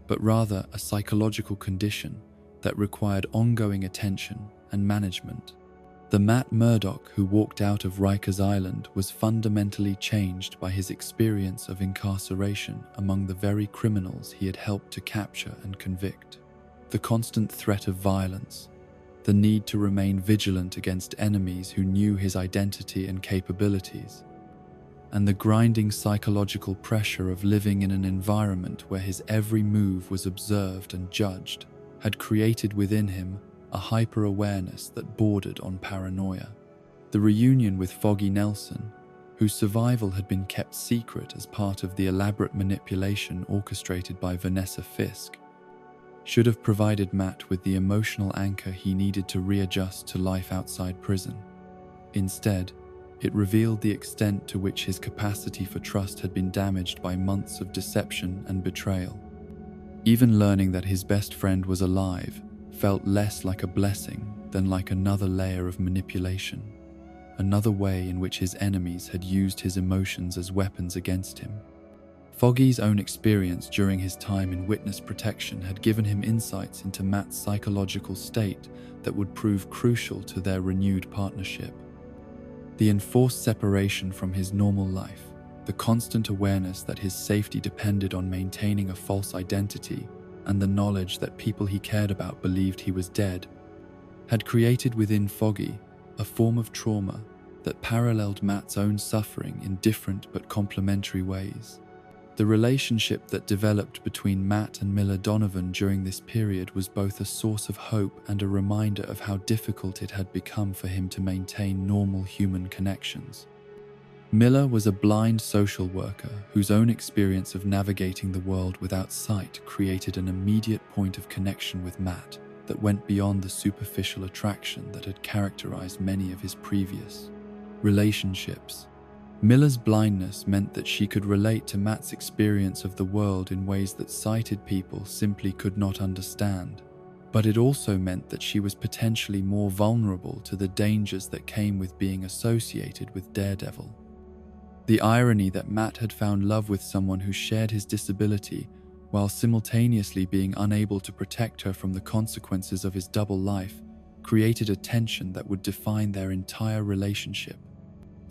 but rather a psychological condition that required ongoing attention and management. The Matt Murdock who walked out of Rikers Island was fundamentally changed by his experience of incarceration among the very criminals he had helped to capture and convict. The constant threat of violence, the need to remain vigilant against enemies who knew his identity and capabilities, and the grinding psychological pressure of living in an environment where his every move was observed and judged, had created within him a hyper-awareness that bordered on paranoia. The reunion with Foggy Nelson, whose survival had been kept secret as part of the elaborate manipulation orchestrated by Vanessa Fisk, should have provided Matt with the emotional anchor he needed to readjust to life outside prison. Instead, it revealed the extent to which his capacity for trust had been damaged by months of deception and betrayal. Even learning that his best friend was alive felt less like a blessing than like another layer of manipulation, another way in which his enemies had used his emotions as weapons against him. Foggy's own experience during his time in witness protection had given him insights into Matt's psychological state that would prove crucial to their renewed partnership. The enforced separation from his normal life, the constant awareness that his safety depended on maintaining a false identity, and the knowledge that people he cared about believed he was dead, had created within Foggy a form of trauma that paralleled Matt's own suffering in different but complementary ways. The relationship that developed between Matt and Miller Donovan during this period was both a source of hope and a reminder of how difficult it had become for him to maintain normal human connections. Miller was a blind social worker whose own experience of navigating the world without sight created an immediate point of connection with Matt that went beyond the superficial attraction that had characterized many of his previous relationships. Miller's blindness meant that she could relate to Matt's experience of the world in ways that sighted people simply could not understand, but it also meant that she was potentially more vulnerable to the dangers that came with being associated with Daredevil. The irony that Matt had found love with someone who shared his disability while simultaneously being unable to protect her from the consequences of his double life created a tension that would define their entire relationship.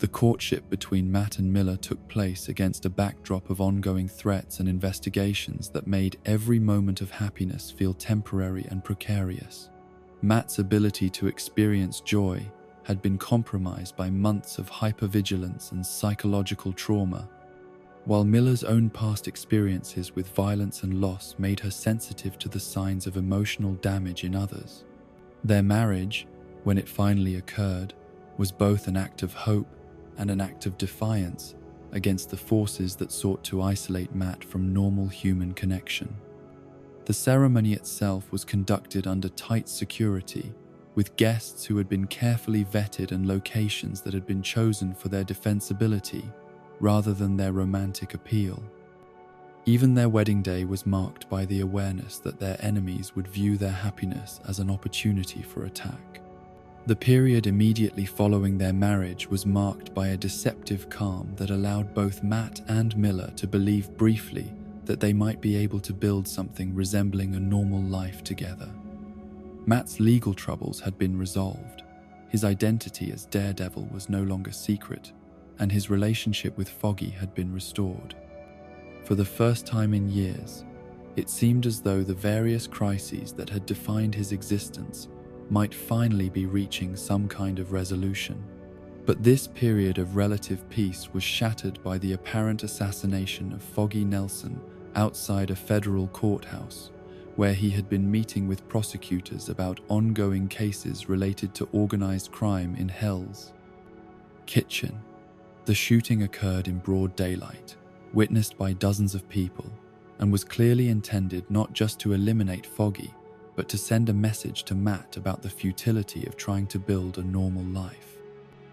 The courtship between Matt and Miller took place against a backdrop of ongoing threats and investigations that made every moment of happiness feel temporary and precarious. Matt's ability to experience joy had been compromised by months of hypervigilance and psychological trauma, while Miller's own past experiences with violence and loss made her sensitive to the signs of emotional damage in others. Their marriage, when it finally occurred, was both an act of hope and an act of defiance against the forces that sought to isolate Matt from normal human connection. The ceremony itself was conducted under tight security, with guests who had been carefully vetted and locations that had been chosen for their defensibility rather than their romantic appeal. Even their wedding day was marked by the awareness that their enemies would view their happiness as an opportunity for attack. The period immediately following their marriage was marked by a deceptive calm that allowed both Matt and Miller to believe briefly that they might be able to build something resembling a normal life together. Matt's legal troubles had been resolved, his identity as Daredevil was no longer secret, and his relationship with Foggy had been restored. For the first time in years, it seemed as though the various crises that had defined his existence might finally be reaching some kind of resolution. But this period of relative peace was shattered by the apparent assassination of Foggy Nelson outside a federal courthouse, where he had been meeting with prosecutors about ongoing cases related to organized crime in Hell's Kitchen. The shooting occurred in broad daylight, witnessed by dozens of people, and was clearly intended not just to eliminate Foggy, but to send a message to Matt about the futility of trying to build a normal life.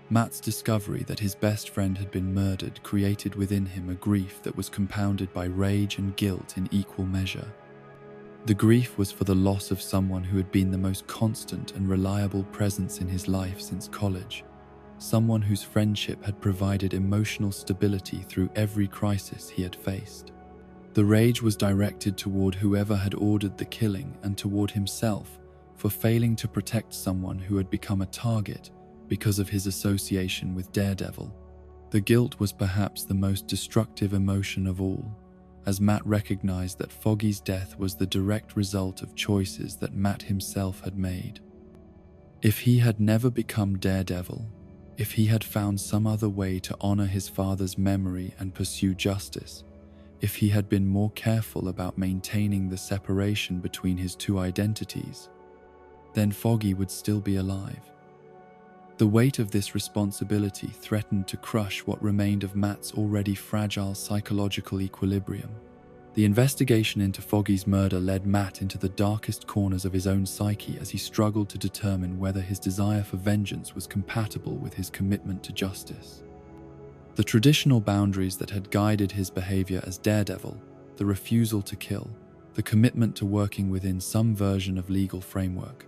Matt's discovery that his best friend had been murdered created within him a grief that was compounded by rage and guilt in equal measure. The grief was for the loss of someone who had been the most constant and reliable presence in his life since college, someone whose friendship had provided emotional stability through every crisis he had faced. The rage was directed toward whoever had ordered the killing and toward himself for failing to protect someone who had become a target because of his association with Daredevil. The guilt was perhaps the most destructive emotion of all, as Matt recognized that Foggy's death was the direct result of choices that Matt himself had made. If he had never become Daredevil, if he had found some other way to honor his father's memory and pursue justice, if he had been more careful about maintaining the separation between his two identities, then Foggy would still be alive. The weight of this responsibility threatened to crush what remained of Matt's already fragile psychological equilibrium. The investigation into Foggy's murder led Matt into the darkest corners of his own psyche as he struggled to determine whether his desire for vengeance was compatible with his commitment to justice. The traditional boundaries that had guided his behavior as Daredevil, the refusal to kill, the commitment to working within some version of legal framework,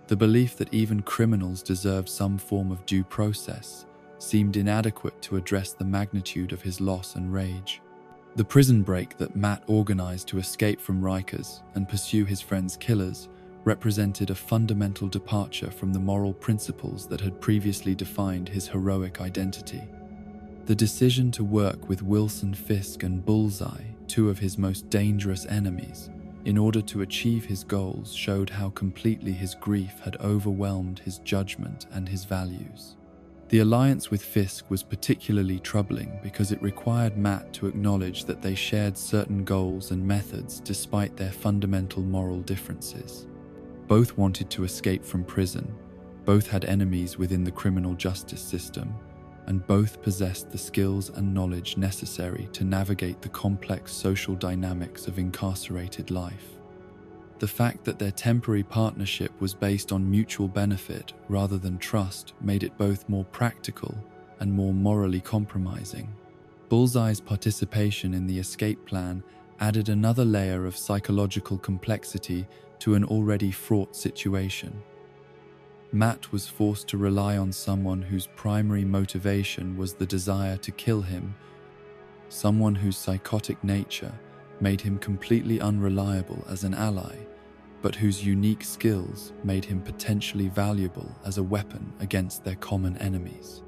the belief that even criminals deserved some form of due process, seemed inadequate to address the magnitude of his loss and rage. The prison break that Matt organized to escape from Rikers and pursue his friend's killers represented a fundamental departure from the moral principles that had previously defined his heroic identity. The decision to work with Wilson Fisk and Bullseye, two of his most dangerous enemies, in order to achieve his goals showed how completely his grief had overwhelmed his judgment and his values. The alliance with Fisk was particularly troubling because it required Matt to acknowledge that they shared certain goals and methods despite their fundamental moral differences. Both wanted to escape from prison, both had enemies within the criminal justice system, and both possessed the skills and knowledge necessary to navigate the complex social dynamics of incarcerated life. The fact that their temporary partnership was based on mutual benefit rather than trust made it both more practical and more morally compromising. Bullseye's participation in the escape plan added another layer of psychological complexity to an already fraught situation. Matt was forced to rely on someone whose primary motivation was the desire to kill him, someone whose psychotic nature made him completely unreliable as an ally, but whose unique skills made him potentially valuable as a weapon against their common enemies.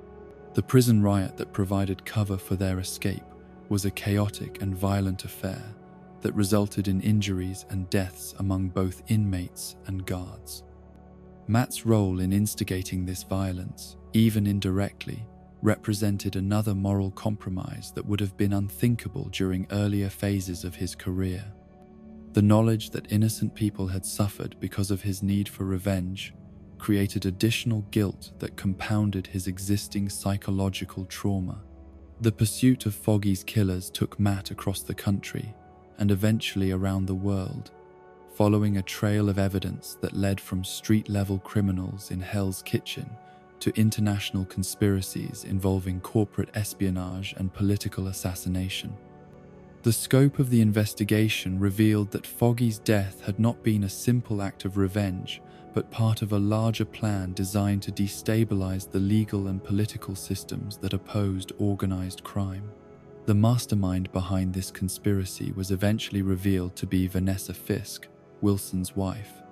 The prison riot that provided cover for their escape was a chaotic and violent affair that resulted in injuries and deaths among both inmates and guards. Matt's role in instigating this violence, even indirectly, represented another moral compromise that would have been unthinkable during earlier phases of his career. The knowledge that innocent people had suffered because of his need for revenge created additional guilt that compounded his existing psychological trauma. The pursuit of Foggy's killers took Matt across the country and eventually around the world, following a trail of evidence that led from street-level criminals in Hell's Kitchen to international conspiracies involving corporate espionage and political assassination. The scope of the investigation revealed that Foggy's death had not been a simple act of revenge, but part of a larger plan designed to destabilize the legal and political systems that opposed organized crime. The mastermind behind this conspiracy was eventually revealed to be Vanessa Fisk, Wilson's wife,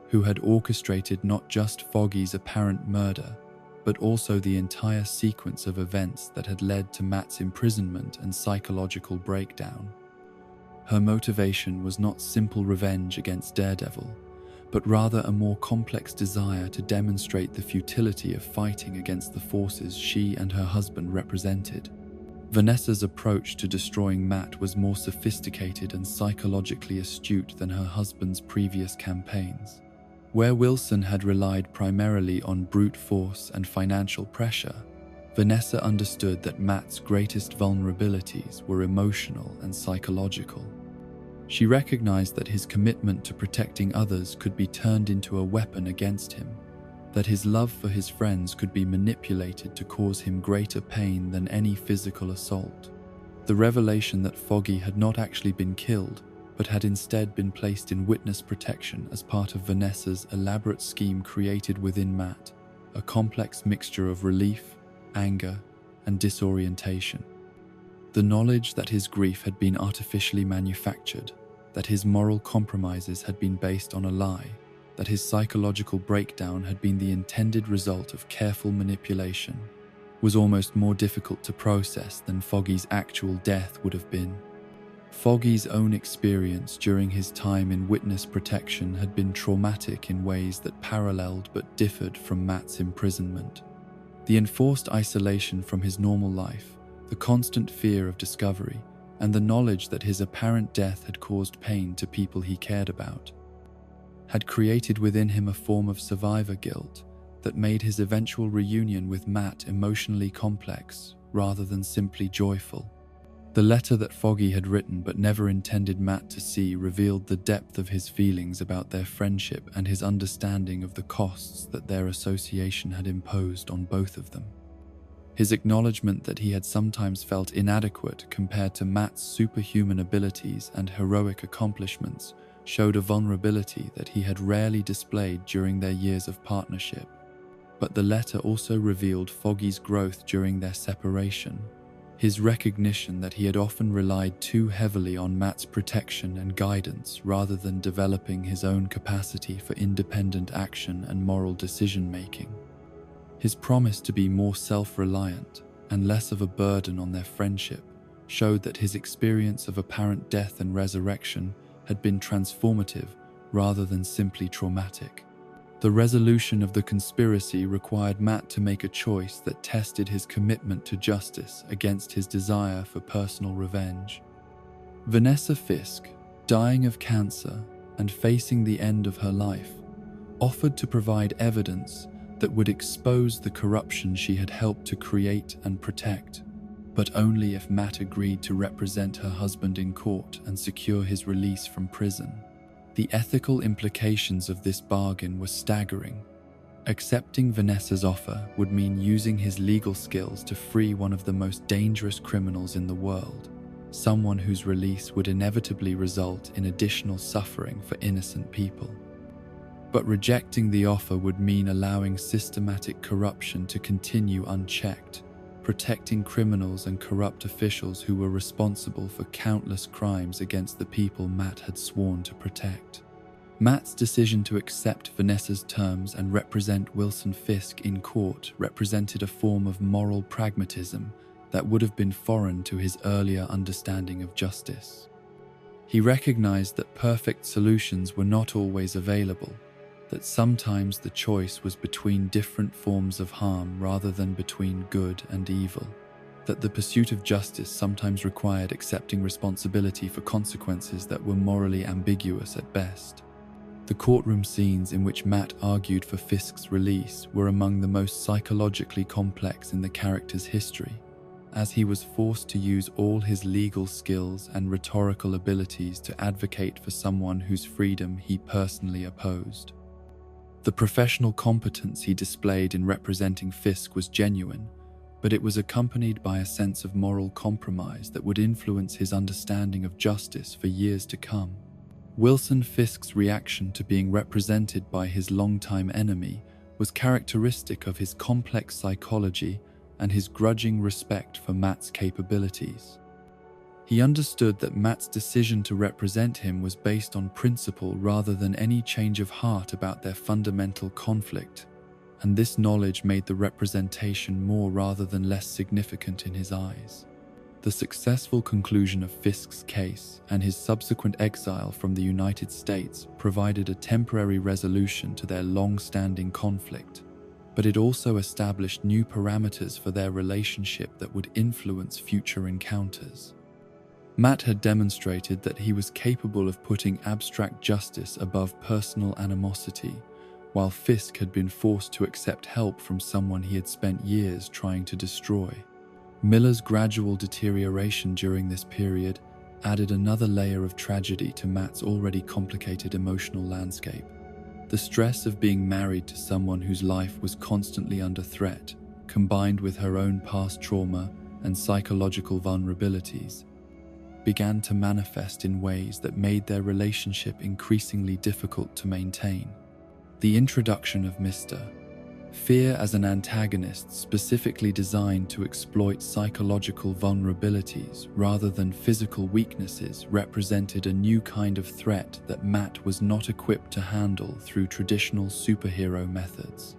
who had orchestrated not just Foggy's apparent murder, but also the entire sequence of events that had led to Matt's imprisonment and psychological breakdown. Her motivation was not simple revenge against Daredevil, but rather a more complex desire to demonstrate the futility of fighting against the forces she and her husband represented. Vanessa's approach to destroying Matt was more sophisticated and psychologically astute than her husband's previous campaigns. Where Wilson had relied primarily on brute force and financial pressure, Vanessa understood that Matt's greatest vulnerabilities were emotional and psychological. She recognized that his commitment to protecting others could be turned into a weapon against him, that his love for his friends could be manipulated to cause him greater pain than any physical assault. The revelation that Foggy had not actually been killed, but had instead been placed in witness protection as part of Vanessa's elaborate scheme created within Matt a complex mixture of relief, anger, and disorientation. The knowledge that his grief had been artificially manufactured, that his moral compromises had been based on a lie, that his psychological breakdown had been the intended result of careful manipulation, was almost more difficult to process than Foggy's actual death would have been. Foggy's own experience during his time in witness protection had been traumatic in ways that paralleled but differed from Matt's imprisonment. The enforced isolation from his normal life, the constant fear of discovery, and the knowledge that his apparent death had caused pain to people he cared about, had created within him a form of survivor guilt that made his eventual reunion with Matt emotionally complex rather than simply joyful. The letter that Foggy had written but never intended Matt to see revealed the depth of his feelings about their friendship and his understanding of the costs that their association had imposed on both of them. His acknowledgement that he had sometimes felt inadequate compared to Matt's superhuman abilities and heroic accomplishments showed a vulnerability that he had rarely displayed during their years of partnership. But the letter also revealed Foggy's growth during their separation, his recognition that he had often relied too heavily on Matt's protection and guidance rather than developing his own capacity for independent action and moral decision-making. His promise to be more self-reliant and less of a burden on their friendship showed that his experience of apparent death and resurrection had been transformative rather than simply traumatic. The resolution of the conspiracy required Matt to make a choice that tested his commitment to justice against his desire for personal revenge. Vanessa Fisk, dying of cancer and facing the end of her life, offered to provide evidence that would expose the corruption she had helped to create and protect, but only if Matt agreed to represent her husband in court and secure his release from prison. The ethical implications of this bargain were staggering. Accepting Vanessa's offer would mean using his legal skills to free one of the most dangerous criminals in the world, someone whose release would inevitably result in additional suffering for innocent people. But rejecting the offer would mean allowing systematic corruption to continue unchecked, protecting criminals and corrupt officials who were responsible for countless crimes against the people Matt had sworn to protect. Matt's decision to accept Vanessa's terms and represent Wilson Fisk in court represented a form of moral pragmatism that would have been foreign to his earlier understanding of justice. He recognized that perfect solutions were not always available, that sometimes the choice was between different forms of harm rather than between good and evil, that the pursuit of justice sometimes required accepting responsibility for consequences that were morally ambiguous at best. The courtroom scenes in which Matt argued for Fisk's release were among the most psychologically complex in the character's history, as he was forced to use all his legal skills and rhetorical abilities to advocate for someone whose freedom he personally opposed. The professional competence he displayed in representing Fisk was genuine, but it was accompanied by a sense of moral compromise that would influence his understanding of justice for years to come. Wilson Fisk's reaction to being represented by his longtime enemy was characteristic of his complex psychology and his grudging respect for Matt's capabilities. He understood that Matt's decision to represent him was based on principle rather than any change of heart about their fundamental conflict, and this knowledge made the representation more rather than less significant in his eyes. The successful conclusion of Fisk's case and his subsequent exile from the United States provided a temporary resolution to their long-standing conflict, but it also established new parameters for their relationship that would influence future encounters. Matt had demonstrated that he was capable of putting abstract justice above personal animosity, while Fisk had been forced to accept help from someone he had spent years trying to destroy. Miller's gradual deterioration during this period added another layer of tragedy to Matt's already complicated emotional landscape. The stress of being married to someone whose life was constantly under threat, combined with her own past trauma and psychological vulnerabilities, began to manifest in ways that made their relationship increasingly difficult to maintain. The introduction of Mr. Fear as an antagonist specifically designed to exploit psychological vulnerabilities rather than physical weaknesses represented a new kind of threat that Matt was not equipped to handle through traditional superhero methods.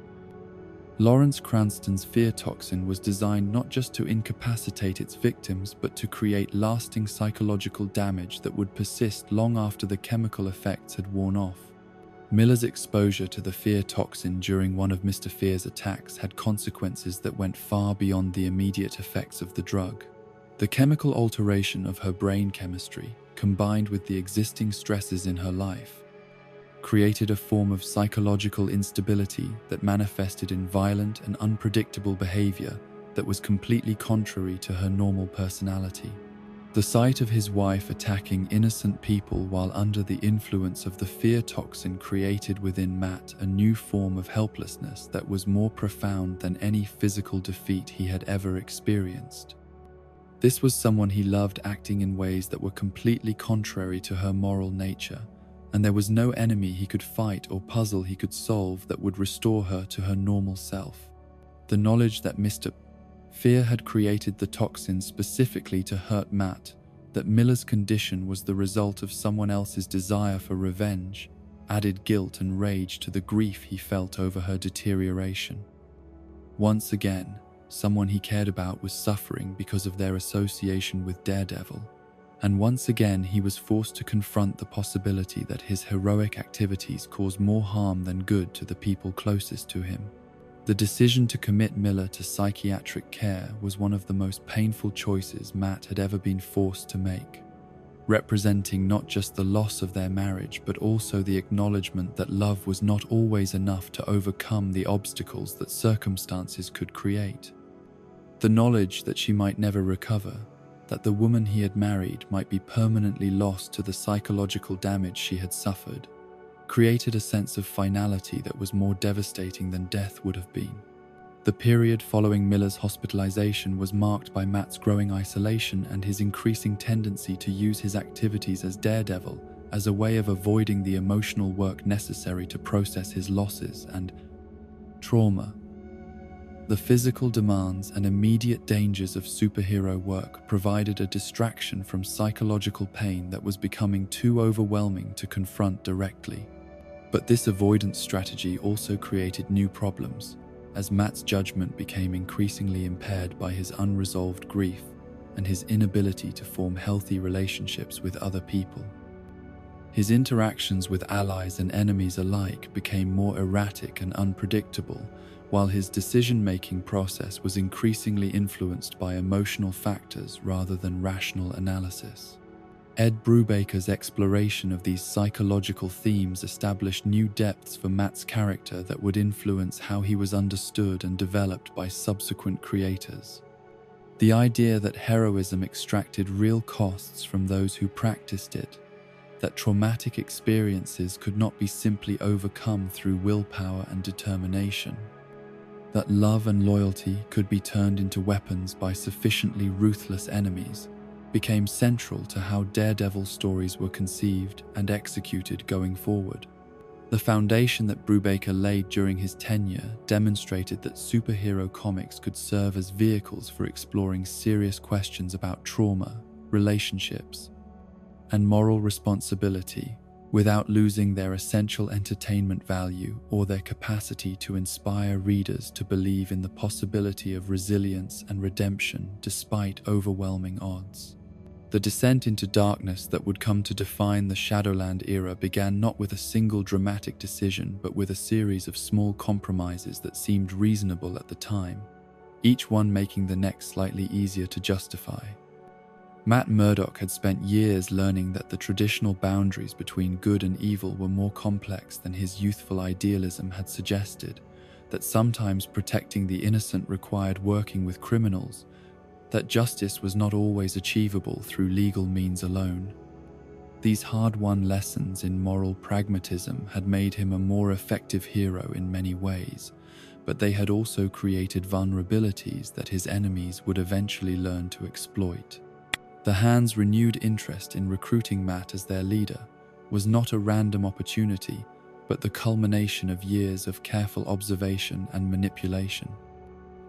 Lawrence Cranston's fear toxin was designed not just to incapacitate its victims but to create lasting psychological damage that would persist long after the chemical effects had worn off. Miller's exposure to the fear toxin during one of Mr. Fear's attacks had consequences that went far beyond the immediate effects of the drug. The chemical alteration of her brain chemistry, combined with the existing stresses in her life, created a form of psychological instability that manifested in violent and unpredictable behavior that was completely contrary to her normal personality. The sight of his wife attacking innocent people while under the influence of the fear toxin created within Matt a new form of helplessness that was more profound than any physical defeat he had ever experienced. This was someone he loved acting in ways that were completely contrary to her moral nature, and there was no enemy he could fight or puzzle he could solve that would restore her to her normal self. The knowledge that Mr. Fear had created the toxin specifically to hurt Matt, that Miller's condition was the result of someone else's desire for revenge, added guilt and rage to the grief he felt over her deterioration. Once again, someone he cared about was suffering because of their association with Daredevil, and once again he was forced to confront the possibility that his heroic activities caused more harm than good to the people closest to him. The decision to commit Miller to psychiatric care was one of the most painful choices Matt had ever been forced to make, representing not just the loss of their marriage but also the acknowledgement that love was not always enough to overcome the obstacles that circumstances could create. The knowledge that she might never recover, that the woman he had married might be permanently lost to the psychological damage she had suffered, created a sense of finality that was more devastating than death would have been. The period following Miller's hospitalization was marked by Matt's growing isolation and his increasing tendency to use his activities as Daredevil as a way of avoiding the emotional work necessary to process his losses and trauma. The physical demands and immediate dangers of superhero work provided a distraction from psychological pain that was becoming too overwhelming to confront directly. But this avoidance strategy also created new problems, as Matt's judgment became increasingly impaired by his unresolved grief and his inability to form healthy relationships with other people. His interactions with allies and enemies alike became more erratic and unpredictable, while his decision-making process was increasingly influenced by emotional factors rather than rational analysis. Ed Brubaker's exploration of these psychological themes established new depths for Matt's character that would influence how he was understood and developed by subsequent creators. The idea that heroism extracted real costs from those who practiced it, that traumatic experiences could not be simply overcome through willpower and determination, that love and loyalty could be turned into weapons by sufficiently ruthless enemies, became central to how Daredevil stories were conceived and executed going forward. The foundation that Brubaker laid during his tenure demonstrated that superhero comics could serve as vehicles for exploring serious questions about trauma, relationships, and moral responsibility without losing their essential entertainment value or their capacity to inspire readers to believe in the possibility of resilience and redemption despite overwhelming odds. The descent into darkness that would come to define the Shadowland era began not with a single dramatic decision but with a series of small compromises that seemed reasonable at the time, each one making the next slightly easier to justify. Matt Murdock had spent years learning that the traditional boundaries between good and evil were more complex than his youthful idealism had suggested, that sometimes protecting the innocent required working with criminals, that justice was not always achievable through legal means alone. These hard-won lessons in moral pragmatism had made him a more effective hero in many ways, but they had also created vulnerabilities that his enemies would eventually learn to exploit. The Hand's renewed interest in recruiting Matt as their leader was not a random opportunity, but the culmination of years of careful observation and manipulation.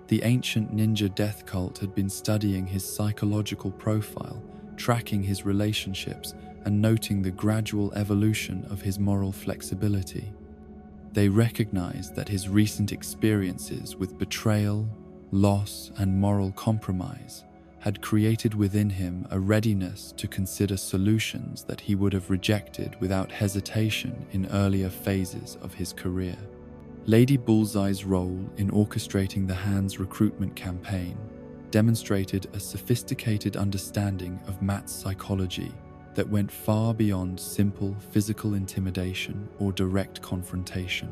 The ancient ninja death cult had been studying his psychological profile, tracking his relationships, and noting the gradual evolution of his moral flexibility. They recognized that his recent experiences with betrayal, loss, and moral compromise had created within him a readiness to consider solutions that he would have rejected without hesitation in earlier phases of his career. Lady Bullseye's role in orchestrating the Hand's recruitment campaign demonstrated a sophisticated understanding of Matt's psychology that went far beyond simple physical intimidation or direct confrontation.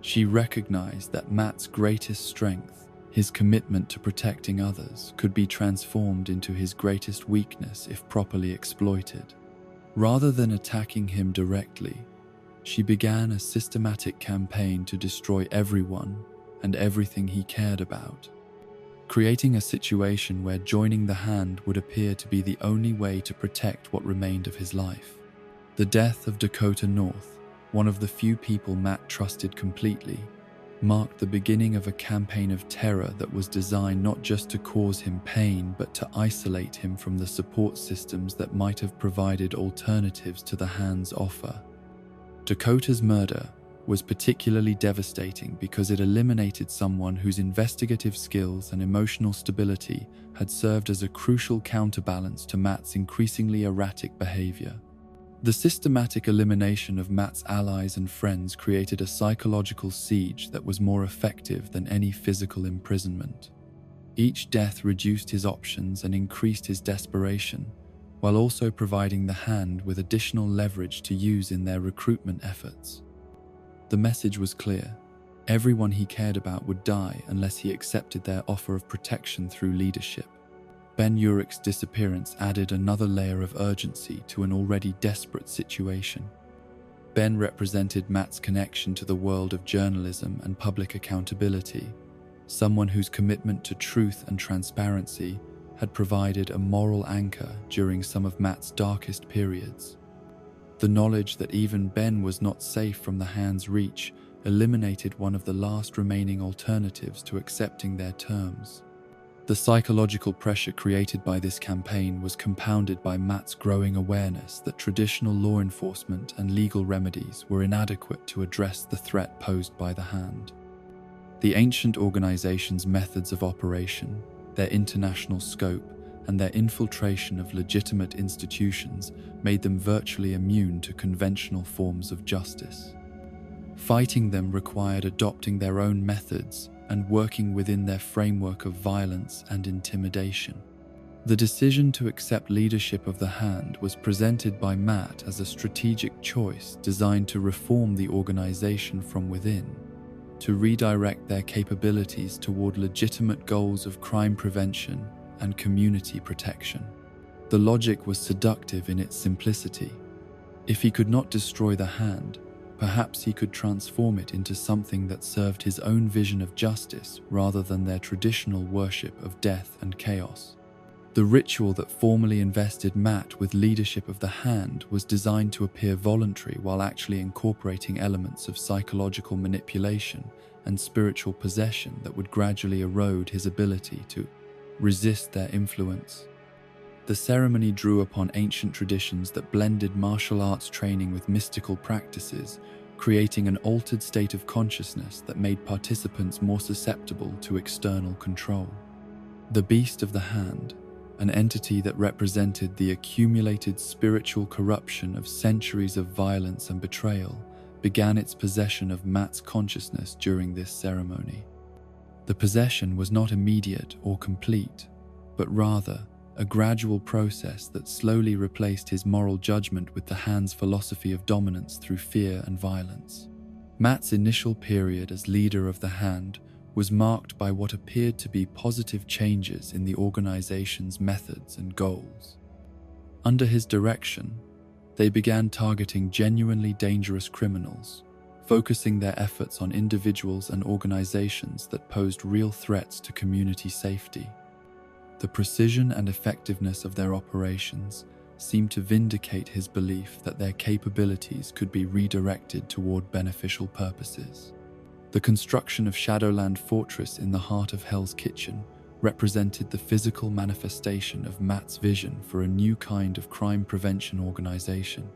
She recognized that Matt's greatest strength, his commitment to protecting others, could be transformed into his greatest weakness if properly exploited. Rather than attacking him directly, she began a systematic campaign to destroy everyone and everything he cared about, creating a situation where joining the Hand would appear to be the only way to protect what remained of his life. The death of Dakota North, one of the few people Matt trusted completely, marked the beginning of a campaign of terror that was designed not just to cause him pain but to isolate him from the support systems that might have provided alternatives to the Hand's offer. Dakota's murder was particularly devastating because it eliminated someone whose investigative skills and emotional stability had served as a crucial counterbalance to Matt's increasingly erratic behavior. The systematic elimination of Matt's allies and friends created a psychological siege that was more effective than any physical imprisonment. Each death reduced his options and increased his desperation, while also providing the Hand with additional leverage to use in their recruitment efforts. The message was clear. Everyone he cared about would die unless he accepted their offer of protection through leadership. Ben Urich's disappearance added another layer of urgency to an already desperate situation. Ben represented Matt's connection to the world of journalism and public accountability, someone whose commitment to truth and transparency had provided a moral anchor during some of Matt's darkest periods. The knowledge that even Ben was not safe from the Hand's reach eliminated one of the last remaining alternatives to accepting their terms. The psychological pressure created by this campaign was compounded by Matt's growing awareness that traditional law enforcement and legal remedies were inadequate to address the threat posed by the Hand. The ancient organization's methods of operation, their international scope, and their infiltration of legitimate institutions made them virtually immune to conventional forms of justice. Fighting them required adopting their own methods and working within their framework of violence and intimidation. The decision to accept leadership of the Hand was presented by Matt as a strategic choice designed to reform the organization from within, to redirect their capabilities toward legitimate goals of crime prevention and community protection. The logic was seductive in its simplicity. If he could not destroy the Hand, perhaps he could transform it into something that served his own vision of justice rather than their traditional worship of death and chaos. The ritual that formally invested Matt with leadership of the Hand was designed to appear voluntary while actually incorporating elements of psychological manipulation and spiritual possession that would gradually erode his ability to resist their influence. The ceremony drew upon ancient traditions that blended martial arts training with mystical practices, creating an altered state of consciousness that made participants more susceptible to external control. The Beast of the Hand, an entity that represented the accumulated spiritual corruption of centuries of violence and betrayal, began its possession of Matt's consciousness during this ceremony. The possession was not immediate or complete, but rather a gradual process that slowly replaced his moral judgment with the Hand's philosophy of dominance through fear and violence. Matt's initial period as leader of the Hand was marked by what appeared to be positive changes in the organization's methods and goals. Under his direction, they began targeting genuinely dangerous criminals, focusing their efforts on individuals and organizations that posed real threats to community safety. The precision and effectiveness of their operations seemed to vindicate his belief that their capabilities could be redirected toward beneficial purposes. The construction of Shadowland Fortress in the heart of Hell's Kitchen represented the physical manifestation of Matt's vision for a new kind of crime prevention organization.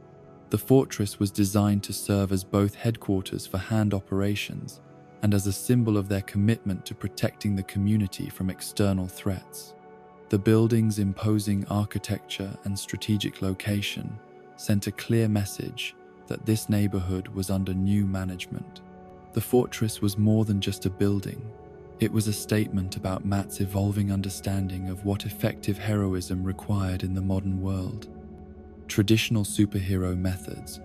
The fortress was designed to serve as both headquarters for Hand operations and as a symbol of their commitment to protecting the community from external threats. The building's imposing architecture and strategic location sent a clear message that this neighborhood was under new management. The fortress was more than just a building. It was a statement about Matt's evolving understanding of what effective heroism required in the modern world. Traditional superhero methods,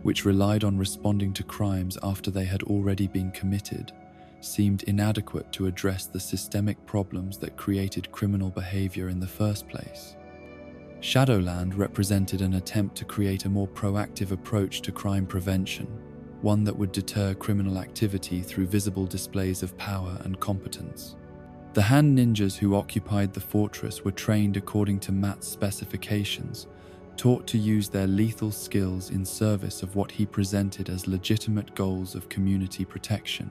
which relied on responding to crimes after they had already been committed, seemed inadequate to address the systemic problems that created criminal behavior in the first place. Shadowland represented an attempt to create a more proactive approach to crime prevention, one that would deter criminal activity through visible displays of power and competence. The Hand ninjas who occupied the fortress were trained according to Matt's specifications, taught to use their lethal skills in service of what he presented as legitimate goals of community protection.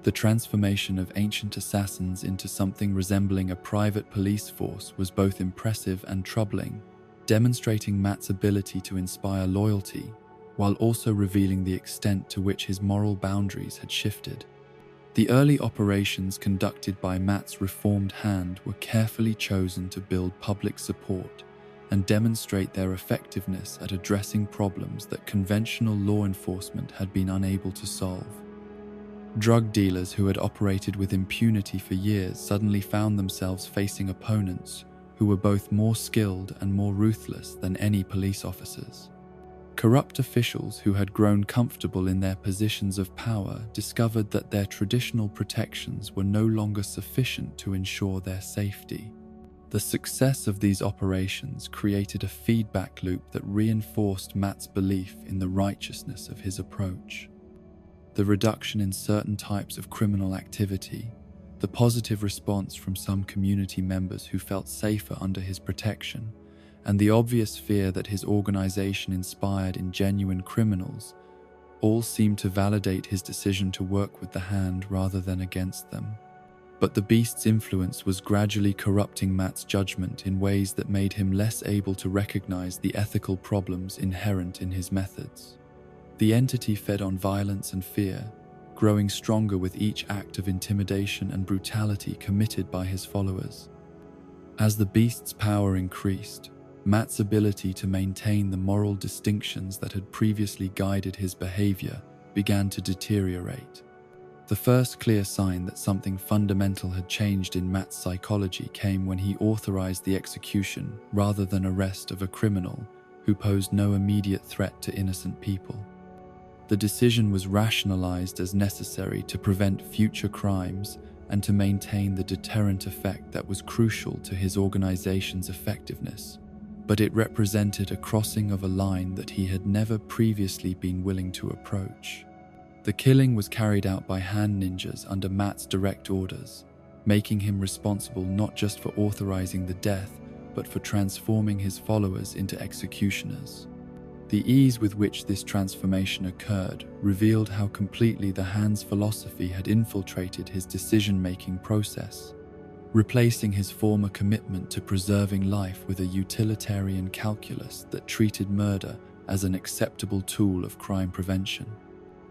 The transformation of ancient assassins into something resembling a private police force was both impressive and troubling, demonstrating Matt's ability to inspire loyalty, while also revealing the extent to which his moral boundaries had shifted. The early operations conducted by Matt's reformed hand were carefully chosen to build public support and demonstrate their effectiveness at addressing problems that conventional law enforcement had been unable to solve. Drug dealers who had operated with impunity for years suddenly found themselves facing opponents who were both more skilled and more ruthless than any police officers. Corrupt officials who had grown comfortable in their positions of power discovered that their traditional protections were no longer sufficient to ensure their safety. The success of these operations created a feedback loop that reinforced Matt's belief in the righteousness of his approach. The reduction in certain types of criminal activity, the positive response from some community members who felt safer under his protection, and the obvious fear that his organization inspired in genuine criminals, all seemed to validate his decision to work with the Hand rather than against them. But the Beast's influence was gradually corrupting Matt's judgment in ways that made him less able to recognize the ethical problems inherent in his methods. The entity fed on violence and fear, growing stronger with each act of intimidation and brutality committed by his followers. As the Beast's power increased, Matt's ability to maintain the moral distinctions that had previously guided his behavior began to deteriorate. The first clear sign that something fundamental had changed in Matt's psychology came when he authorized the execution rather than arrest of a criminal who posed no immediate threat to innocent people. The decision was rationalized as necessary to prevent future crimes and to maintain the deterrent effect that was crucial to his organization's effectiveness. But it represented a crossing of a line that he had never previously been willing to approach. The killing was carried out by hand ninjas under Matt's direct orders, making him responsible not just for authorizing the death, but for transforming his followers into executioners. The ease with which this transformation occurred revealed how completely the Hand's philosophy had infiltrated his decision-making process, replacing his former commitment to preserving life with a utilitarian calculus that treated murder as an acceptable tool of crime prevention.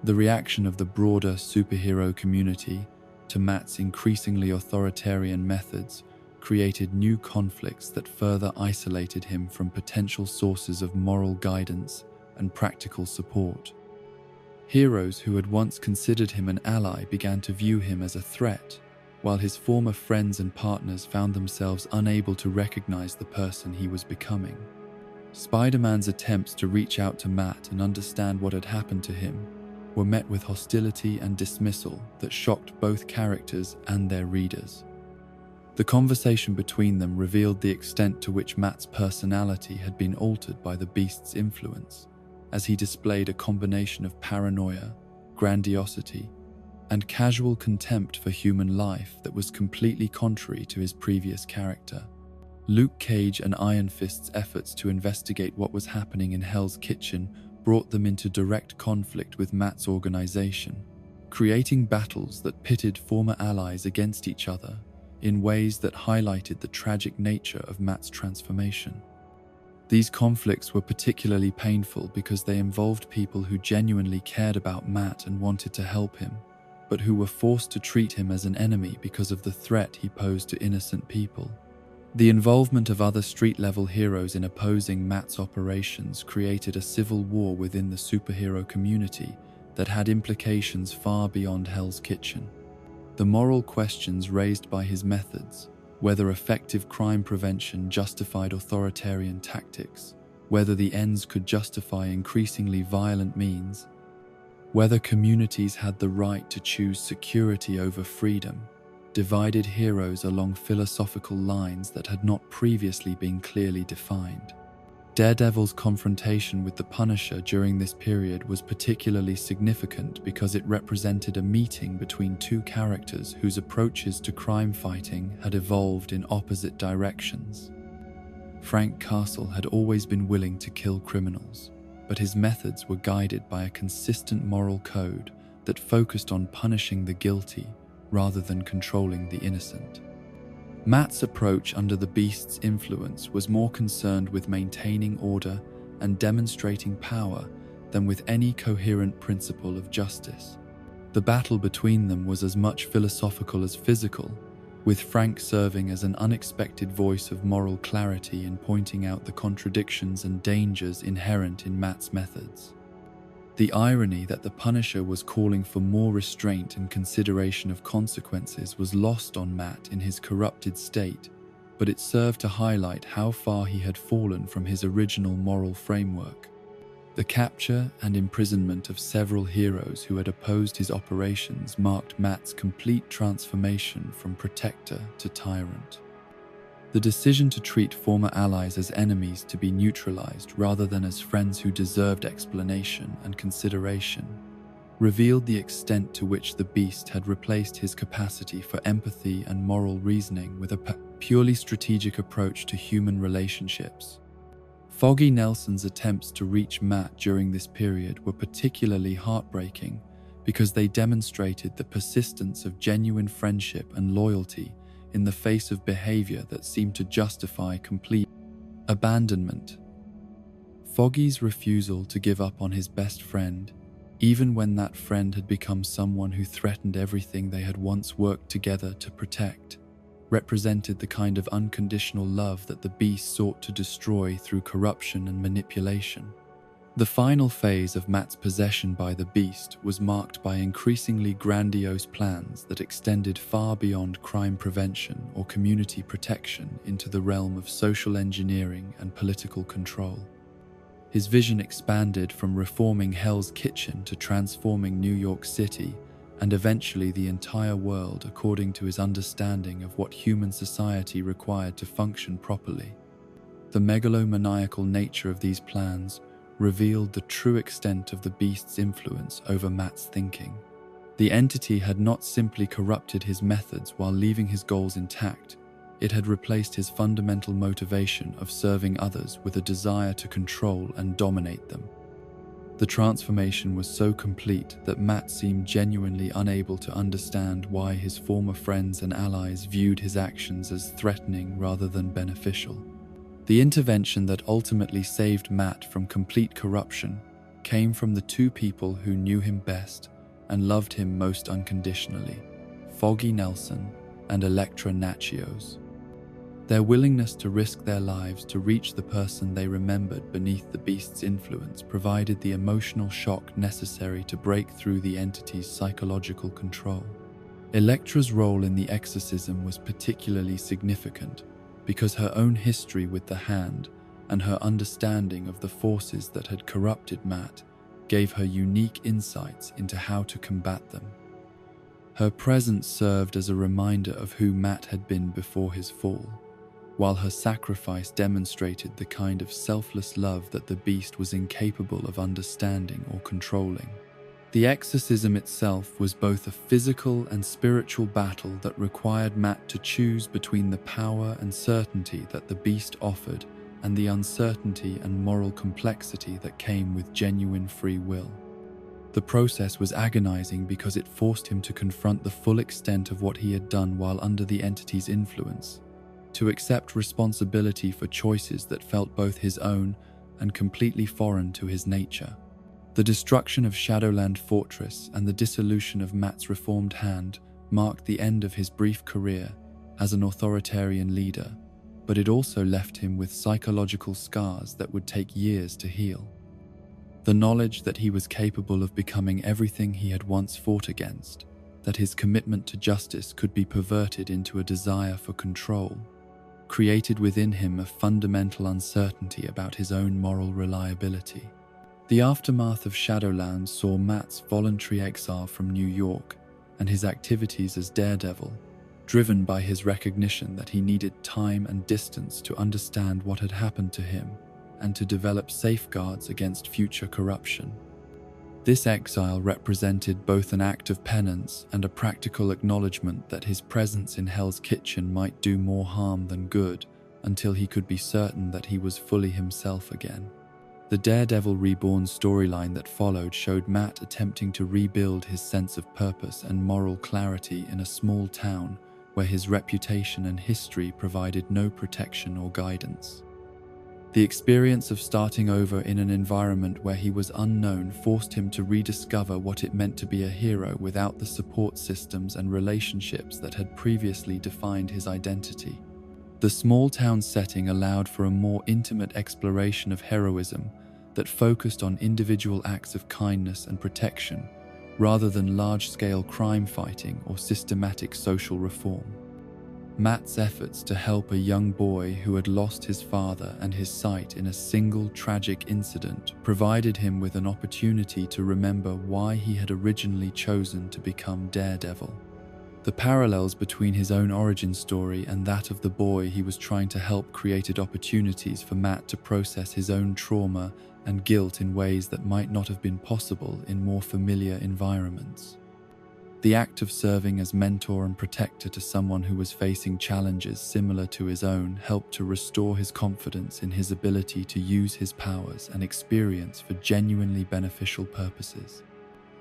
The reaction of the broader superhero community to Matt's increasingly authoritarian methods created new conflicts that further isolated him from potential sources of moral guidance and practical support. Heroes who had once considered him an ally began to view him as a threat, while his former friends and partners found themselves unable to recognize the person he was becoming. Spider-Man's attempts to reach out to Matt and understand what had happened to him were met with hostility and dismissal that shocked both characters and their readers. The conversation between them revealed the extent to which Matt's personality had been altered by the Beast's influence, as he displayed a combination of paranoia, grandiosity, and casual contempt for human life that was completely contrary to his previous character. Luke Cage and Iron Fist's efforts to investigate what was happening in Hell's Kitchen brought them into direct conflict with Matt's organization, creating battles that pitted former allies against each other in ways that highlighted the tragic nature of Matt's transformation. These conflicts were particularly painful because they involved people who genuinely cared about Matt and wanted to help him, but who were forced to treat him as an enemy because of the threat he posed to innocent people. The involvement of other street-level heroes in opposing Matt's operations created a civil war within the superhero community that had implications far beyond Hell's Kitchen. The moral questions raised by his methods, whether effective crime prevention justified authoritarian tactics, whether the ends could justify increasingly violent means, whether communities had the right to choose security over freedom, divided heroes along philosophical lines that had not previously been clearly defined. Daredevil's confrontation with the Punisher during this period was particularly significant because it represented a meeting between two characters whose approaches to crime fighting had evolved in opposite directions. Frank Castle had always been willing to kill criminals, but his methods were guided by a consistent moral code that focused on punishing the guilty rather than controlling the innocent. Matt's approach under the Beast's influence was more concerned with maintaining order and demonstrating power than with any coherent principle of justice. The battle between them was as much philosophical as physical, with Frank serving as an unexpected voice of moral clarity in pointing out the contradictions and dangers inherent in Matt's methods. The irony that the Punisher was calling for more restraint and consideration of consequences was lost on Matt in his corrupted state, but it served to highlight how far he had fallen from his original moral framework. The capture and imprisonment of several heroes who had opposed his operations marked Matt's complete transformation from protector to tyrant. The decision to treat former allies as enemies to be neutralized rather than as friends who deserved explanation and consideration revealed the extent to which the Beast had replaced his capacity for empathy and moral reasoning with a purely strategic approach to human relationships. Foggy Nelson's attempts to reach Matt during this period were particularly heartbreaking because they demonstrated the persistence of genuine friendship and loyalty in the face of behavior that seemed to justify complete abandonment. Foggy's refusal to give up on his best friend, even when that friend had become someone who threatened everything they had once worked together to protect, represented the kind of unconditional love that the Beast sought to destroy through corruption and manipulation. The final phase of Matt's possession by the Beast was marked by increasingly grandiose plans that extended far beyond crime prevention or community protection into the realm of social engineering and political control. His vision expanded from reforming Hell's Kitchen to transforming New York City and eventually the entire world according to his understanding of what human society required to function properly. The megalomaniacal nature of these plans revealed the true extent of the Beast's influence over Matt's thinking. The entity had not simply corrupted his methods while leaving his goals intact, it had replaced his fundamental motivation of serving others with a desire to control and dominate them. The transformation was so complete that Matt seemed genuinely unable to understand why his former friends and allies viewed his actions as threatening rather than beneficial. The intervention that ultimately saved Matt from complete corruption came from the two people who knew him best and loved him most unconditionally, Foggy Nelson and Elektra Natchios. Their willingness to risk their lives to reach the person they remembered beneath the Beast's influence provided the emotional shock necessary to break through the entity's psychological control. Elektra's role in the exorcism was particularly significant because her own history with the Hand and her understanding of the forces that had corrupted Matt gave her unique insights into how to combat them. Her presence served as a reminder of who Matt had been before his fall, while her sacrifice demonstrated the kind of selfless love that the Beast was incapable of understanding or controlling. The exorcism itself was both a physical and spiritual battle that required Matt to choose between the power and certainty that the Beast offered and the uncertainty and moral complexity that came with genuine free will. The process was agonizing because it forced him to confront the full extent of what he had done while under the entity's influence, to accept responsibility for choices that felt both his own and completely foreign to his nature. The destruction of Shadowland Fortress and the dissolution of Matt's reformed Hand marked the end of his brief career as an authoritarian leader, but it also left him with psychological scars that would take years to heal. The knowledge that he was capable of becoming everything he had once fought against, that his commitment to justice could be perverted into a desire for control, created within him a fundamental uncertainty about his own moral reliability. The aftermath of Shadowland saw Matt's voluntary exile from New York and his activities as Daredevil, driven by his recognition that he needed time and distance to understand what had happened to him and to develop safeguards against future corruption. This exile represented both an act of penance and a practical acknowledgement that his presence in Hell's Kitchen might do more harm than good until he could be certain that he was fully himself again. The Daredevil Reborn storyline that followed showed Matt attempting to rebuild his sense of purpose and moral clarity in a small town where his reputation and history provided no protection or guidance. The experience of starting over in an environment where he was unknown forced him to rediscover what it meant to be a hero without the support systems and relationships that had previously defined his identity. The small-town setting allowed for a more intimate exploration of heroism that focused on individual acts of kindness and protection rather than large-scale crime fighting or systematic social reform. Matt's efforts to help a young boy who had lost his father and his sight in a single tragic incident provided him with an opportunity to remember why he had originally chosen to become Daredevil. The parallels between his own origin story and that of the boy he was trying to help created opportunities for Matt to process his own trauma and guilt in ways that might not have been possible in more familiar environments. The act of serving as mentor and protector to someone who was facing challenges similar to his own helped to restore his confidence in his ability to use his powers and experience for genuinely beneficial purposes.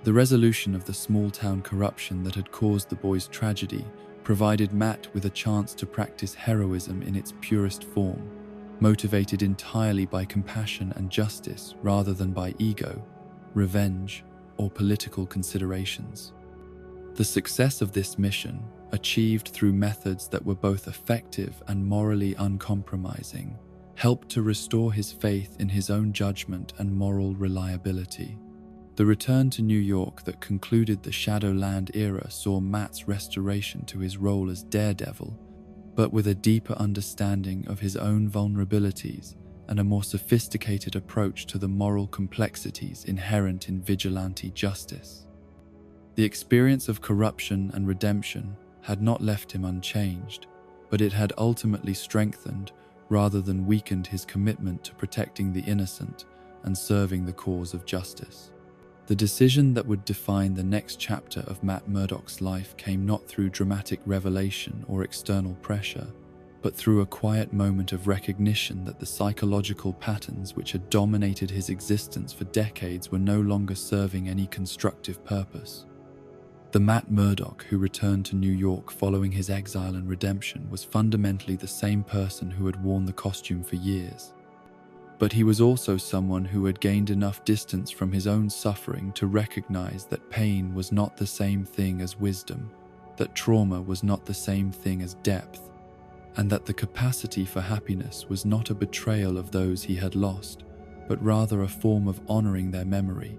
The resolution of the small-town corruption that had caused the boy's tragedy provided Matt with a chance to practice heroism in its purest form, motivated entirely by compassion and justice rather than by ego, revenge, or political considerations. The success of this mission, achieved through methods that were both effective and morally uncompromising, helped to restore his faith in his own judgment and moral reliability. The return to New York that concluded the Shadowland era saw Matt's restoration to his role as Daredevil, but with a deeper understanding of his own vulnerabilities and a more sophisticated approach to the moral complexities inherent in vigilante justice. The experience of corruption and redemption had not left him unchanged, but it had ultimately strengthened rather than weakened his commitment to protecting the innocent and serving the cause of justice. The decision that would define the next chapter of Matt Murdock's life came not through dramatic revelation or external pressure, but through a quiet moment of recognition that the psychological patterns which had dominated his existence for decades were no longer serving any constructive purpose. The Matt Murdock who returned to New York following his exile and redemption was fundamentally the same person who had worn the costume for years. But he was also someone who had gained enough distance from his own suffering to recognize that pain was not the same thing as wisdom, that trauma was not the same thing as depth, and that the capacity for happiness was not a betrayal of those he had lost, but rather a form of honoring their memory.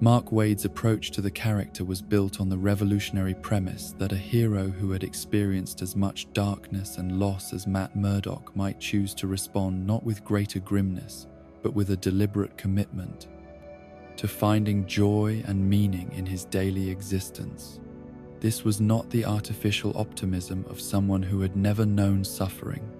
Mark Waid's approach to the character was built on the revolutionary premise that a hero who had experienced as much darkness and loss as Matt Murdock might choose to respond not with greater grimness, but with a deliberate commitment to finding joy and meaning in his daily existence. This was not the artificial optimism of someone who had never known suffering,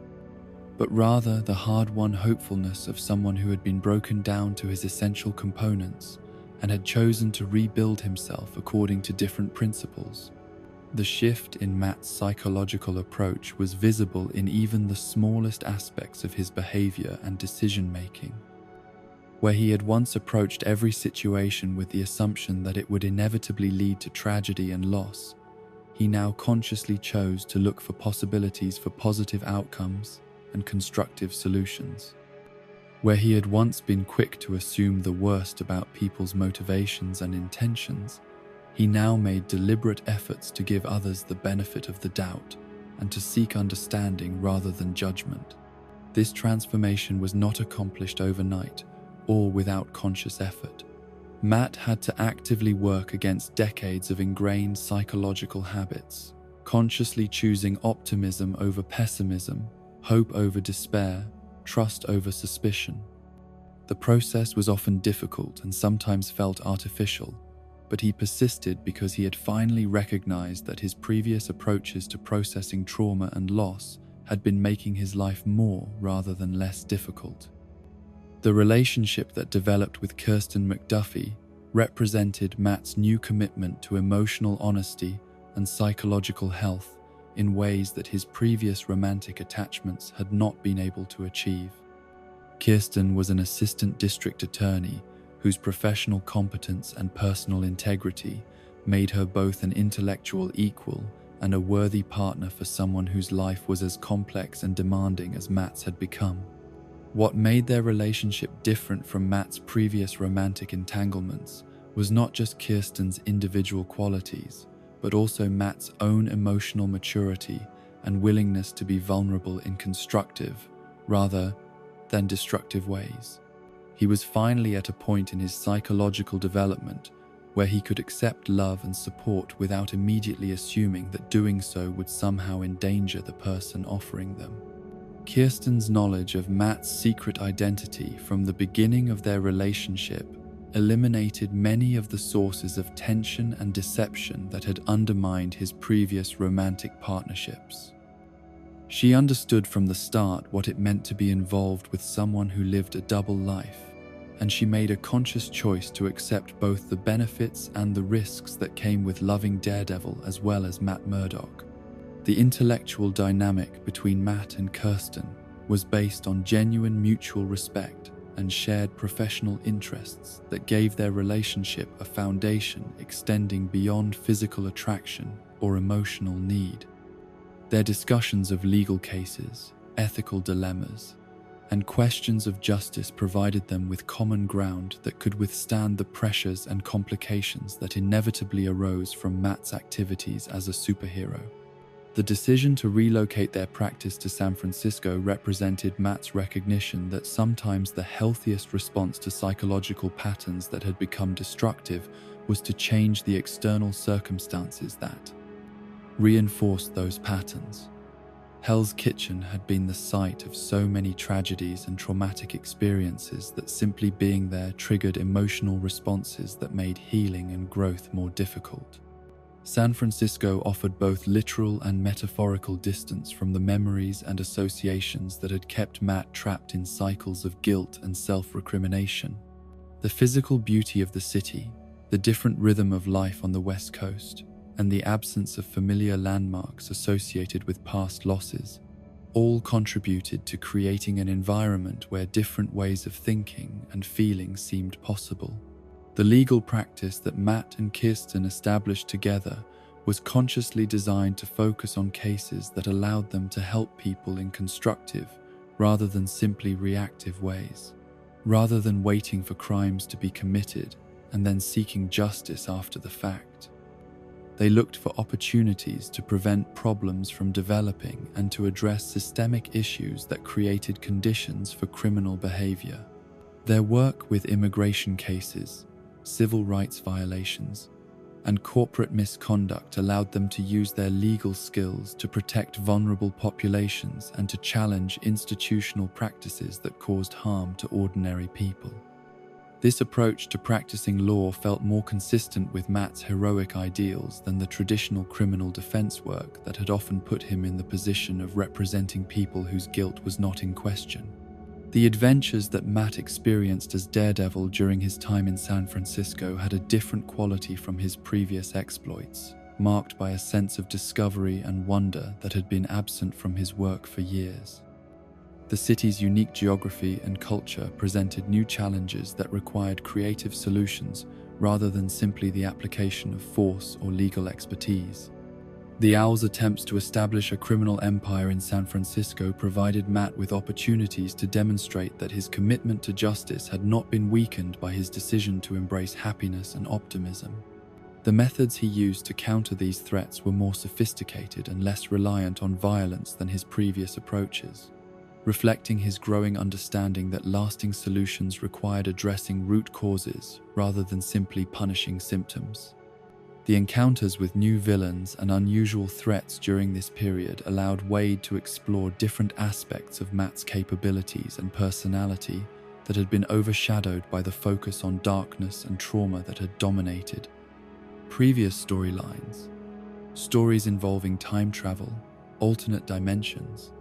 but rather the hard-won hopefulness of someone who had been broken down to his essential components and had chosen to rebuild himself according to different principles. The shift in Matt's psychological approach was visible in even the smallest aspects of his behavior and decision-making. Where he had once approached every situation with the assumption that it would inevitably lead to tragedy and loss, he now consciously chose to look for possibilities for positive outcomes and constructive solutions. Where he had once been quick to assume the worst about people's motivations and intentions, he now made deliberate efforts to give others the benefit of the doubt and to seek understanding rather than judgment. This transformation was not accomplished overnight or without conscious effort. Matt had to actively work against decades of ingrained psychological habits, consciously choosing optimism over pessimism, hope over despair, trust over suspicion. The process was often difficult and sometimes felt artificial, but he persisted because he had finally recognized that his previous approaches to processing trauma and loss had been making his life more rather than less difficult. The relationship that developed with Kirsten McDuffie represented Matt's new commitment to emotional honesty and psychological health in ways that his previous romantic attachments had not been able to achieve. Kirsten was an assistant district attorney whose professional competence and personal integrity made her both an intellectual equal and a worthy partner for someone whose life was as complex and demanding as Matt's had become. What made their relationship different from Matt's previous romantic entanglements was not just Kirsten's individual qualities, but also Matt's own emotional maturity and willingness to be vulnerable in constructive, rather than destructive ways. He was finally at a point in his psychological development where he could accept love and support without immediately assuming that doing so would somehow endanger the person offering them. Kirsten's knowledge of Matt's secret identity from the beginning of their relationship eliminated many of the sources of tension and deception that had undermined his previous romantic partnerships. She understood from the start what it meant to be involved with someone who lived a double life, and she made a conscious choice to accept both the benefits and the risks that came with loving Daredevil as well as Matt Murdock. The intellectual dynamic between Matt and Kirsten was based on genuine mutual respect and shared professional interests that gave their relationship a foundation extending beyond physical attraction or emotional need. Their discussions of legal cases, ethical dilemmas, and questions of justice provided them with common ground that could withstand the pressures and complications that inevitably arose from Matt's activities as a superhero. The decision to relocate their practice to San Francisco represented Matt's recognition that sometimes the healthiest response to psychological patterns that had become destructive was to change the external circumstances that reinforced those patterns. Hell's Kitchen had been the site of so many tragedies and traumatic experiences that simply being there triggered emotional responses that made healing and growth more difficult. San Francisco offered both literal and metaphorical distance from the memories and associations that had kept Matt trapped in cycles of guilt and self-recrimination. The physical beauty of the city, the different rhythm of life on the West Coast, and the absence of familiar landmarks associated with past losses, all contributed to creating an environment where different ways of thinking and feeling seemed possible. The legal practice that Matt and Kirsten established together was consciously designed to focus on cases that allowed them to help people in constructive, rather than simply reactive ways. Rather than waiting for crimes to be committed and then seeking justice after the fact, they looked for opportunities to prevent problems from developing and to address systemic issues that created conditions for criminal behavior. Their work with immigration cases, civil rights violations, and corporate misconduct allowed them to use their legal skills to protect vulnerable populations and to challenge institutional practices that caused harm to ordinary people. This approach to practicing law felt more consistent with Matt's heroic ideals than the traditional criminal defense work that had often put him in the position of representing people whose guilt was not in question. The adventures that Matt experienced as Daredevil during his time in San Francisco had a different quality from his previous exploits, marked by a sense of discovery and wonder that had been absent from his work for years. The city's unique geography and culture presented new challenges that required creative solutions rather than simply the application of force or legal expertise. The Owl's attempts to establish a criminal empire in San Francisco provided Matt with opportunities to demonstrate that his commitment to justice had not been weakened by his decision to embrace happiness and optimism. The methods he used to counter these threats were more sophisticated and less reliant on violence than his previous approaches, reflecting his growing understanding that lasting solutions required addressing root causes rather than simply punishing symptoms. The encounters with new villains and unusual threats during this period allowed Wade to explore different aspects of Matt's capabilities and personality that had been overshadowed by the focus on darkness and trauma that had dominated previous storylines. Stories involving time travel, alternate dimensions,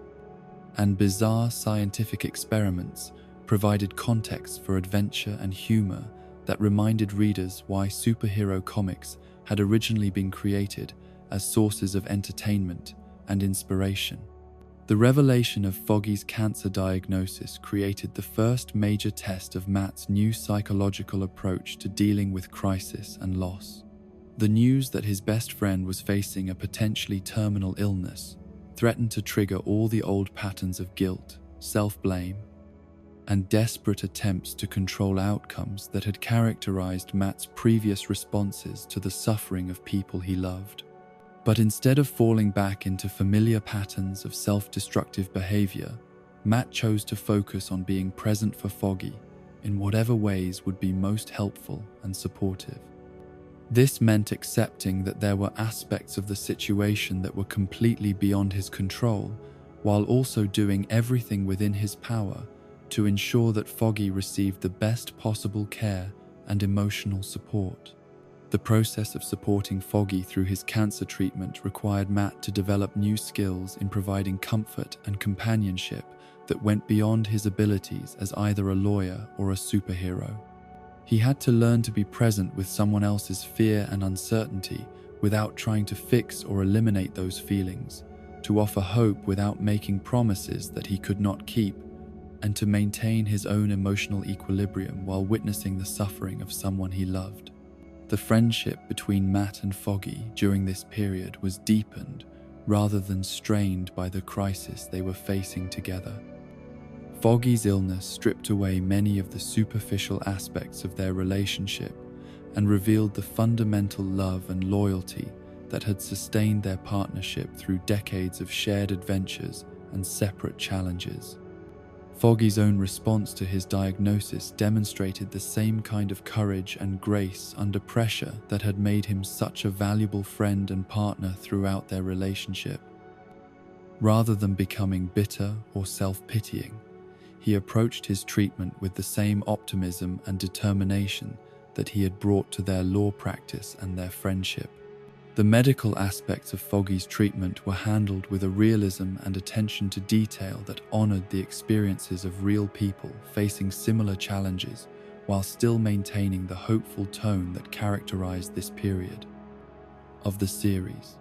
and bizarre scientific experiments provided context for adventure and humor that reminded readers why superhero comics had originally been created as sources of entertainment and inspiration. The revelation of Foggy's cancer diagnosis created the first major test of Matt's new psychological approach to dealing with crisis and loss. The news that his best friend was facing a potentially terminal illness threatened to trigger all the old patterns of guilt, self-blame, and desperate attempts to control outcomes that had characterized Matt's previous responses to the suffering of people he loved. But instead of falling back into familiar patterns of self-destructive behavior, Matt chose to focus on being present for Foggy in whatever ways would be most helpful and supportive. This meant accepting that there were aspects of the situation that were completely beyond his control, while also doing everything within his power to ensure that Foggy received the best possible care and emotional support. The process of supporting Foggy through his cancer treatment required Matt to develop new skills in providing comfort and companionship that went beyond his abilities as either a lawyer or a superhero. He had to learn to be present with someone else's fear and uncertainty without trying to fix or eliminate those feelings, to offer hope without making promises that he could not keep, and to maintain his own emotional equilibrium while witnessing the suffering of someone he loved. The friendship between Matt and Foggy during this period was deepened rather than strained by the crisis they were facing together. Foggy's illness stripped away many of the superficial aspects of their relationship and revealed the fundamental love and loyalty that had sustained their partnership through decades of shared adventures and separate challenges. Foggy's own response to his diagnosis demonstrated the same kind of courage and grace under pressure that had made him such a valuable friend and partner throughout their relationship. Rather than becoming bitter or self-pitying, he approached his treatment with the same optimism and determination that he had brought to their law practice and their friendship. The medical aspects of Foggy's treatment were handled with a realism and attention to detail that honored the experiences of real people facing similar challenges while still maintaining the hopeful tone that characterized this period of the series.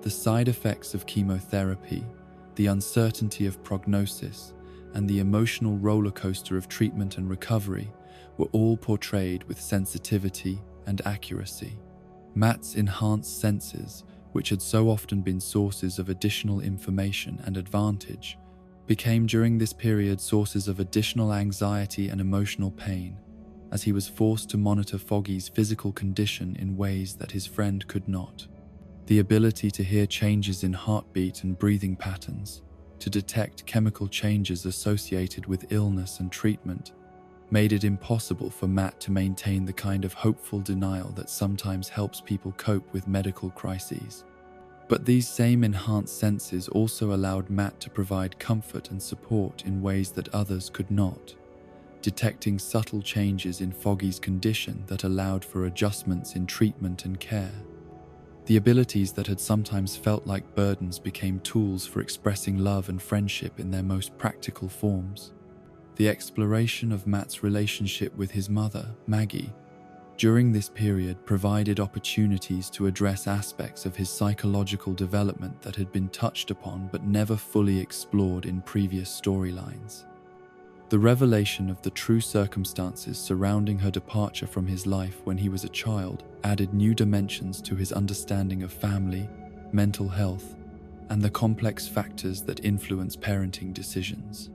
The side effects of chemotherapy, the uncertainty of prognosis, and the emotional roller coaster of treatment and recovery were all portrayed with sensitivity and accuracy. Matt's enhanced senses, which had so often been sources of additional information and advantage, became during this period sources of additional anxiety and emotional pain, as he was forced to monitor Foggy's physical condition in ways that his friend could not. The ability to hear changes in heartbeat and breathing patterns, to detect chemical changes associated with illness and treatment, made it impossible for Matt to maintain the kind of hopeful denial that sometimes helps people cope with medical crises. But these same enhanced senses also allowed Matt to provide comfort and support in ways that others could not, detecting subtle changes in Foggy's condition that allowed for adjustments in treatment and care. The abilities that had sometimes felt like burdens became tools for expressing love and friendship in their most practical forms. The exploration of Matt's relationship with his mother, Maggie, during this period provided opportunities to address aspects of his psychological development that had been touched upon but never fully explored in previous storylines. The revelation of the true circumstances surrounding her departure from his life when he was a child added new dimensions to his understanding of family, mental health, and the complex factors that influence parenting decisions.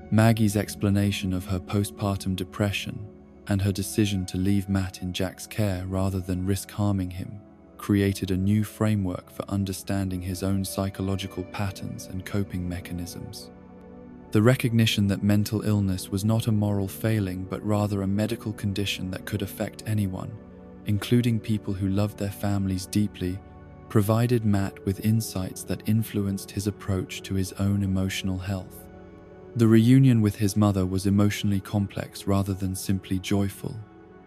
Maggie's explanation of her postpartum depression and her decision to leave Matt in Jack's care rather than risk harming him created a new framework for understanding his own psychological patterns and coping mechanisms. The recognition that mental illness was not a moral failing but rather a medical condition that could affect anyone, including people who loved their families deeply, provided Matt with insights that influenced his approach to his own emotional health. The reunion with his mother was emotionally complex rather than simply joyful,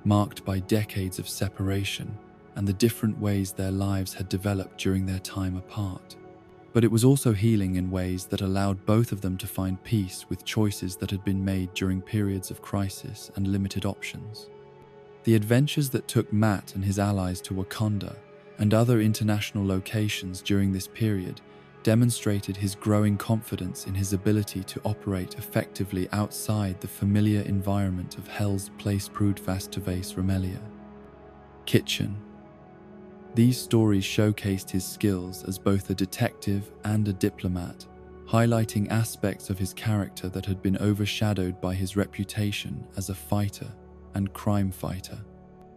marked by decades of separation and the different ways their lives had developed during their time apart. But it was also healing in ways that allowed both of them to find peace with choices that had been made during periods of crisis and limited options. The adventures that took Matt and his allies to Wakanda and other international locations during this period demonstrated his growing confidence in his ability to operate effectively outside the familiar environment of Hell's Place Prudfast Remelia. Kitchen. These stories showcased his skills as both a detective and a diplomat, highlighting aspects of his character that had been overshadowed by his reputation as a fighter and crime fighter.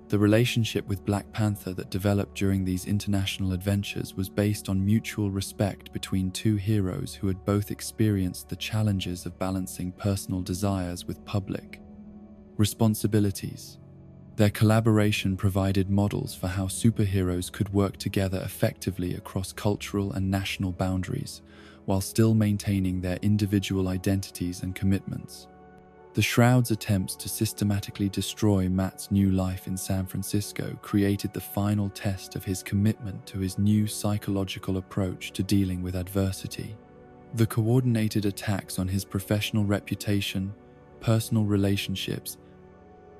The relationship with Black Panther that developed during these international adventures was based on mutual respect between two heroes who had both experienced the challenges of balancing personal desires with public responsibilities. Their collaboration provided models for how superheroes could work together effectively across cultural and national boundaries, while still maintaining their individual identities and commitments. The Shroud's attempts to systematically destroy Matt's new life in San Francisco created the final test of his commitment to his new psychological approach to dealing with adversity. The coordinated attacks on his professional reputation, personal relationships,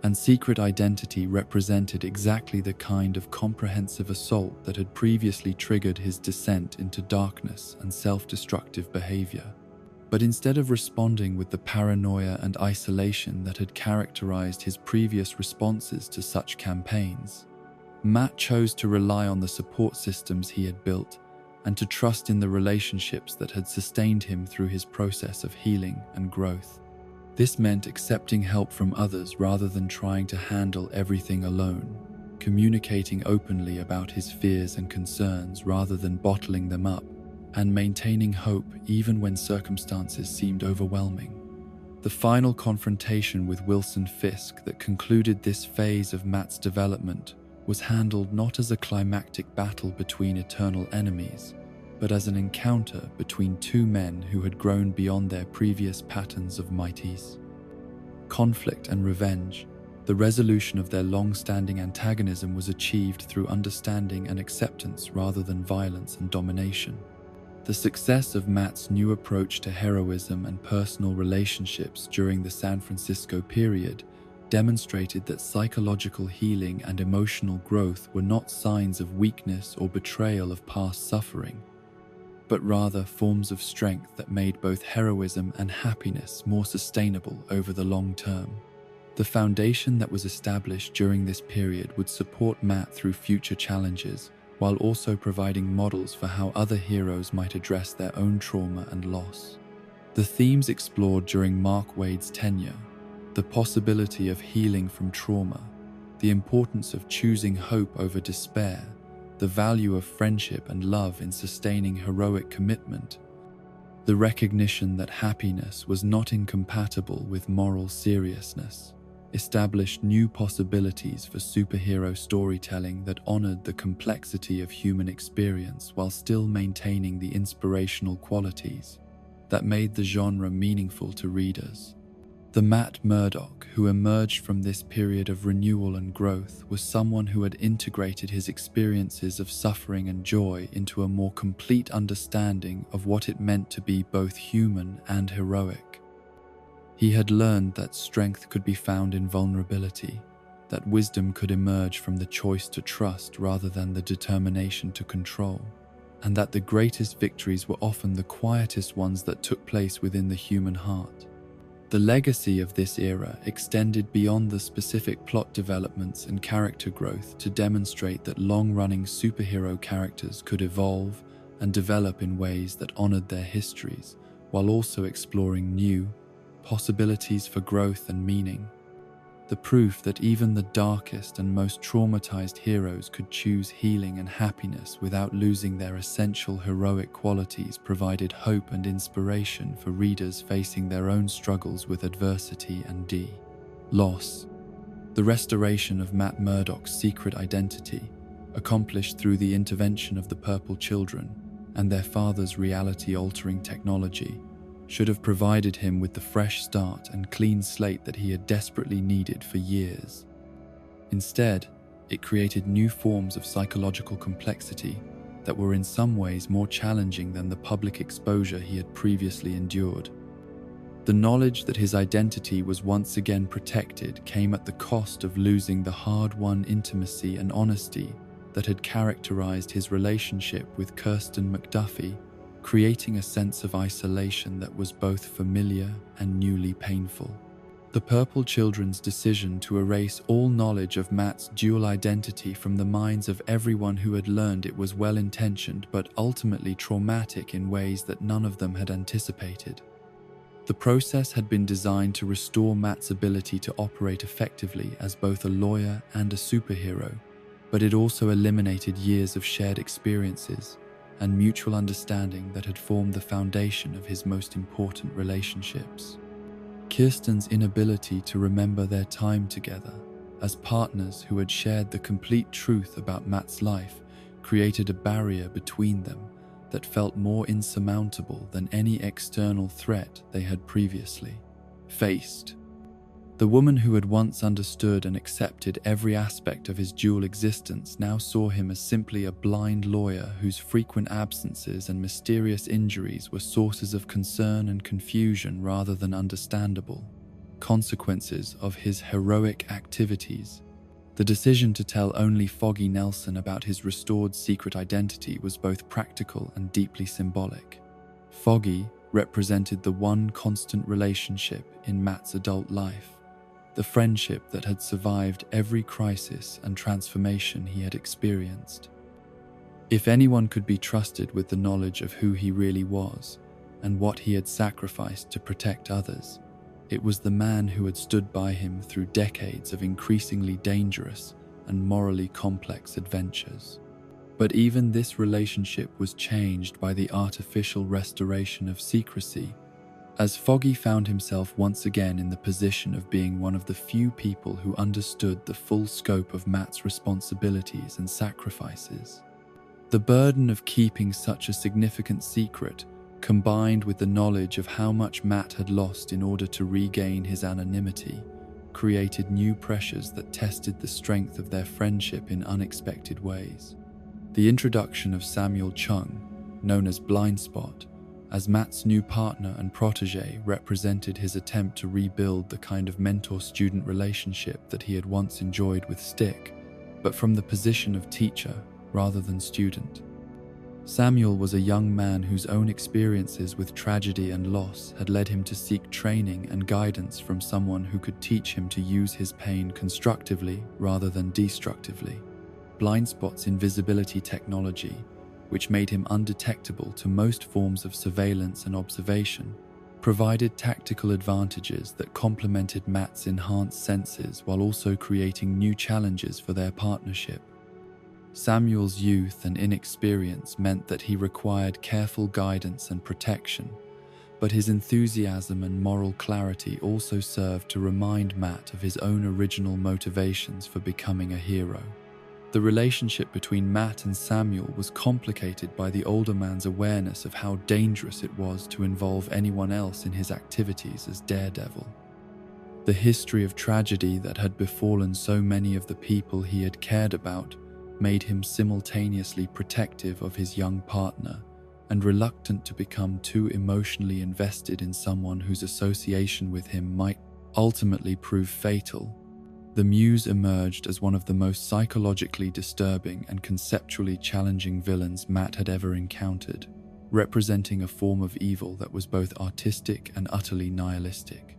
and secret identity represented exactly the kind of comprehensive assault that had previously triggered his descent into darkness and self-destructive behavior. But instead of responding with the paranoia and isolation that had characterized his previous responses to such campaigns, Matt chose to rely on the support systems he had built and to trust in the relationships that had sustained him through his process of healing and growth. This meant accepting help from others rather than trying to handle everything alone, communicating openly about his fears and concerns rather than bottling them up, and maintaining hope even when circumstances seemed overwhelming. The final confrontation with Wilson Fisk that concluded this phase of Matt's development was handled not as a climactic battle between eternal enemies, but as an encounter between two men who had grown beyond their previous patterns of mighties. Conflict and revenge, the resolution of their long-standing antagonism was achieved through understanding and acceptance rather than violence and domination. The success of Matt's new approach to heroism and personal relationships during the San Francisco period demonstrated that psychological healing and emotional growth were not signs of weakness or betrayal of past suffering, but rather forms of strength that made both heroism and happiness more sustainable over the long term. The foundation that was established during this period would support Matt through future challenges, while also providing models for how other heroes might address their own trauma and loss. The themes explored during Mark Waid's tenure, the possibility of healing from trauma, the importance of choosing hope over despair, the value of friendship and love in sustaining heroic commitment, the recognition that happiness was not incompatible with moral seriousness, established new possibilities for superhero storytelling that honored the complexity of human experience while still maintaining the inspirational qualities that made the genre meaningful to readers. The Matt Murdock who emerged from this period of renewal and growth was someone who had integrated his experiences of suffering and joy into a more complete understanding of what it meant to be both human and heroic. He had learned that strength could be found in vulnerability, that wisdom could emerge from the choice to trust rather than the determination to control, and that the greatest victories were often the quietest ones that took place within the human heart. The legacy of this era extended beyond the specific plot developments and character growth to demonstrate that long-running superhero characters could evolve and develop in ways that honored their histories, while also exploring new possibilities for growth and meaning. The proof that even the darkest and most traumatized heroes could choose healing and happiness without losing their essential heroic qualities provided hope and inspiration for readers facing their own struggles with adversity and loss. The restoration of Matt Murdock's secret identity, accomplished through the intervention of the Purple Children and their father's reality-altering technology, should have provided him with the fresh start and clean slate that he had desperately needed for years. Instead, it created new forms of psychological complexity that were in some ways more challenging than the public exposure he had previously endured. The knowledge that his identity was once again protected came at the cost of losing the hard-won intimacy and honesty that had characterized his relationship with Kirsten McDuffie creating a sense of isolation that was both familiar and newly painful. The Purple Children's decision to erase all knowledge of Matt's dual identity from the minds of everyone who had learned it was well-intentioned but ultimately traumatic in ways that none of them had anticipated. The process had been designed to restore Matt's ability to operate effectively as both a lawyer and a superhero, but it also eliminated years of shared experiences and mutual understanding that had formed the foundation of his most important relationships. Kirsten's inability to remember their time together as partners who had shared the complete truth about Matt's life created a barrier between them that felt more insurmountable than any external threat they had previously faced. The woman who had once understood and accepted every aspect of his dual existence now saw him as simply a blind lawyer whose frequent absences and mysterious injuries were sources of concern and confusion rather than understandable consequences of his heroic activities. The decision to tell only Foggy Nelson about his restored secret identity was both practical and deeply symbolic. Foggy represented the one constant relationship in Matt's adult life, the friendship that had survived every crisis and transformation he had experienced. If anyone could be trusted with the knowledge of who he really was and what he had sacrificed to protect others, it was the man who had stood by him through decades of increasingly dangerous and morally complex adventures. But even this relationship was changed by the artificial restoration of secrecy, as Foggy found himself once again in the position of being one of the few people who understood the full scope of Matt's responsibilities and sacrifices. The burden of keeping such a significant secret, combined with the knowledge of how much Matt had lost in order to regain his anonymity, created new pressures that tested the strength of their friendship in unexpected ways. The introduction of Samuel Chung, known as Blindspot, as Matt's new partner and protege, represented his attempt to rebuild the kind of mentor-student relationship that he had once enjoyed with Stick, but from the position of teacher rather than student. Samuel was a young man whose own experiences with tragedy and loss had led him to seek training and guidance from someone who could teach him to use his pain constructively rather than destructively. Blindspot's invisibility technology, which made him undetectable to most forms of surveillance and observation, provided tactical advantages that complemented Matt's enhanced senses while also creating new challenges for their partnership. Samuel's youth and inexperience meant that he required careful guidance and protection, but his enthusiasm and moral clarity also served to remind Matt of his own original motivations for becoming a hero. The relationship between Matt and Samuel was complicated by the older man's awareness of how dangerous it was to involve anyone else in his activities as Daredevil. The history of tragedy that had befallen so many of the people he had cared about made him simultaneously protective of his young partner and reluctant to become too emotionally invested in someone whose association with him might ultimately prove fatal. The Muse emerged as one of the most psychologically disturbing and conceptually challenging villains Matt had ever encountered, representing a form of evil that was both artistic and utterly nihilistic.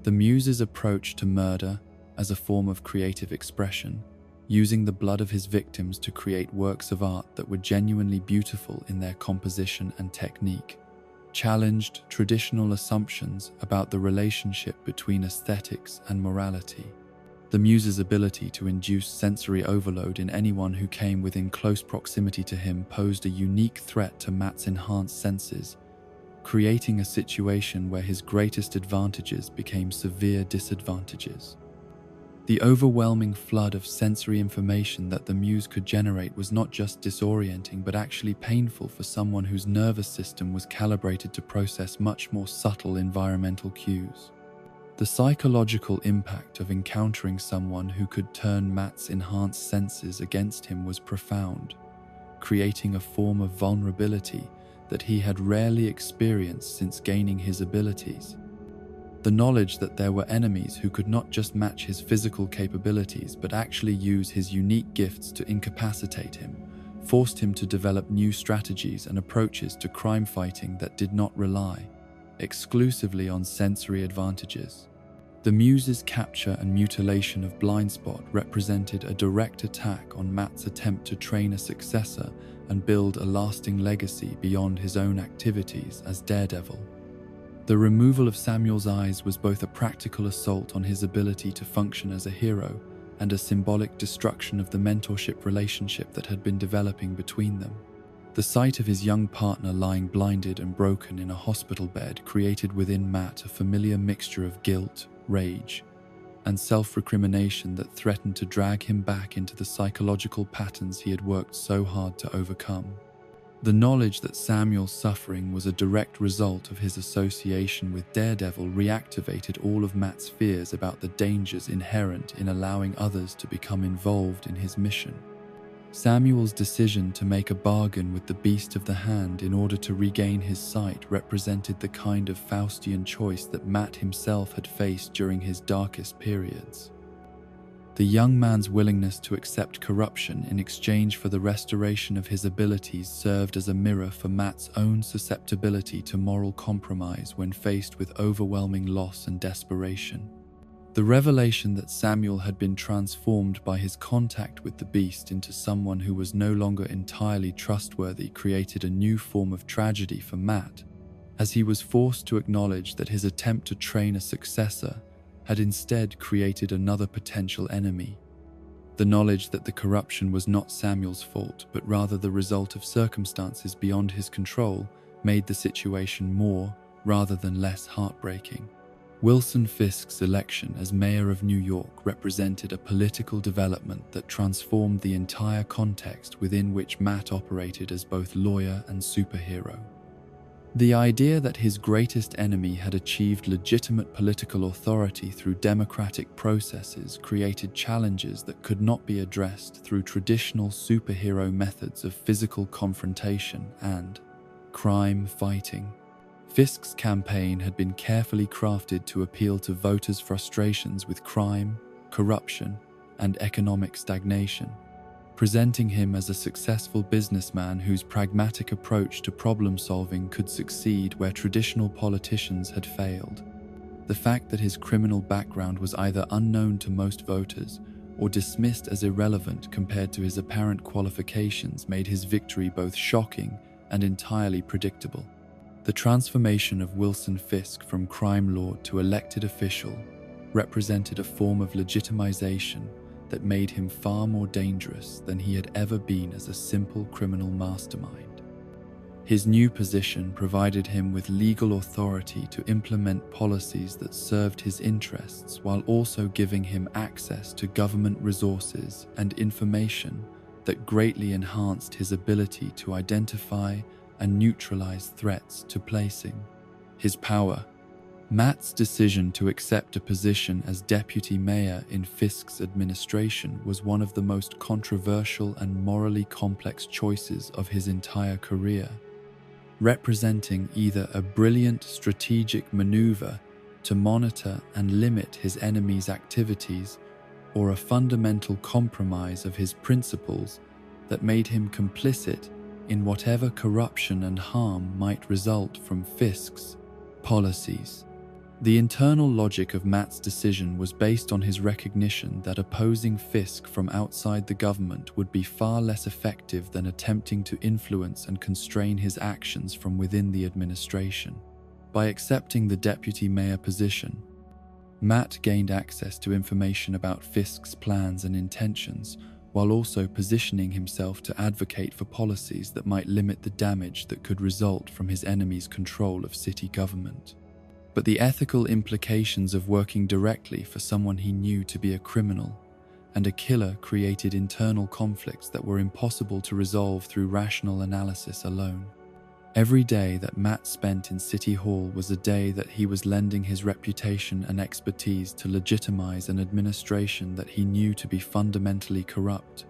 The Muse's approach to murder as a form of creative expression, using the blood of his victims to create works of art that were genuinely beautiful in their composition and technique, challenged traditional assumptions about the relationship between aesthetics and morality. The Muse's ability to induce sensory overload in anyone who came within close proximity to him posed a unique threat to Matt's enhanced senses, creating a situation where his greatest advantages became severe disadvantages. The overwhelming flood of sensory information that the Muse could generate was not just disorienting but actually painful for someone whose nervous system was calibrated to process much more subtle environmental cues. The psychological impact of encountering someone who could turn Matt's enhanced senses against him was profound, creating a form of vulnerability that he had rarely experienced since gaining his abilities. The knowledge that there were enemies who could not just match his physical capabilities but actually use his unique gifts to incapacitate him forced him to develop new strategies and approaches to crime fighting that did not rely exclusively on sensory advantages. The Muse's capture and mutilation of Blindspot represented a direct attack on Matt's attempt to train a successor and build a lasting legacy beyond his own activities as Daredevil. The removal of Samuel's eyes was both a practical assault on his ability to function as a hero and a symbolic destruction of the mentorship relationship that had been developing between them. The sight of his young partner lying blinded and broken in a hospital bed created within Matt a familiar mixture of guilt, rage, and self-recrimination that threatened to drag him back into the psychological patterns he had worked so hard to overcome. The knowledge that Samuel's suffering was a direct result of his association with Daredevil reactivated all of Matt's fears about the dangers inherent in allowing others to become involved in his mission. Samuel's decision to make a bargain with the Beast of the Hand in order to regain his sight represented the kind of Faustian choice that Matt himself had faced during his darkest periods. The young man's willingness to accept corruption in exchange for the restoration of his abilities served as a mirror for Matt's own susceptibility to moral compromise when faced with overwhelming loss and desperation. The revelation that Samuel had been transformed by his contact with the Beast into someone who was no longer entirely trustworthy created a new form of tragedy for Matt, as he was forced to acknowledge that his attempt to train a successor had instead created another potential enemy. The knowledge that the corruption was not Samuel's fault, but rather the result of circumstances beyond his control, made the situation more, rather than less, heartbreaking. Wilson Fisk's election as mayor of New York represented a political development that transformed the entire context within which Matt operated as both lawyer and superhero. The idea that his greatest enemy had achieved legitimate political authority through democratic processes created challenges that could not be addressed through traditional superhero methods of physical confrontation and crime fighting. Fisk's campaign had been carefully crafted to appeal to voters' frustrations with crime, corruption, and economic stagnation, presenting him as a successful businessman whose pragmatic approach to problem-solving could succeed where traditional politicians had failed. The fact that his criminal background was either unknown to most voters or dismissed as irrelevant compared to his apparent qualifications made his victory both shocking and entirely predictable. The transformation of Wilson Fisk from crime lord to elected official represented a form of legitimization that made him far more dangerous than he had ever been as a simple criminal mastermind. His new position provided him with legal authority to implement policies that served his interests while also giving him access to government resources and information that greatly enhanced his ability to identify and neutralize threats to placing his power. Matt's decision to accept a position as deputy mayor in Fisk's administration was one of the most controversial and morally complex choices of his entire career, representing either a brilliant strategic maneuver to monitor and limit his enemy's activities or a fundamental compromise of his principles that made him complicit in whatever corruption and harm might result from Fisk's policies. The internal logic of Matt's decision was based on his recognition that opposing Fisk from outside the government would be far less effective than attempting to influence and constrain his actions from within the administration. By accepting the deputy mayor position, Matt gained access to information about Fisk's plans and intentions, while also positioning himself to advocate for policies that might limit the damage that could result from his enemy's control of city government. But the ethical implications of working directly for someone he knew to be a criminal and a killer created internal conflicts that were impossible to resolve through rational analysis alone. Every day that Matt spent in City Hall was a day that he was lending his reputation and expertise to legitimize an administration that he knew to be fundamentally corrupt,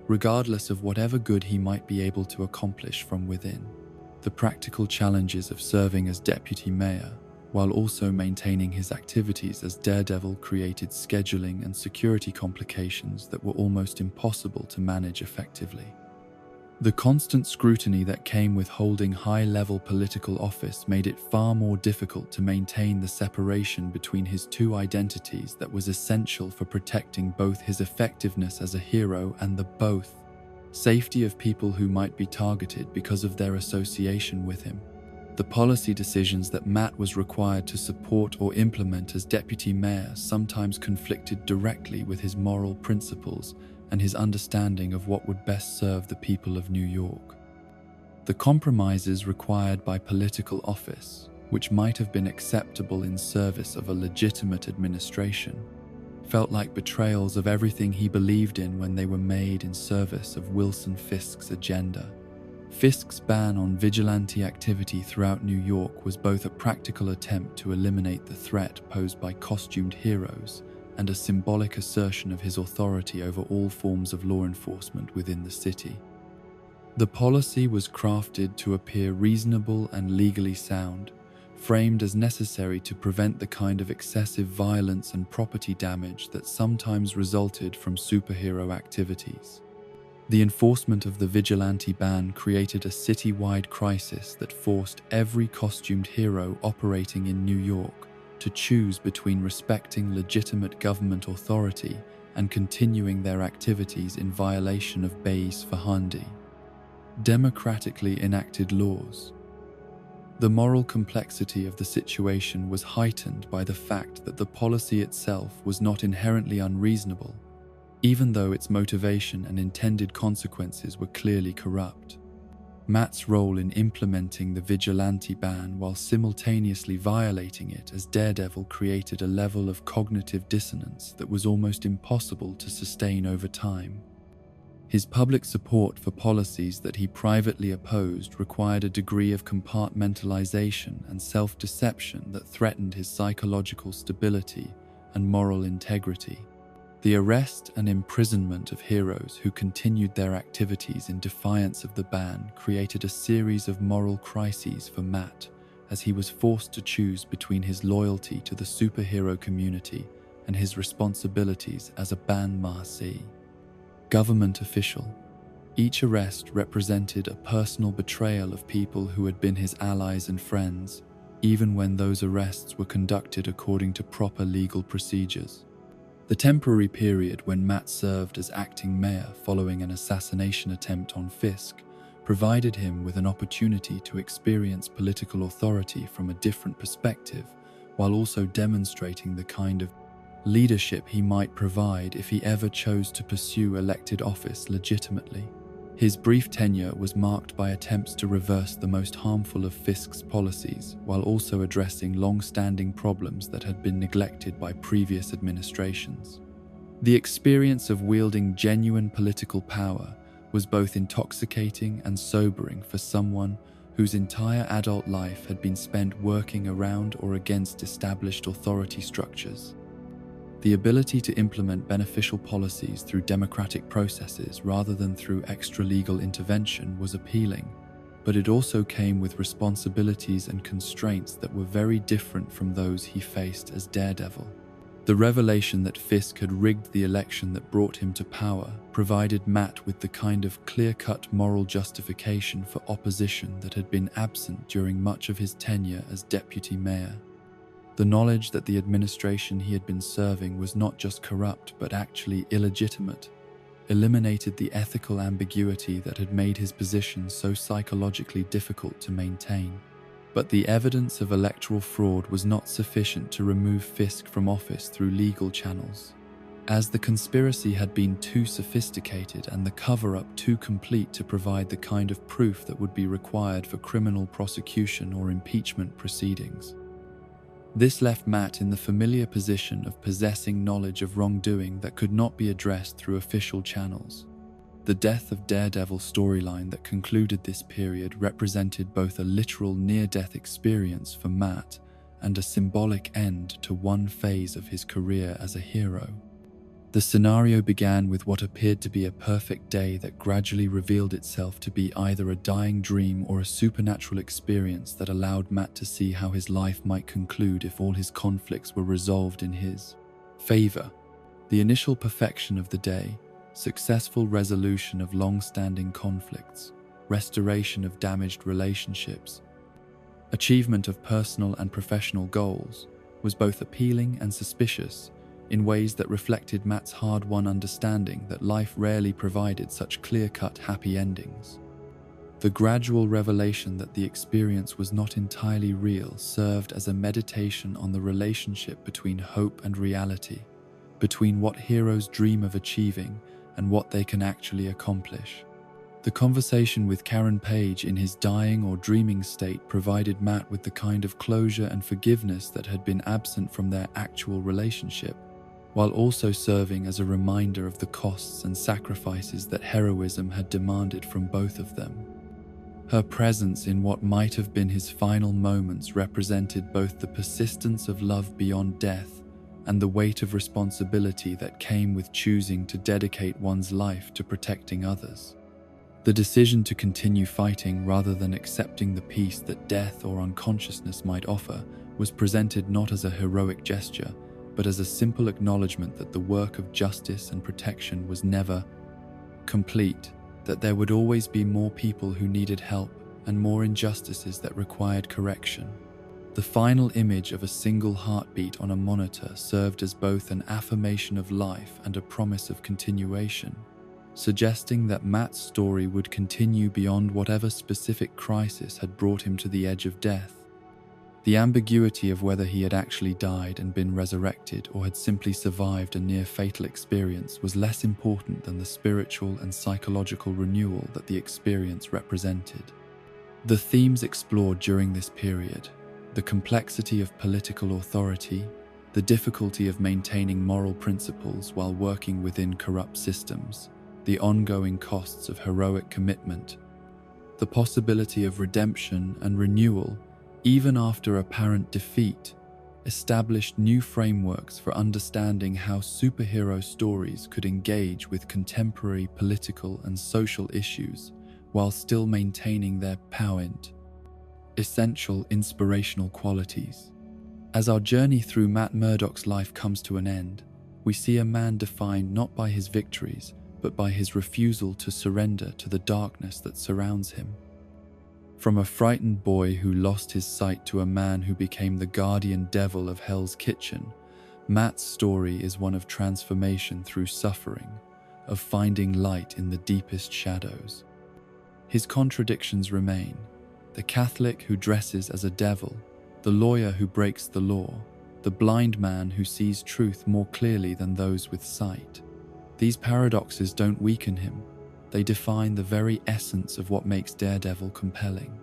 regardless of whatever good he might be able to accomplish from within. The practical challenges of serving as deputy mayor, while also maintaining his activities as Daredevil, created scheduling and security complications that were almost impossible to manage effectively. The constant scrutiny that came with holding high-level political office made it far more difficult to maintain the separation between his two identities that was essential for protecting both his effectiveness as a hero and the safety of people who might be targeted because of their association with him. The policy decisions that Matt was required to support or implement as deputy mayor sometimes conflicted directly with his moral principles and his understanding of what would best serve the people of New York. The compromises required by political office, which might have been acceptable in service of a legitimate administration, felt like betrayals of everything he believed in when they were made in service of Wilson Fisk's agenda. Fisk's ban on vigilante activity throughout New York was both a practical attempt to eliminate the threat posed by costumed heroes and a symbolic assertion of his authority over all forms of law enforcement within the city. The policy was crafted to appear reasonable and legally sound, framed as necessary to prevent the kind of excessive violence and property damage that sometimes resulted from superhero activities. The enforcement of the vigilante ban created a city-wide crisis that forced every costumed hero operating in New York to choose between respecting legitimate government authority and continuing their activities in violation of Bayes Fahandi, democratically enacted laws. The moral complexity of the situation was heightened by the fact that the policy itself was not inherently unreasonable, even though its motivation and intended consequences were clearly corrupt. Matt's role in implementing the vigilante ban while simultaneously violating it as Daredevil created a level of cognitive dissonance that was almost impossible to sustain over time. His public support for policies that he privately opposed required a degree of compartmentalization and self-deception that threatened his psychological stability and moral integrity. The arrest and imprisonment of heroes who continued their activities in defiance of the ban created a series of moral crises for Matt, as he was forced to choose between his loyalty to the superhero community and his responsibilities as a ban marquee. Government official. Each arrest represented a personal betrayal of people who had been his allies and friends, even when those arrests were conducted according to proper legal procedures. The temporary period when Matt served as acting mayor following an assassination attempt on Fisk provided him with an opportunity to experience political authority from a different perspective, while also demonstrating the kind of leadership he might provide if he ever chose to pursue elected office legitimately. His brief tenure was marked by attempts to reverse the most harmful of Fisk's policies, while also addressing long-standing problems that had been neglected by previous administrations. The experience of wielding genuine political power was both intoxicating and sobering for someone whose entire adult life had been spent working around or against established authority structures. The ability to implement beneficial policies through democratic processes rather than through extra-legal intervention was appealing, but it also came with responsibilities and constraints that were very different from those he faced as Daredevil. The revelation that Fisk had rigged the election that brought him to power provided Matt with the kind of clear-cut moral justification for opposition that had been absent during much of his tenure as deputy mayor. The knowledge that the administration he had been serving was not just corrupt but actually illegitimate eliminated the ethical ambiguity that had made his position so psychologically difficult to maintain. But the evidence of electoral fraud was not sufficient to remove Fisk from office through legal channels, as the conspiracy had been too sophisticated and the cover-up too complete to provide the kind of proof that would be required for criminal prosecution or impeachment proceedings. This left Matt in the familiar position of possessing knowledge of wrongdoing that could not be addressed through official channels. The death of Daredevil storyline that concluded this period represented both a literal near-death experience for Matt and a symbolic end to one phase of his career as a hero. The scenario began with what appeared to be a perfect day that gradually revealed itself to be either a dying dream or a supernatural experience that allowed Matt to see how his life might conclude if all his conflicts were resolved in his favor. The initial perfection of the day, successful resolution of long-standing conflicts, restoration of damaged relationships, achievement of personal and professional goals, was both appealing and suspicious in ways that reflected Matt's hard-won understanding that life rarely provided such clear-cut happy endings. The gradual revelation that the experience was not entirely real served as a meditation on the relationship between hope and reality, between what heroes dream of achieving and what they can actually accomplish. The conversation with Karen Page in his dying or dreaming state provided Matt with the kind of closure and forgiveness that had been absent from their actual relationship, while also serving as a reminder of the costs and sacrifices that heroism had demanded from both of them. Her presence in what might have been his final moments represented both the persistence of love beyond death and the weight of responsibility that came with choosing to dedicate one's life to protecting others. The decision to continue fighting rather than accepting the peace that death or unconsciousness might offer was presented not as a heroic gesture, but as a simple acknowledgement that the work of justice and protection was never complete, that there would always be more people who needed help and more injustices that required correction. The final image of a single heartbeat on a monitor served as both an affirmation of life and a promise of continuation, suggesting that Matt's story would continue beyond whatever specific crisis had brought him to the edge of death. The ambiguity of whether he had actually died and been resurrected or had simply survived a near-fatal experience was less important than the spiritual and psychological renewal that the experience represented. The themes explored during this period, the complexity of political authority, the difficulty of maintaining moral principles while working within corrupt systems, the ongoing costs of heroic commitment, the possibility of redemption and renewal even after apparent defeat, established new frameworks for understanding how superhero stories could engage with contemporary political and social issues while still maintaining their poignant, essential inspirational qualities. As our journey through Matt Murdock's life comes to an end, we see a man defined not by his victories, but by his refusal to surrender to the darkness that surrounds him. From a frightened boy who lost his sight to a man who became the guardian devil of Hell's Kitchen, Matt's story is one of transformation through suffering, of finding light in the deepest shadows. His contradictions remain: the Catholic who dresses as a devil, the lawyer who breaks the law, the blind man who sees truth more clearly than those with sight. These paradoxes don't weaken him. They define the very essence of what makes Daredevil compelling.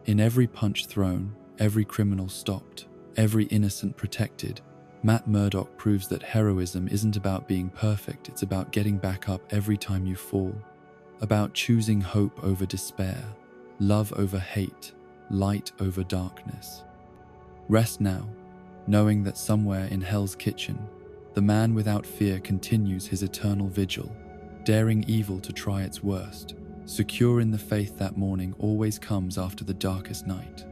In every punch thrown, every criminal stopped, every innocent protected, Matt Murdock proves that heroism isn't about being perfect, it's about getting back up every time you fall, about choosing hope over despair, love over hate, light over darkness. Rest now, knowing that somewhere in Hell's Kitchen, the man without fear continues his eternal vigil, daring evil to try its worst, secure in the faith that morning always comes after the darkest night.